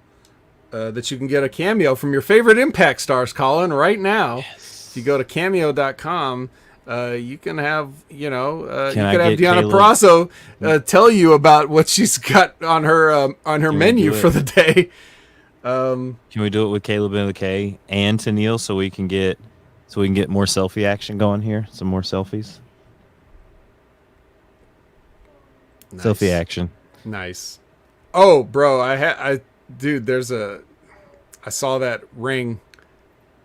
Speaker 2: that you can get a cameo from your favorite Impact stars, Colin, right now? Yes. If you go to cameo.com, you can have, you know, you can have Deonna Purrazzo tell you about what she's got on her menu for the day.
Speaker 1: Can we do it with Caleb and the K and Tennille so we can get more selfie action going here? Some more selfies.
Speaker 2: Nice.
Speaker 1: Selfie action.
Speaker 2: Nice. Oh, bro, dude, I saw that ring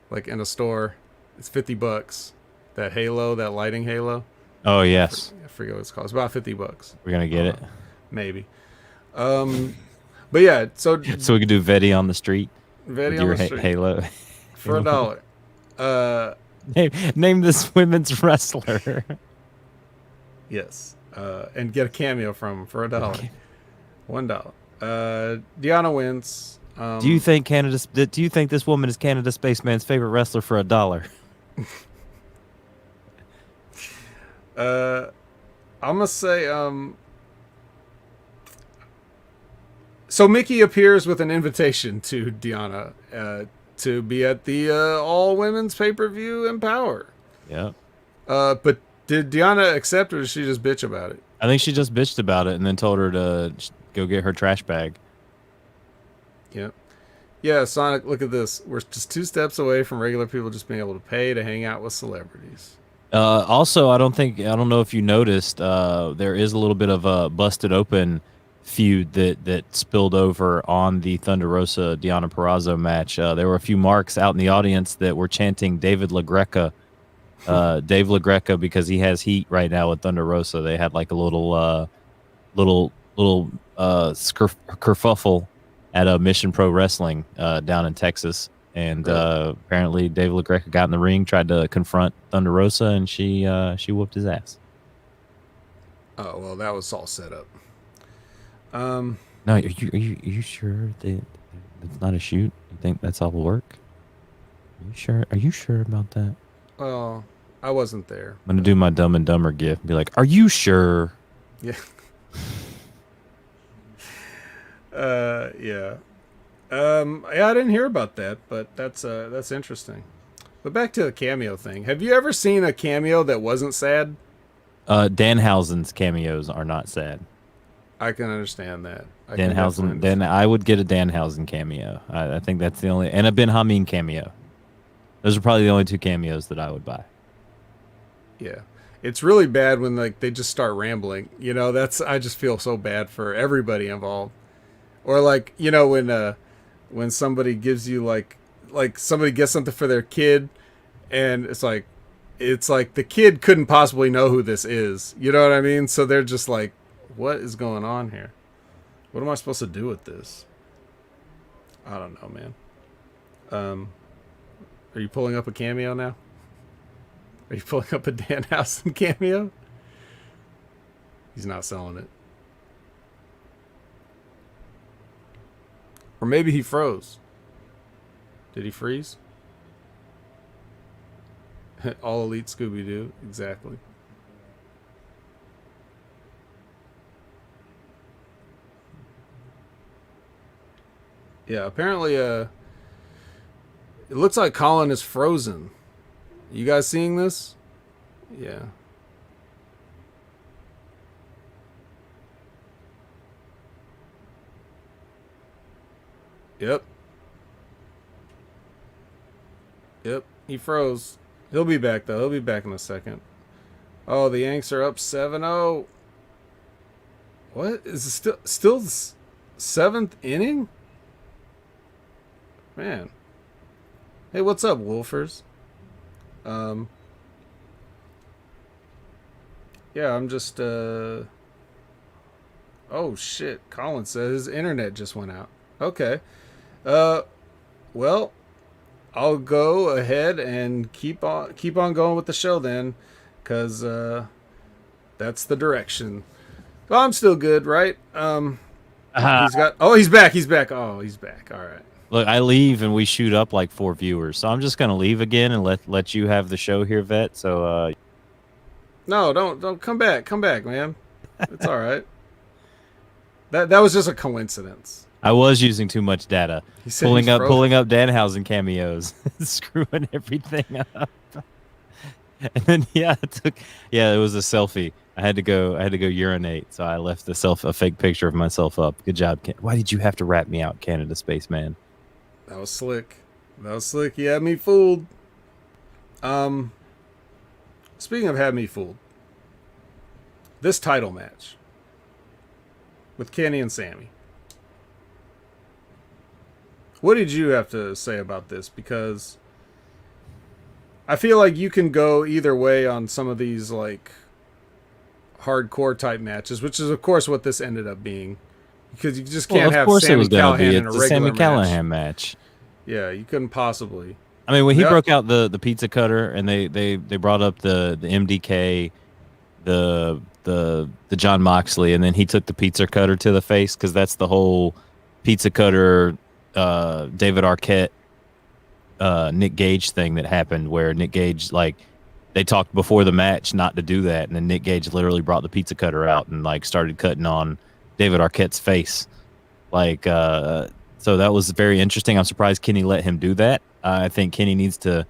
Speaker 2: like in a store. It's $50. That halo, that lighting halo.
Speaker 1: Oh yes.
Speaker 2: I forget what it's called. It's about $50.
Speaker 1: We're gonna get it.
Speaker 2: Maybe. But yeah, so
Speaker 1: we can do Vetti on the street.
Speaker 2: Vetti
Speaker 1: with
Speaker 2: on
Speaker 1: your
Speaker 2: the street
Speaker 1: halo
Speaker 2: for $1.
Speaker 1: Name this women's wrestler.
Speaker 2: Yes. And get a cameo from him for $1. $1. Deonna wins.
Speaker 1: Do you think this woman is Canada Spaceman's favorite wrestler for $1?
Speaker 2: I'm gonna say so Mickey appears with an invitation to Deonna to be at the all women's pay-per-view Empower.
Speaker 1: Yeah.
Speaker 2: But did Deonna accept, or did she just bitch about it?
Speaker 1: I think she just bitched about it and then told her to go get her trash bag.
Speaker 2: Yeah. Yeah, Sonic, look at this. We're just 2 steps away from regular people just being able to pay to hang out with celebrities.
Speaker 1: Also, I don't know if you noticed, there is a little bit of a busted open feud that spilled over on the Thunder Rosa Deonna Purrazzo match. There were a few marks out in the audience that were chanting David LaGreca, Dave LaGreca, because he has heat right now with Thunder Rosa. They had like a little kerfuffle at a Mission Pro Wrestling down in Texas. And apparently Dave LaGreca got in the ring, tried to confront Thunder Rosa, and she whooped his ass.
Speaker 2: Oh, well, that was all set up.
Speaker 1: No, are you sure that it's not a shoot? You think that's all will work? Are you sure about that?
Speaker 2: Well, I wasn't there.
Speaker 1: I'm gonna do my Dumb and Dumber gif and be like, "Are you sure?"
Speaker 2: Yeah. Yeah. Yeah, I didn't hear about that, but that's interesting. But back to the cameo thing. Have you ever seen a cameo that wasn't sad?
Speaker 1: Danhausen's cameos are not sad.
Speaker 2: I can understand that.
Speaker 1: Then I would get a Danhausen cameo. I think that's the only, and a Ben Hameen cameo. Those are probably the only 2 cameos that I would buy.
Speaker 2: Yeah. It's really bad when like they just start rambling. You know, I just feel so bad for everybody involved. Or like, you know, when somebody gives you like somebody gets something for their kid, and it's like the kid couldn't possibly know who this is. You know what I mean? So they're just like, what is going on here? What am I supposed to do with this? I don't know, man. Are you pulling up a cameo now? Are you pulling up a Danhausen cameo? He's not selling it. Or maybe he froze. Did he freeze? All Elite Scooby-Doo. Exactly. Yeah, apparently, it looks like Colin is frozen. You guys seeing this? Yeah. Yep. Yep. He froze. He'll be back, though. He'll be back in a second. Oh, the Yanks are up 7-0. What? Is it still 7th inning? Man. Hey, what's up, Wolfers? Yeah, I'm just, Oh, shit. Colin says his internet just went out. Okay. Well, I'll go ahead and keep on going with the show then, because that's the direction. Well, I'm still good, right? He's back. Oh, he's back. Oh, he's back. All right.
Speaker 1: Look, I leave and we shoot up like 4 viewers, so I'm just gonna leave again and let you have the show here, Vet. So
Speaker 2: No, don't come back, man. It's all right. That was just a coincidence.
Speaker 1: I was using too much data,
Speaker 2: He said
Speaker 1: pulling
Speaker 2: he's
Speaker 1: up
Speaker 2: frozen.
Speaker 1: Danhausen cameos, screwing everything up. And then it was a selfie. I had to go urinate, so I left a fake picture of myself up. Good job, why did you have to rat me out, Canada Spaceman?
Speaker 2: That was slick. You had me fooled. Speaking of had me fooled, this title match with Kenny and Sammy. What did you have to say about this? Because I feel like you can go either way on some of these like hardcore type matches, which is of course what this ended up being. Because you just can't have Sammy Callahan in a
Speaker 1: It's a
Speaker 2: regular
Speaker 1: Sammy
Speaker 2: match.
Speaker 1: Callahan match.
Speaker 2: Yeah, you couldn't possibly.
Speaker 1: I mean, when he broke out the pizza cutter and they brought up the MDK, the John Moxley, and then he took the pizza cutter to the face, because that's the whole pizza cutter David Arquette Nick Gage thing that happened, where Nick Gage, like, they talked before the match not to do that, and then Nick Gage literally brought the pizza cutter out and like started cutting on David Arquette's face. Like, so that was very interesting. I'm surprised Kenny let him do that. I think Kenny needs to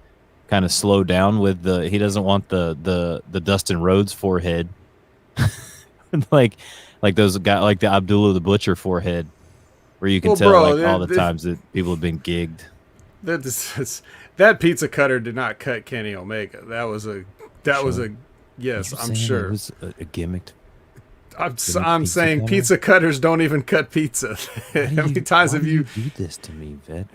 Speaker 1: kind of slow down with he doesn't want the Dustin Rhodes forehead. like those guys, like the Abdullah the Butcher forehead, where you can tell all the times that people have been gigged.
Speaker 2: That pizza cutter did not cut Kenny Omega. That was a yes, I'm sure.
Speaker 1: It was a gimmick.
Speaker 2: I'm saying pizza cutters don't even cut pizza. How many times have you
Speaker 1: do this to me, Vet?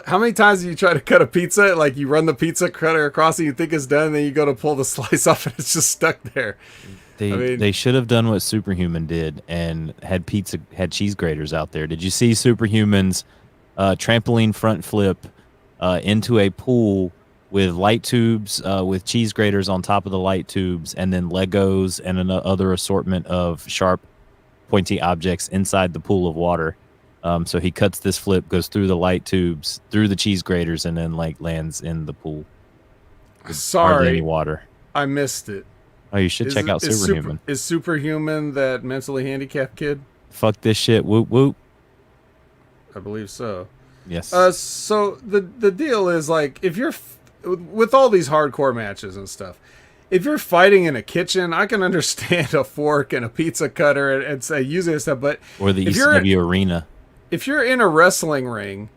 Speaker 2: How many times have you tried to cut a pizza? Like, you run the pizza cutter across and you think it's done, and then you go to pull the slice off and it's just stuck there.
Speaker 1: They should have done what Superhuman did and had cheese graters out there. Did you see Superhuman's trampoline front flip into a pool with light tubes, with cheese graters on top of the light tubes, and then Legos and another assortment of sharp, pointy objects inside the pool of water? So he cuts this flip, goes through the light tubes, through the cheese graters, and then like lands in the pool. Hardly any water.
Speaker 2: I missed it.
Speaker 1: Oh, you should check out Superhuman.
Speaker 2: Is Superhuman that mentally handicapped kid?
Speaker 1: Fuck this shit. Whoop whoop.
Speaker 2: I believe so.
Speaker 1: Yes.
Speaker 2: So the deal is, like, if you're with all these hardcore matches and stuff, if you're fighting in a kitchen, I can understand a fork and a pizza cutter and say using this stuff, but
Speaker 1: or the ECW arena.
Speaker 2: If you're in a wrestling ring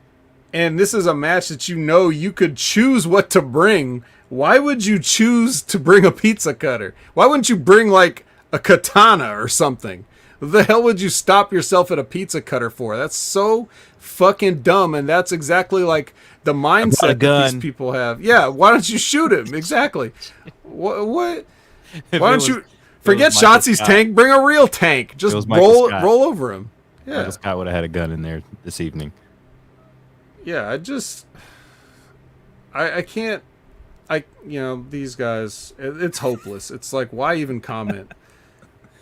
Speaker 2: and this is a match that you could choose what to bring, why would you choose to bring a pizza cutter? Why wouldn't you bring like a katana or something? What the hell would you stop yourself at a pizza cutter for? That's so fucking dumb, and that's exactly like the mindset that these people have. Yeah, why don't you shoot him? Exactly. What? Why don't you forget Shotzi's tank? Bring a real tank. Just roll over him. Yeah,
Speaker 1: Michael Scott would have had a gun in there this evening.
Speaker 2: Yeah, I can't. These guys, it's hopeless. It's like, why even comment?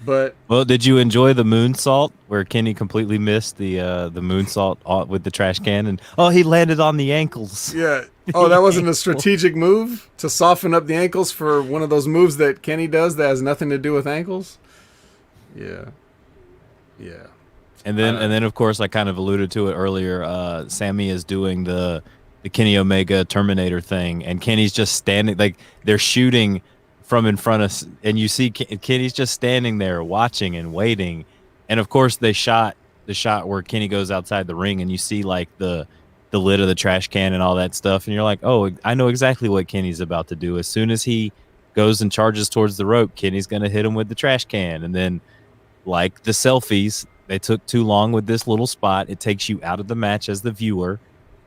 Speaker 2: But
Speaker 1: well, did you enjoy the moonsault where Kenny completely missed the moonsault with the trash can, and he landed on the ankles?
Speaker 2: Yeah. Oh, that wasn't a strategic move to soften up the ankles for one of those moves that Kenny does that has nothing to do with ankles. Yeah. Yeah.
Speaker 1: And then of course I kind of alluded to it earlier. Sammy is doing the Kenny Omega Terminator thing, and Kenny's just standing, like they're shooting from in front of, and you see Kenny's just standing there watching and waiting. And of course they shot the shot where Kenny goes outside the ring and you see like the lid of the trash can and all that stuff, and you're like, oh, I know exactly what Kenny's about to do. As soon as he goes and charges towards the rope, Kenny's gonna hit him with the trash can, and then like the selfies, they took too long with this little spot. It takes you out of the match as the viewer,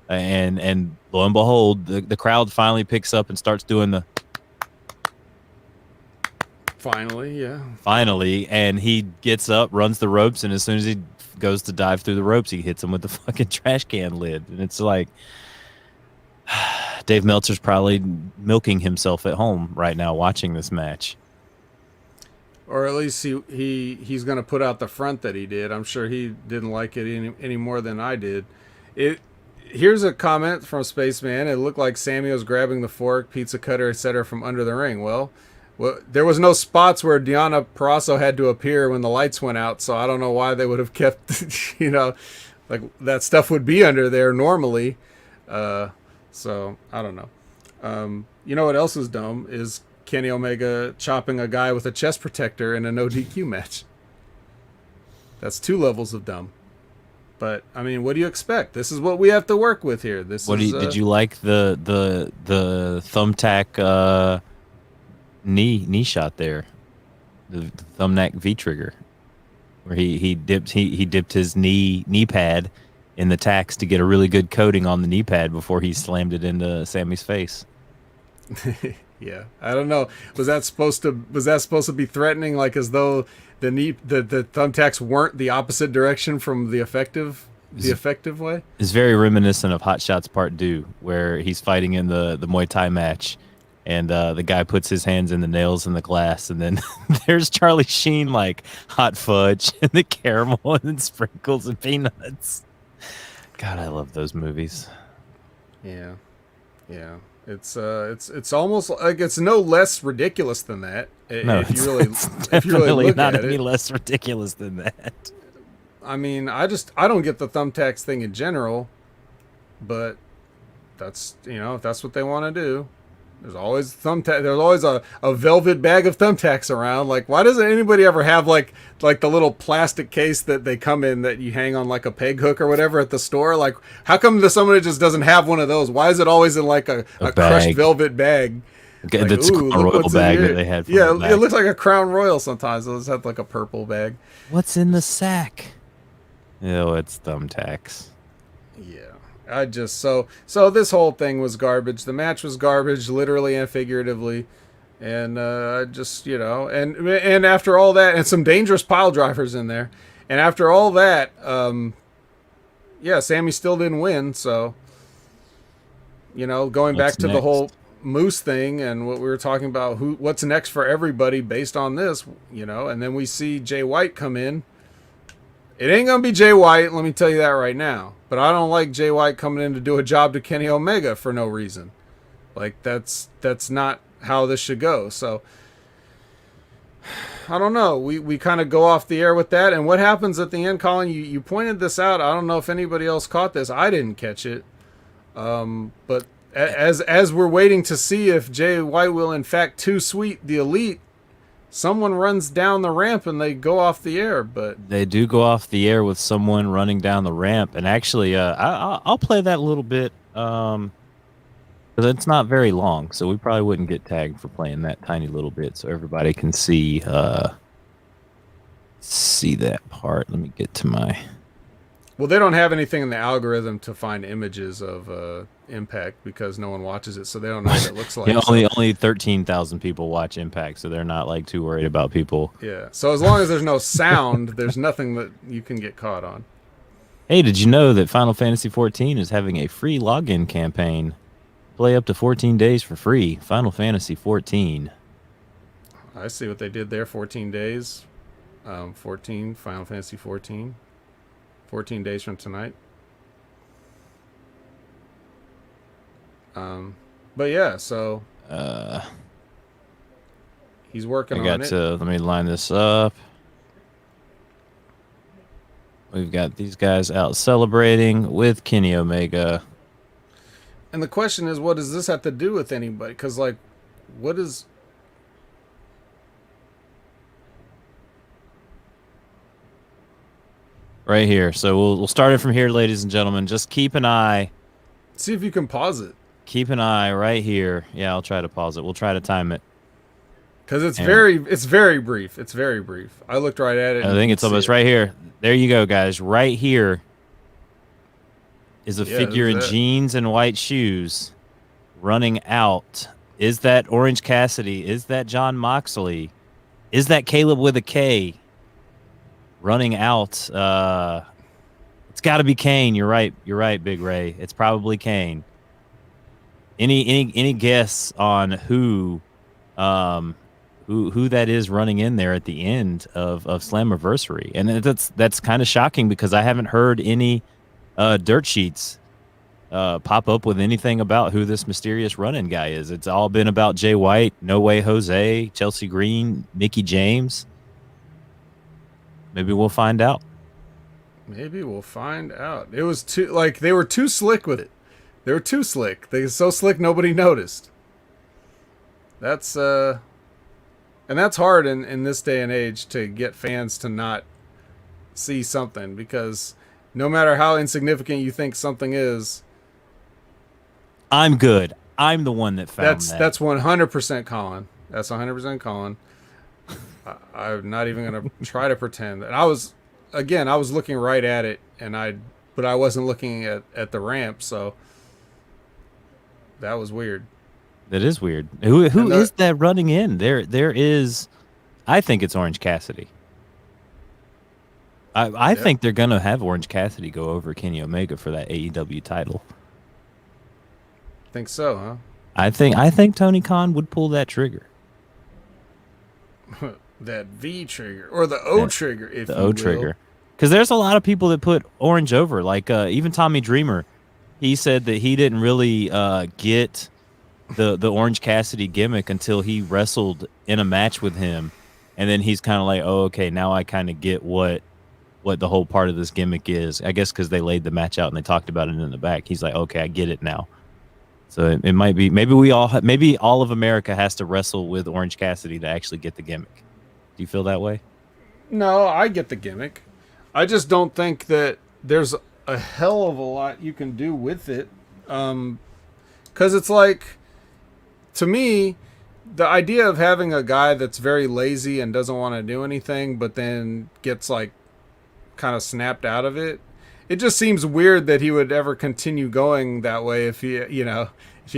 Speaker 1: and lo and behold, the crowd finally picks up and starts doing the finally, and he gets up, runs the ropes, and as soon as he goes to dive through the ropes, he hits him with the fucking trash can lid, and it's like Dave Meltzer's probably milking himself at home right now watching this match.
Speaker 2: Or at least he's going to put out the front that he did. I'm sure he didn't like it any more than I did. Here's a comment from Spaceman. It looked like Sammy was grabbing the fork, pizza cutter, etc. from under the ring. Well, there was no spots where Deonna Purrazzo had to appear when the lights went out, so I don't know why they would have kept, like that stuff would be under there normally. So I don't know. You know what else is dumb is Kenny Omega chopping a guy with a chest protector in a no DQ match. That's 2 levels of dumb. But I mean, what do you expect? This is what we have to work with here. Did
Speaker 1: you like the thumbtack knee shot there? The thumbtack V trigger, where he dipped his knee pad in the tacks to get a really good coating on the knee pad before he slammed it into Sammy's face.
Speaker 2: Yeah, I don't know. Was that supposed to be threatening, like as though the thumbtacks weren't the opposite direction from the effective way?
Speaker 1: It's very reminiscent of Hot Shots Part 2, where he's fighting in the Muay Thai match, and the guy puts his hands in the nails in the glass, and then there's Charlie Sheen like hot fudge and the caramel and sprinkles and peanuts. God, I love those movies.
Speaker 2: Yeah. It's almost like it's no less ridiculous than that.
Speaker 1: No,
Speaker 2: if you
Speaker 1: really
Speaker 2: look
Speaker 1: not
Speaker 2: at
Speaker 1: any
Speaker 2: it.
Speaker 1: less ridiculous than that.
Speaker 2: I mean, I don't get the thumbtacks thing in general, but that's if that's what they want to do. There's always There's always a velvet bag of thumbtacks around. Like, why doesn't anybody ever have like the little plastic case that they come in that you hang on like a peg hook or whatever at the store? Like, how come somebody just doesn't have one of those? Why is it always in like a crushed velvet bag?
Speaker 1: Like, the Crown Royal bag that they had.
Speaker 2: Yeah, it looks like a Crown Royal sometimes. They'll just have like a purple bag.
Speaker 1: What's in the sack? Oh, it's thumbtacks.
Speaker 2: Yeah. So this whole thing was garbage. The match was garbage, literally and figuratively, and and after all that, and some dangerous pile drivers in there, and after all that, Sammy still didn't win. So, going back to the whole Moose thing and what we were talking about, what's next for everybody based on this, and then we see Jay White come in. It ain't gonna be Jay White, let me tell you that right now. But I don't like Jay White coming in to do a job to Kenny Omega for no reason. Like, that's not how this should go. So I don't know. We kind of go off the air with that. And what happens at the end, Colin? You pointed this out. I don't know if anybody else caught this. I didn't catch it. But as we're waiting to see if Jay White will in fact too sweet the Elite, someone runs down the ramp and they go off the air. But
Speaker 1: they do go off the air with someone running down the ramp. And actually, I'll play that a little bit because it's not very long, so we probably wouldn't get tagged for playing that tiny little bit, so everybody can see that part. Let me get to my.
Speaker 2: Well, they don't have anything in the algorithm to find images of Impact because no one watches it, so they don't know what it looks like.
Speaker 1: Only 13,000 people watch Impact, so they're not like too worried about people.
Speaker 2: Yeah. So as long as there's no sound, there's nothing that you can get caught on.
Speaker 1: Hey, did you know that Final Fantasy XIV is having a free login campaign? Play up to 14 days for free. Final Fantasy XIV.
Speaker 2: I see what they did there. 14 days. 14. Final Fantasy 14. 14 days from tonight. But yeah, so he's working on it.
Speaker 1: Let me line this up. We've got these guys out celebrating with Kenny Omega.
Speaker 2: And the question is, what does this have to do with anybody? Because, like, what is...
Speaker 1: Right here. So we'll start it from here, ladies and gentlemen. Just keep an eye.
Speaker 2: See if you can pause it.
Speaker 1: Keep an eye right here. Yeah, I'll try to pause it. We'll try to time it.
Speaker 2: Because it's
Speaker 1: And
Speaker 2: very brief. It's very brief. I looked right at it.
Speaker 1: I think it's almost right here. There you go, guys. Right here is a figure in jeans and white shoes running out. Is that Orange Cassidy? Is that John Moxley? Is that Caleb with a K running out? It's got to be Kane. You're right. You're right, Big Ray. It's probably Kane. Any guess on who that is running in there at the end of Slammiversary? And that's kind of shocking because I haven't heard any dirt sheets pop up with anything about who this mysterious run-in guy is. It's all been about Jay White, No Way Jose, Chelsea Green, Mickey James. Maybe we'll find out.
Speaker 2: Maybe we'll find out. It was they were too slick with it. They were too slick. They were so slick nobody noticed. That's and that's hard in this day and age to get fans to not see something, because no matter how insignificant you think something is,
Speaker 1: I'm good. I'm the one that found that.
Speaker 2: That's 100% Colin. That's 100% Colin. I'm not even gonna try to pretend. And I was looking right at it, but I wasn't looking at the ramp, so that was weird.
Speaker 1: That is weird. Who is that running in? There is, I think it's Orange Cassidy. I think they're gonna have Orange Cassidy go over Kenny Omega for that AEW title.
Speaker 2: Think so, huh?
Speaker 1: I think Tony Khan would pull that trigger.
Speaker 2: That V trigger or the O trigger, if
Speaker 1: the
Speaker 2: you
Speaker 1: O
Speaker 2: will.
Speaker 1: trigger. Because there's a lot of people that put Orange over, like even Tommy Dreamer. He said that he didn't really get the Orange Cassidy gimmick until he wrestled in a match with him, and then he's kind of like, oh, okay, now I kind of get what the whole part of this gimmick is. I guess because they laid the match out and they talked about it in the back. He's like, okay, I get it now. So it might be maybe all of America has to wrestle with Orange Cassidy to actually get the gimmick. Do you feel that way?
Speaker 2: No, I get the gimmick. I just don't think that there's a hell of a lot you can do with it. Because it's like, to me, the idea of having a guy that's very lazy and doesn't want to do anything, but then gets like kind of snapped out of it, it just seems weird that he would ever continue going that way if he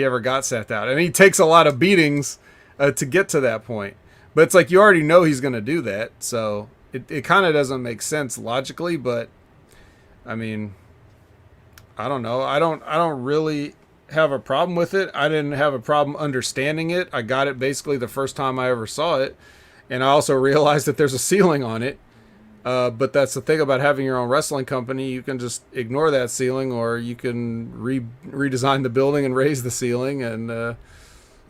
Speaker 2: ever got snapped out. And he takes a lot of beatings to get to that point. But it's like you already know he's going to do that, so it kind of doesn't make sense logically. But I mean, I don't know. I don't really have a problem with it. I didn't have a problem understanding it. I got it basically the first time I ever saw it, and I also realized that there's a ceiling on it. But that's the thing about having your own wrestling company. You can just ignore that ceiling, or you can redesign the building and raise the ceiling. And the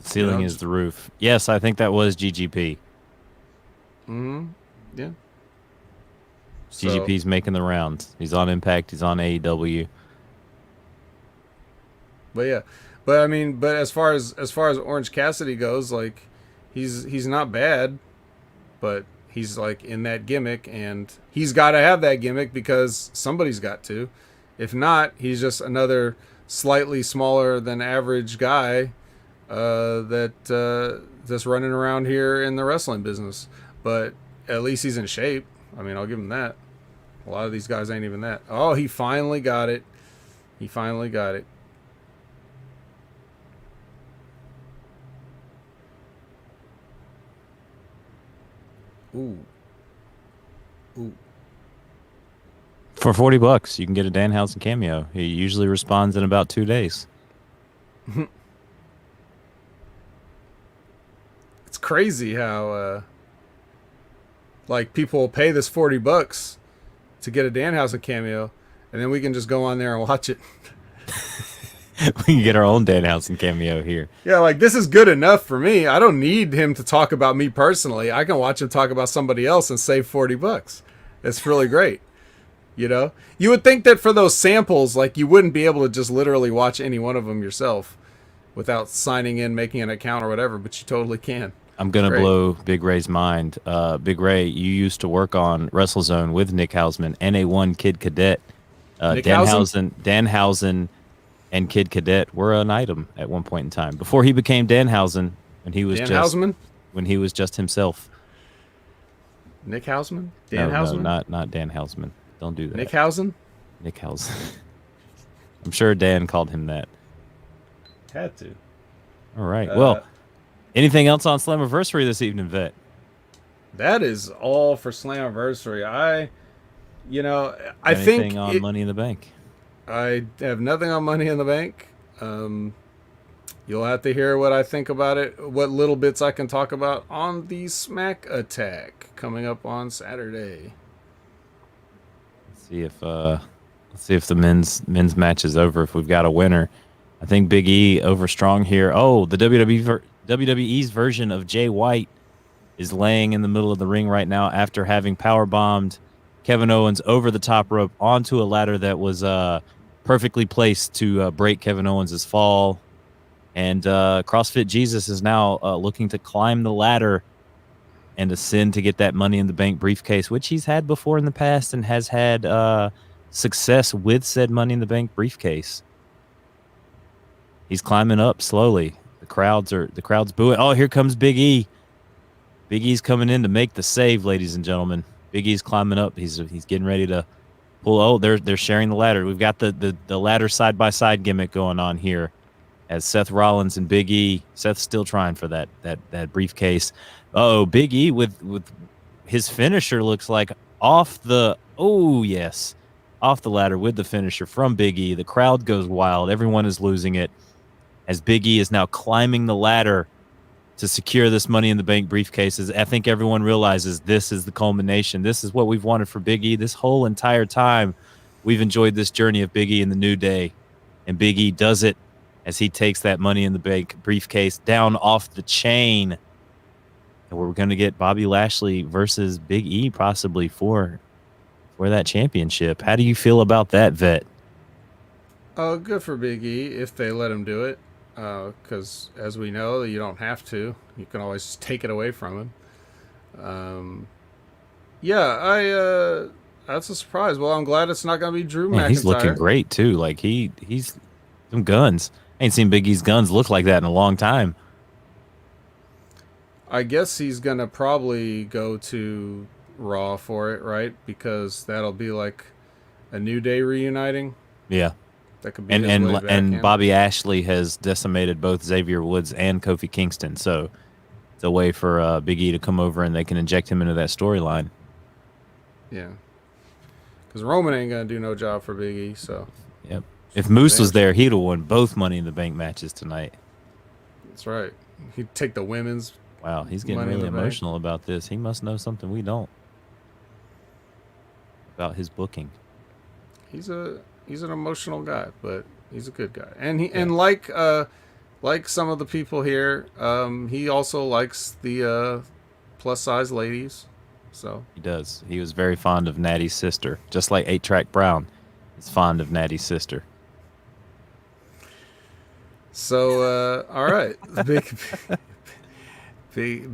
Speaker 1: ceiling is the roof. Yes, I think that was GGP.
Speaker 2: Mm-hmm. Yeah.
Speaker 1: GGP's making the rounds. He's on Impact. He's on AEW.
Speaker 2: But yeah, but as far as Orange Cassidy goes, like he's not bad, but he's like in that gimmick, and he's got to have that gimmick because somebody's got to. If not, he's just another slightly smaller than average guy that's running around here in the wrestling business. But at least he's in shape. I mean, I'll give him that. A lot of these guys ain't even that. Oh, he finally got it. He finally got it. Ooh.
Speaker 1: For $40, you can get a Danhausen cameo. He usually responds in about 2 days.
Speaker 2: It's crazy how like people will pay this $40 to get a Danhausen cameo, and then we can just go on there and watch it.
Speaker 1: We can get our own Danhausen cameo here.
Speaker 2: Yeah, like this is good enough for me. I don't need him to talk about me personally. I can watch him talk about somebody else and save $40. It's really great. You know, you would think that for those samples, like you wouldn't be able to just literally watch any one of them yourself without signing in, making an account or whatever, but you totally can.
Speaker 1: I'm gonna
Speaker 2: Great.
Speaker 1: blow Big Ray's mind. Big Ray, you used to work on WrestleZone with Nick Hausman and A1 Kid Cadet.
Speaker 2: Nick Hausen?
Speaker 1: Danhausen, and Kid Cadet were an item at one point in time before he became Danhausen, when he was
Speaker 2: Dan
Speaker 1: just
Speaker 2: Hausman?
Speaker 1: himself.
Speaker 2: Nick Hausman?
Speaker 1: No,
Speaker 2: Dan Hausman?
Speaker 1: not Dan Hausman. Don't do that.
Speaker 2: Nick Hausen?
Speaker 1: Nick Hausen. I'm sure Dan called him that.
Speaker 2: Had to.
Speaker 1: All right. Well, anything else on Slammiversary this evening, Vet?
Speaker 2: That is all for Slammiversary. I
Speaker 1: Anything
Speaker 2: think
Speaker 1: on Money in the Bank?
Speaker 2: I have nothing on Money in the Bank. You'll have to hear what I think about it, what little bits I can talk about on the Smack Attack coming up on Saturday.
Speaker 1: Let's see if the men's match is over. If we've got a winner, I think Big E over strong here. Oh, the WWE's version of Jay White is laying in the middle of the ring right now after having power bombed Kevin Owens over the top rope onto a ladder that was perfectly placed to break Kevin Owens' fall. And CrossFit Jesus is now looking to climb the ladder and ascend to get that Money in the Bank briefcase, which he's had before in the past and has had success with said Money in the Bank briefcase. He's climbing up slowly. The crowd's booing. Oh, here comes Big E. Big E's coming in to make the save, ladies and gentlemen. Big E's climbing up. He's getting ready to pull. Oh, they're sharing the ladder. We've got the ladder side by side gimmick going on here, as Seth Rollins and Big E. Seth's still trying for that briefcase. Oh, Big E with his finisher looks like off the ladder with the finisher from Big E. The crowd goes wild. Everyone is losing it as Big E is now climbing the ladder to secure this Money in the Bank briefcases. I think everyone realizes this is the culmination. This is what we've wanted for Big E this whole entire time. We've enjoyed this journey of Big E in the New Day, and Big E does it as he takes that Money in the Bank briefcase down off the chain. And we're going to get Bobby Lashley versus Big E possibly for that championship. How do you feel about that, Vet?
Speaker 2: Oh, good for Big E if they let him do it. Because as we know, you don't have to. You can always just take it away from him. That's a surprise. Well, I'm glad it's not going to be Drew McIntyre.
Speaker 1: He's looking great too. Like he's some guns. I ain't seen Big E's guns look like that in a long time.
Speaker 2: I guess he's going to probably go to Raw for it, right? Because that'll be like a New Day reuniting.
Speaker 1: Yeah.
Speaker 2: That could be
Speaker 1: and Bobby Ashley has decimated both Xavier Woods and Kofi Kingston, so it's a way for Big E to come over and they can inject him into that storyline.
Speaker 2: Yeah, because Roman ain't gonna do no job for Big E. So,
Speaker 1: yep. If Moose was there, he'd have won both Money in the Bank matches tonight.
Speaker 2: That's right. He'd take the women's.
Speaker 1: Wow, he's getting really emotional about this. He must know something we don't about his booking.
Speaker 2: He's an emotional guy, but he's a good guy, and like some of the people here, he also likes the plus size ladies. So
Speaker 1: he does. He was very fond of Natty's sister, just like 8-Track Brown is fond of Natty's sister.
Speaker 2: So all right, Big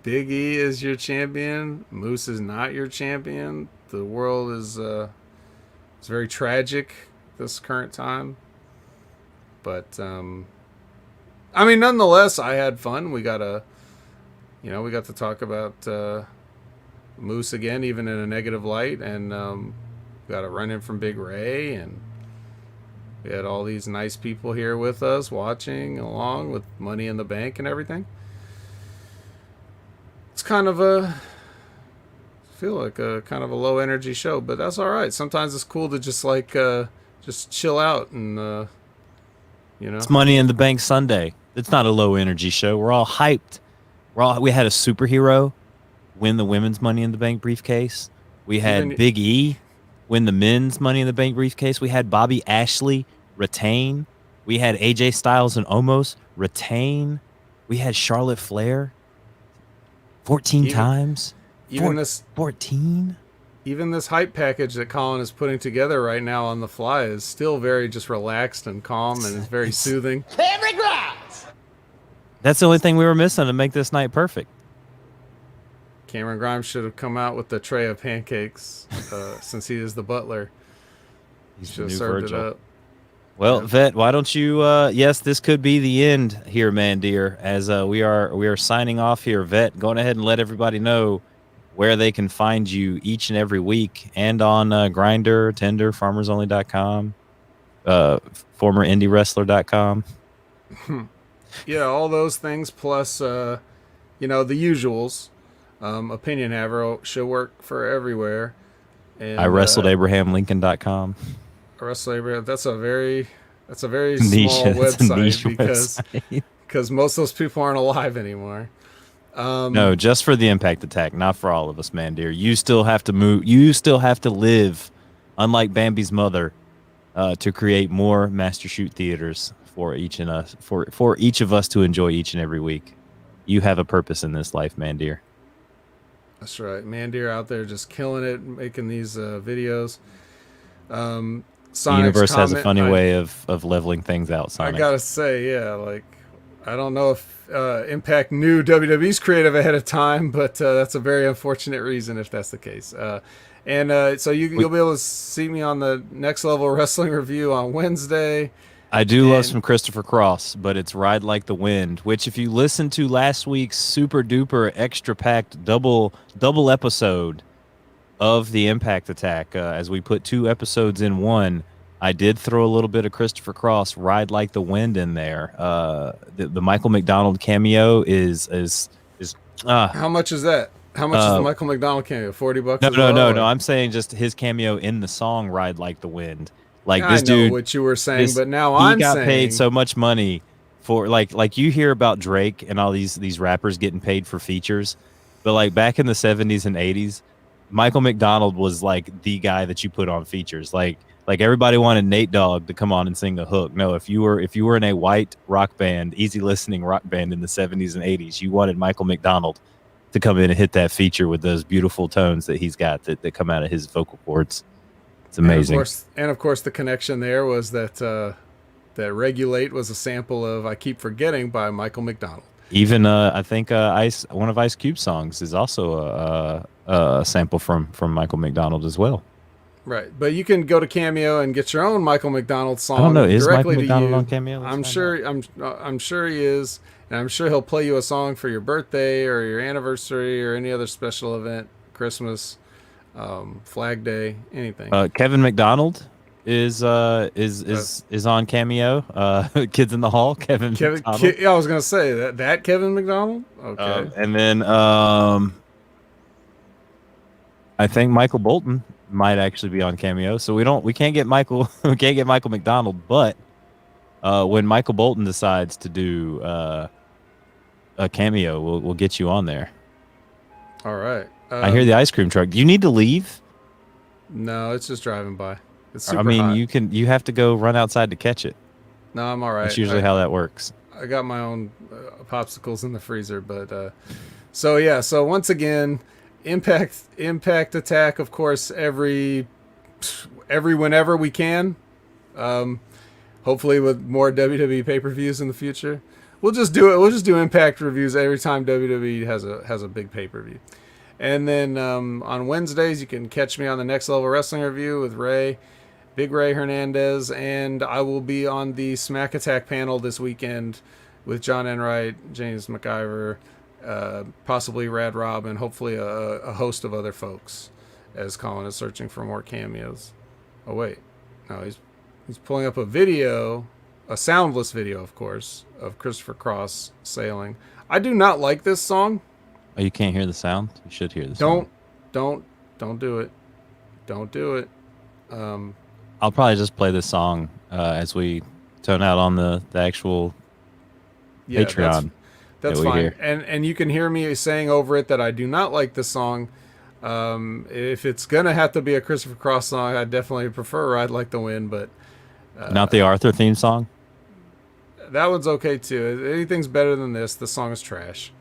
Speaker 2: E is your champion. Moose is not your champion. The world is it's very tragic this current time, but I mean, nonetheless, I had fun. We got to talk about Moose again, even in a negative light, and we got a run in from Big Ray, and we had all these nice people here with us watching along with Money in the Bank and everything. It's kind of a low energy show, but that's all right. Sometimes it's cool to just chill out and
Speaker 1: It's Money in the Bank Sunday. It's not a low energy show. We're all hyped. We had a superhero win the women's Money in the Bank briefcase. We had Big E win the men's Money in the Bank briefcase. We had Bobby Ashley retain. We had AJ Styles and Omos retain. We had Charlotte Flair 14 times.
Speaker 2: Even this
Speaker 1: 14.
Speaker 2: Even this hype package that Colin is putting together right now on the fly is still very just relaxed and calm, and it's very soothing.
Speaker 1: That's the only thing we were missing to make this night perfect.
Speaker 2: Cameron Grimes should have come out with the tray of pancakes since he is the butler.
Speaker 1: He's
Speaker 2: Should
Speaker 1: the
Speaker 2: have
Speaker 1: new
Speaker 2: served
Speaker 1: Virgil.
Speaker 2: it up.
Speaker 1: Well,
Speaker 2: Yeah.
Speaker 1: Vet, why don't you? Yes, this could be the end here, man, dear. As we are signing off here, Vet. Going ahead and let everybody know where they can find you each and every week, and on Grinder, Tinder, FarmersOnly.com, formerIndieWrestler.com.
Speaker 2: Yeah, all those things plus, the usuals. Opinion Haver should work for everywhere. And
Speaker 1: I wrestled AbrahamLincoln.com.
Speaker 2: Wrestler, that's a very
Speaker 1: Niche.
Speaker 2: small
Speaker 1: It's a niche
Speaker 2: website
Speaker 1: website.
Speaker 2: because most of those people aren't alive anymore.
Speaker 1: No, just for the Impact Attack, not for all of us, man, dear. You still have to move. You still have to live, unlike Bambi's mother, to create more Master Shoot theaters for each and us, for each of us to enjoy each and every week. You have a purpose in this life, man, dear.
Speaker 2: That's right, Mandir out there just killing it, making these videos.
Speaker 1: The
Speaker 2: Sonic's
Speaker 1: universe has a
Speaker 2: comment,
Speaker 1: funny way of leveling things out,
Speaker 2: I
Speaker 1: Sonic.
Speaker 2: gotta say, yeah, like I don't know if Impact knew WWE's creative ahead of time, but that's a very unfortunate reason if that's the case. So you'll be able to see me on the Next Level Wrestling Review on Wednesday.
Speaker 1: I do love
Speaker 2: And-
Speaker 1: some Christopher Cross, but it's Ride Like the Wind, which if you listen to last week's super duper extra packed double episode of the Impact Attack, as we put 2 episodes in one, I did throw a little bit of Christopher Cross Ride Like the Wind in there. The Michael McDonald cameo is
Speaker 2: How much is that? How much is the Michael McDonald cameo? $40 as well?
Speaker 1: no. I'm saying just his cameo in the song Ride Like the Wind. Like
Speaker 2: I
Speaker 1: this
Speaker 2: know
Speaker 1: dude,
Speaker 2: what you were saying, but now
Speaker 1: he
Speaker 2: I'm
Speaker 1: got
Speaker 2: saying
Speaker 1: paid so much money for like you hear about Drake and all these rappers getting paid for features, but like back in the 70s and 80s, Michael McDonald was like the guy that you put on features. Like everybody wanted Nate Dogg to come on and sing a hook. No, if you were in a white rock band, easy listening rock band in the 70s and 80s, you wanted Michael McDonald to come in and hit that feature with those beautiful tones that he's got that come out of his vocal cords. It's amazing.
Speaker 2: And of course, the connection there was that that Regulate was a sample of "I Keep Forgetting" by Michael McDonald.
Speaker 1: Even I think one of Ice Cube's songs is also a sample from Michael McDonald as well.
Speaker 2: Right, but you can go to Cameo and get your own Michael McDonald song.
Speaker 1: I don't know. Is
Speaker 2: directly
Speaker 1: Michael
Speaker 2: to
Speaker 1: McDonald
Speaker 2: you.
Speaker 1: on Cameo? Let's
Speaker 2: I'm
Speaker 1: find
Speaker 2: sure. I'm sure he is, and I'm sure he'll play you a song for your birthday or your anniversary or any other special event, Christmas, Flag Day, anything.
Speaker 1: Kevin McDonald is on Cameo. Kids in the Hall. Kevin McDonald.
Speaker 2: I was gonna say that Kevin McDonald. Okay.
Speaker 1: And then I think Michael Bolton might actually be on Cameo. So we can't get Michael McDonald, but when Michael Bolton decides to do a cameo, we'll get you on there.
Speaker 2: All right.
Speaker 1: I hear the ice cream truck. Do you need to leave?
Speaker 2: No, it's just driving by. It's super
Speaker 1: I mean,
Speaker 2: hot.
Speaker 1: you have to go run outside to catch it.
Speaker 2: No, I'm all right.
Speaker 1: That's usually how that works.
Speaker 2: I got my own popsicles in the freezer, but so once again, Impact Attack, of course, every whenever we can. Hopefully with more WWE pay-per-views in the future. We'll just do it. We'll just do Impact reviews every time WWE has a big pay-per-view. And then on Wednesdays, you can catch me on the Next Level Wrestling Review with Big Ray Hernandez, and I will be on the Smack Attack panel this weekend with John Enright, James McIver, possibly Rad Rob, and hopefully a host of other folks, as Colin is searching for more cameos. Oh wait, no, he's pulling up a video, a soundless video, of course, of Christopher Cross sailing. I do not like this song.
Speaker 1: Oh, you can't hear the sound? You should hear the sound.
Speaker 2: Don't do it. Don't do it.
Speaker 1: I'll probably just play this song as we tone out on the actual Patreon.
Speaker 2: That's
Speaker 1: that we
Speaker 2: fine.
Speaker 1: hear.
Speaker 2: And you can hear me saying over it that I do not like this song. If it's gonna have to be a Christopher Cross song, I definitely prefer Ride Like the Wind, but
Speaker 1: Not the Arthur theme song?
Speaker 2: that one's okay too. If anything's better than this, the song is trash.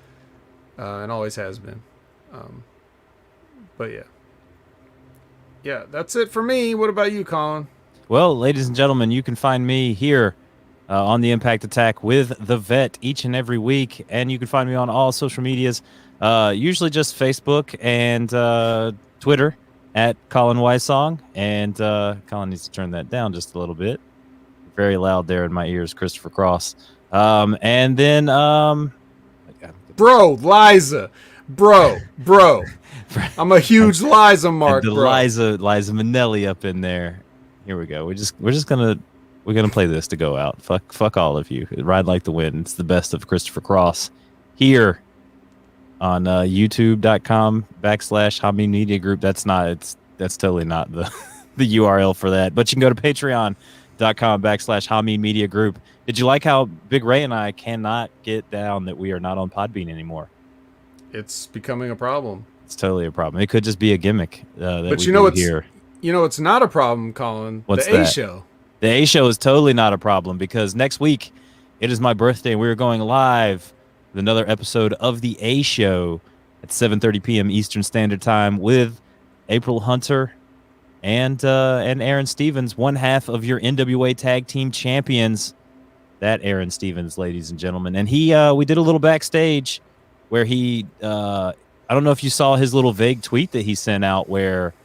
Speaker 2: And always has been. But yeah, that's it for me. What about you, Colin?
Speaker 1: Well, ladies and gentlemen, you can find me here on the Impact Attack with the Vet each and every week. And you can find me on all social medias, usually just Facebook and Twitter at Colin Wysong. And Colin needs to turn that down just a little bit. Very loud there in my ears, Christopher Cross. And then
Speaker 2: Bro, Liza. Bro. I'm a huge Liza mark,
Speaker 1: and the
Speaker 2: bro.
Speaker 1: Liza Minnelli up in there. Here we go. We're gonna play this to go out. Fuck all of you. Ride like the wind. It's the best of Christopher Cross here on youtube.com/Hameen Media Group. That's totally not the the URL for that. But you can go to patreon.com/Hameen Media Group. Did you like how Big Ray and I cannot get down that we are not on Podbean anymore?
Speaker 2: It's becoming a problem.
Speaker 1: It's totally a problem. It could just be a gimmick that
Speaker 2: But
Speaker 1: we
Speaker 2: you know
Speaker 1: do
Speaker 2: it's
Speaker 1: here.
Speaker 2: You know it's not a problem, Colin.
Speaker 1: What's
Speaker 2: the A
Speaker 1: that?
Speaker 2: show.
Speaker 1: The A show is totally not a problem because next week it is my birthday. We're going live with another episode of the A show at 7:30 p.m. Eastern Standard Time with April Hunter and Aaron Stevens, one half of your NWA Tag Team Champions. That Aaron Stevens, ladies and gentlemen, and we did a little backstage where he I don't know if you saw his little vague tweet that he sent out where.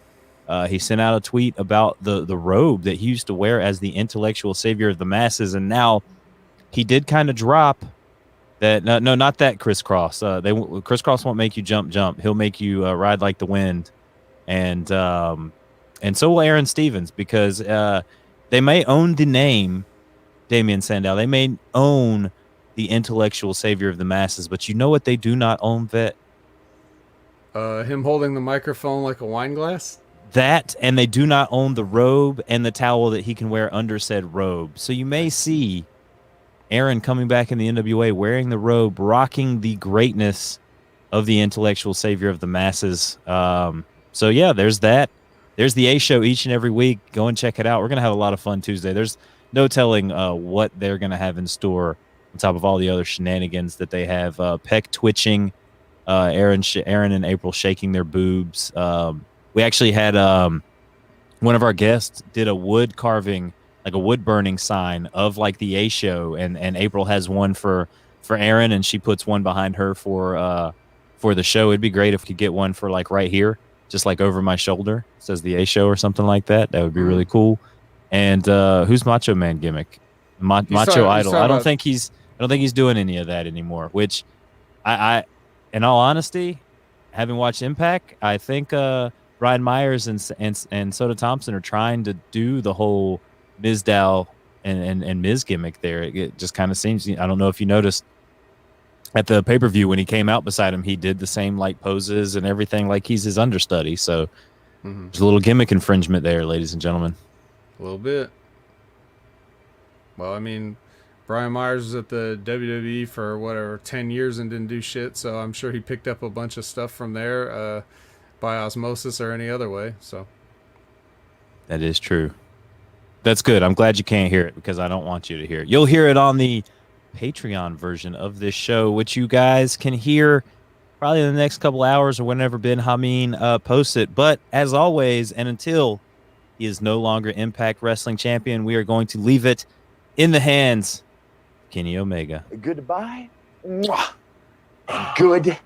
Speaker 1: He sent out a tweet about the robe that he used to wear as the intellectual savior of the masses, and now he did kind of drop that. No, not that Chris Cross. Chris Cross won't make you jump. He'll make you ride like the wind, and so will Aaron Stevens because they may own the name Damian Sandow. They may own the intellectual savior of the masses, but you know what they do not own, Vet?
Speaker 2: Him holding the microphone like a wine glass.
Speaker 1: That, and they do not own the robe and the towel that he can wear under said robe. So you may see Aaron coming back in the NWA wearing the robe, rocking the greatness of the intellectual savior of the masses. So yeah, there's that. There's the A show each and every week. Go and check it out. We're going to have a lot of fun Tuesday. There's no telling what they're going to have in store on top of all the other shenanigans that they have. Peck twitching, Aaron and April shaking their boobs. We actually had one of our guests did a wood carving, like a wood burning sign of like the A show, and April has one for Aaron, and she puts one behind her for the show. It'd be great if we could get one for like right here, just like over my shoulder. It says the A show or something like that. That would be really cool. And who's Macho Man gimmick? Macho Idol. I don't think he's doing any of that anymore. Which I in all honesty, having watched Impact, I think Brian Myers and Soda Thompson are trying to do the whole Mizdow and Miz gimmick there. It just kind of seems, I don't know if you noticed at the pay-per-view when he came out beside him, he did the same like poses and everything like he's his understudy. So there's a little gimmick infringement there, ladies and gentlemen.
Speaker 2: A little bit. Well, I mean, Brian Myers was at the WWE for whatever 10 years and didn't do shit, so I'm sure he picked up a bunch of stuff from there. By osmosis or any other way. So
Speaker 1: that is true. That's good. I'm glad you can't hear it because I don't want you to hear it. You'll hear it on the Patreon version of this show, which you guys can hear probably in the next couple hours or whenever Ben Hameen posts it. But as always, and until he is no longer Impact Wrestling Champion, we are going to leave it in the hands of Kenny Omega.
Speaker 4: Goodbye. Mwah. And good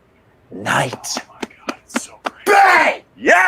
Speaker 4: night. Oh my God, it's so great. Bang! Yes!